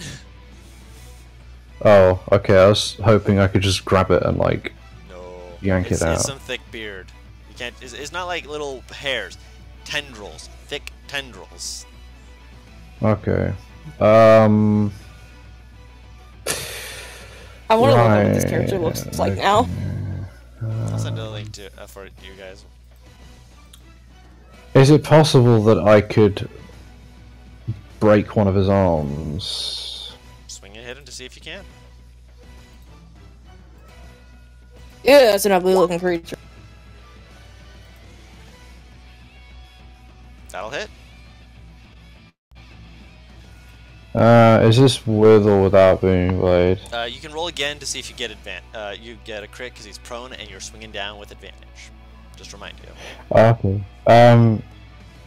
Oh, okay, I was hoping I could just grab it and, like, No. yank it out. It's some thick beard. You can't. It's not like little hairs. Tendrils. Thick tendrils. Okay. I want to look at what this Right, character looks like okay. now. I'll send a link to for you guys. Is it possible that I could break one of his arms? Swing and hit him to see if you can. Yeah, that's an ugly looking creature. That'll hit. Is this with or without Booming Blade? You can roll again to see if you get you get a crit because he's prone and you're swinging down with advantage. Just remind you. Okay.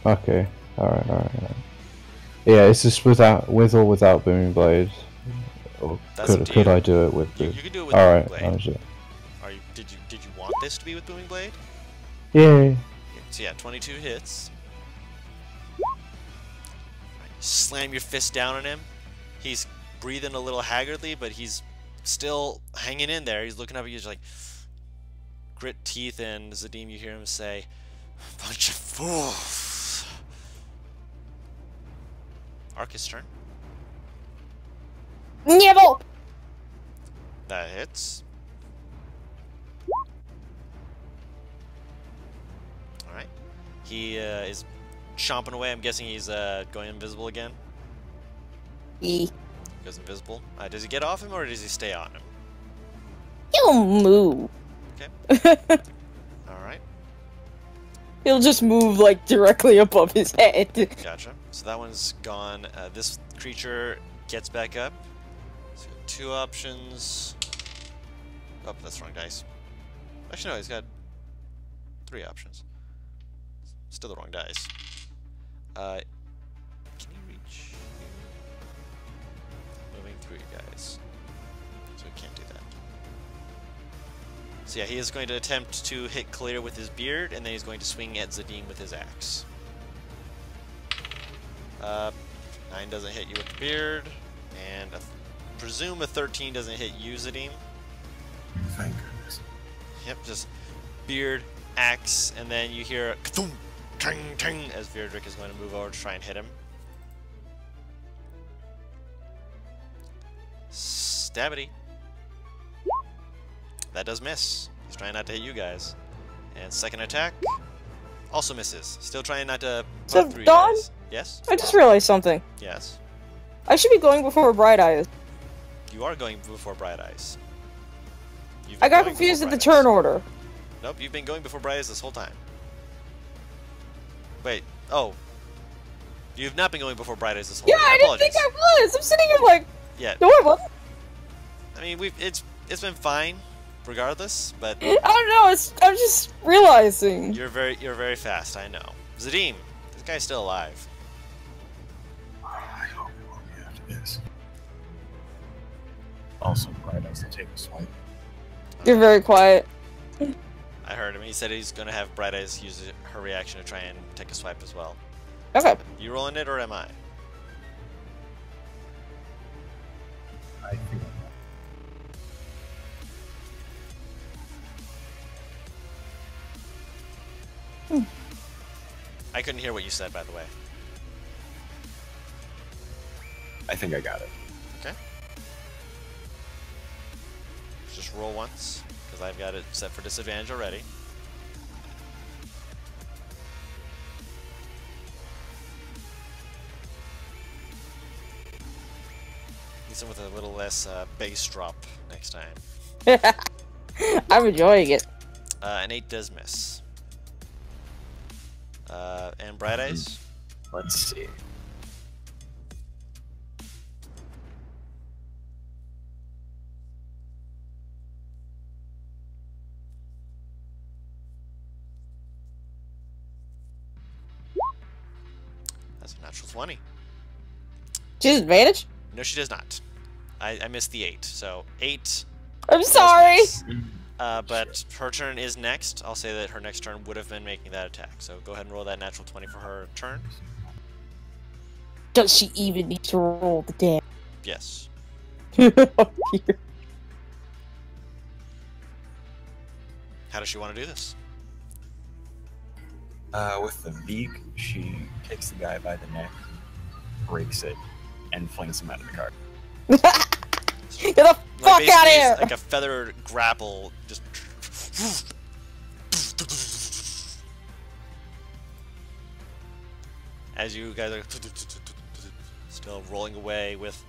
Okay. Alright. Yeah, is this with or without Booming Blade? Or That's up to could you. I do it with You the... can do it with Alright, Booming Blade. Blade. Did you want this to be with Booming Blade? Yeah. So yeah, 22 hits. Slam your fist down on him. He's breathing a little haggardly, but he's still hanging in there. He's looking up at you, just like grit teeth, and Zadim, you hear him say, "Bunch of fools." Arcus' turn. Nibble! That hits. Alright. He is chomping away. I'm guessing he's going invisible again. He. Goes invisible. Does he get off him or does he stay on him? He'll move. Okay. Alright. He'll just move, like, directly above his head. Gotcha. So that one's gone. This creature gets back up. So two options. Oh, that's the wrong dice. Actually, no, he's got three options. Still the wrong dice. Can you reach here? Moving through you guys. So we can't do that. So yeah, he is going to attempt to hit Clear with his beard, and then he's going to swing at Zadim with his axe. 9 doesn't hit you with the beard, and presume a 13 doesn't hit you, Zadim. Thank goodness. Yep, just beard, axe, and then you hear a ka-thum, ting, ting, as Virdrick is going to move over to try and hit him. Stabity. That does miss. He's trying not to hit you guys. And second attack also misses. Still trying not to So, butt through you Dawn? guys. Yes? I just realized something. Yes. I should be going before Bright Eyes. You are going before Bright Eyes. You've I been got going confused before at the Bright Eyes. turn order. Nope, you've been going before Bright Eyes this whole time. Wait, oh. You've not been going before Bright Eyes this whole Yeah, time. I didn't think I was. I'm sitting here like, Yeah, no, I wasn't. I mean, it's been fine, regardless. But I don't know. I'm just realizing. you're very fast. I know. Zadim is The guy's still alive. I hope it won't be after this. Also, Bright Eyes will take a swipe. You're very quiet. I heard him. He said he's gonna have Bright Eyes use her reaction to try and take a swipe as well. Okay. You rolling it or am I? I think I couldn't hear what you said, by the way. I think I got it. Okay. Just roll once, because I've got it set for disadvantage already. Listen with a little less bass drop next time. I'm enjoying it. An 8 does miss. And Bright Eyes? Let's see. That's a natural 20. Disadvantage? No, she does not. I missed the 8, so 8. I'm does sorry. miss. But her turn is next. I'll say that her next turn would have been making that attack. So go ahead and roll that natural 20 for her turn. Does she even need to roll the damn? Yes. Oh, dear. How does she want to do this? With the beak, she takes the guy by the neck, breaks it, and flings him out of the car. Get the fuck out of basically here! it's like a feathered grapple, just. As you guys are still rolling away with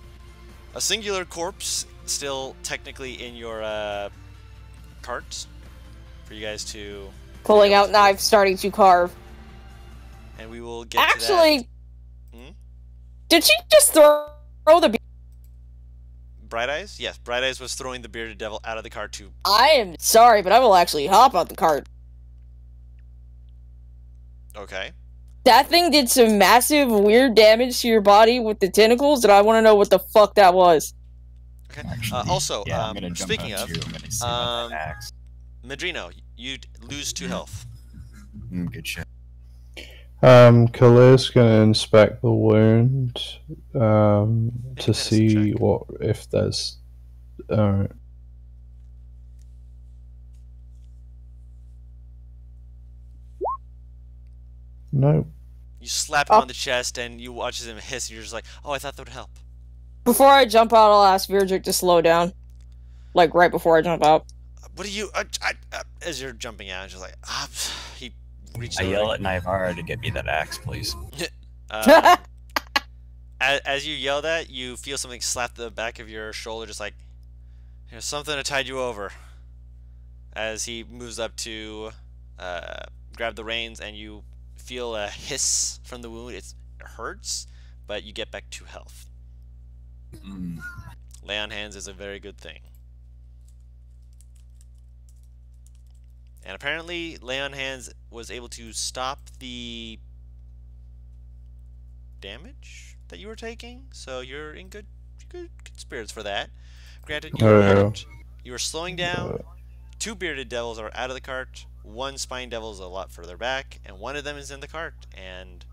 a singular corpse still technically in your carts for you guys to Pulling out knife, starting to carve. and we will get Actually, to that. did she just throw the? Bright Eyes? Yes, Bright Eyes was throwing the bearded devil out of the cart too. I am sorry, but I will actually hop out the cart. Okay. That thing did some massive, weird damage to your body with the tentacles, and I want to know what the fuck that was. Okay. Actually, Also, yeah, I'm gonna jump speaking out of, too. I'm gonna see about that axe. Madrino, you lose 2 health. Good shit. Khalil's gonna inspect the wound Make a to medicine see check. what if there's. Nope. You slap him on the chest and you watch him hiss and you're just like, oh, I thought that would help. Before I jump out, I'll ask Virgil to slow down. Like, right before I jump out. What do you... as you're jumping out, just like... he reaches I over. yell at Naivara to get me that axe, please. As you yell that, you feel something slap the back of your shoulder, just like, there's something that tied you over. As he moves up to grab the reins, and you feel a hiss from the wound. It hurts, but you get back 2 health. Lay on hands is a very good thing. And apparently, Lay on Hands was able to stop the damage that you were taking, so you're in good spirits for that. Granted, you were hurt. You were slowing down. 2 bearded devils are out of the cart. 1 spine devil is a lot further back, and 1 of them is in the cart. And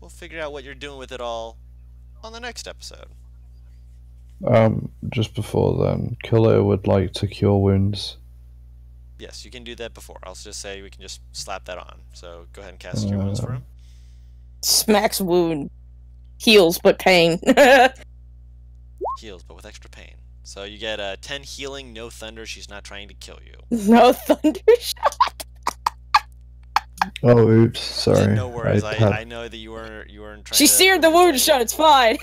we'll figure out what you're doing with it all on the next episode. Just before then, Khalil would like to cure wounds. Yes, you can do that before. I'll just say we can just slap that on. So go ahead and cast your wounds for him. Smacks wound. Heals, but pain. Heals, but with extra pain. So you get 10 healing, no thunder. She's not trying to kill you. No thunder shot. Oh, oops, sorry. No worries. I know that you weren't trying She to... seared the wound shut. It's fine.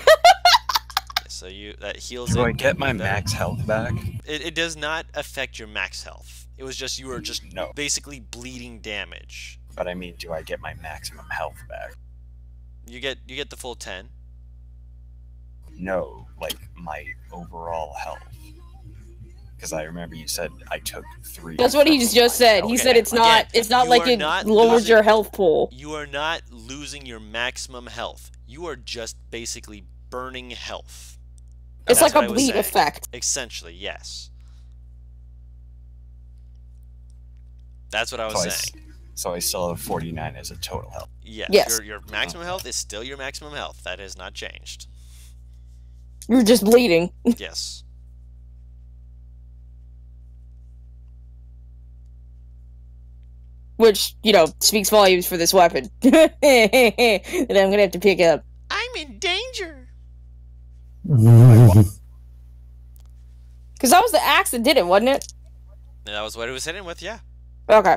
So that heals. Do I get my max health back? It does not affect your max health. It was just you were just No. basically bleeding damage. But I mean, do I get my maximum health back? You get the full 10. No, like my overall health. Because I remember you said I took 3. That's what he just said. He Okay. said it's not. It's not you like are it not lowers losing- your health pool. You are not losing your maximum health. You are just basically burning health. It's That's like what a I was bleed saying. effect. Essentially, yes. That's what I was saying. So I still have 49 as a total health. Yes, Yes. Your maximum health is still your maximum health. That has not changed. You're just bleeding. Yes. Which, speaks volumes for this weapon. That I'm gonna have to pick up. I'm in danger. Because that was the axe that did it, wasn't it? And that was what it was hitting with, yeah. Okay.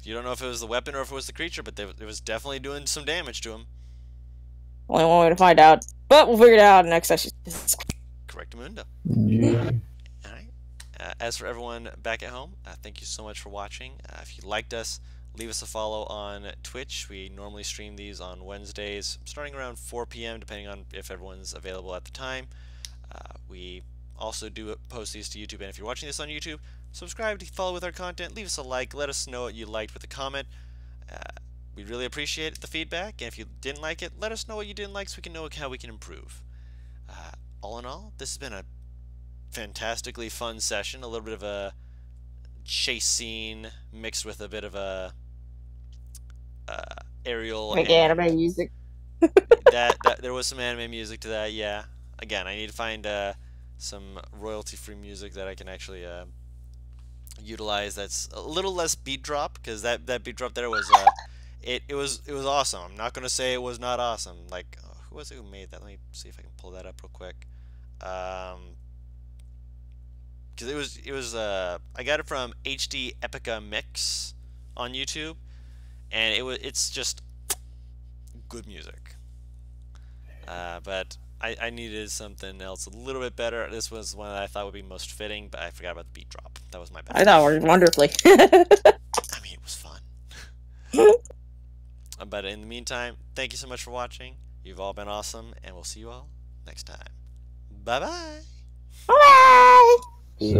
You don't know if it was the weapon or if it was the creature, but it was definitely doing some damage to him. Only one way to find out. But we'll figure it out next session. Correct, Mundo. Yeah. All right. As for everyone back at home, thank you so much for watching. If you liked us, leave us a follow on Twitch. We normally stream these on Wednesdays, starting around 4 p.m., depending on if everyone's available at the time. We also do post these to YouTube, and if you're watching this on YouTube, subscribe to follow with our content. Leave us a like. Let us know what you liked with a comment. We really appreciate the feedback, and if you didn't like it, let us know what you didn't like so we can know how we can improve. All in all, this has been a fantastically fun session. A little bit of a chase scene mixed with a bit of a aerial. Like anime music. that there was some anime music to that. Yeah. Again, I need to find some royalty-free music that I can actually utilize. That's a little less beat drop, because that beat drop there was it was awesome. I'm not gonna say it was not awesome. Like, who was it who made that? Let me see if I can pull that up real quick. Because it was I got it from HD Epica Mix on YouTube, and it's just good music. But I needed something else a little bit better. This was one that I thought would be most fitting, but I forgot about the beat drop. That was my bad. I thought it worked wonderfully. I mean, it was fun. But in the meantime, thank you so much for watching. You've all been awesome, and we'll see you all next time. Bye-bye. Bye! See?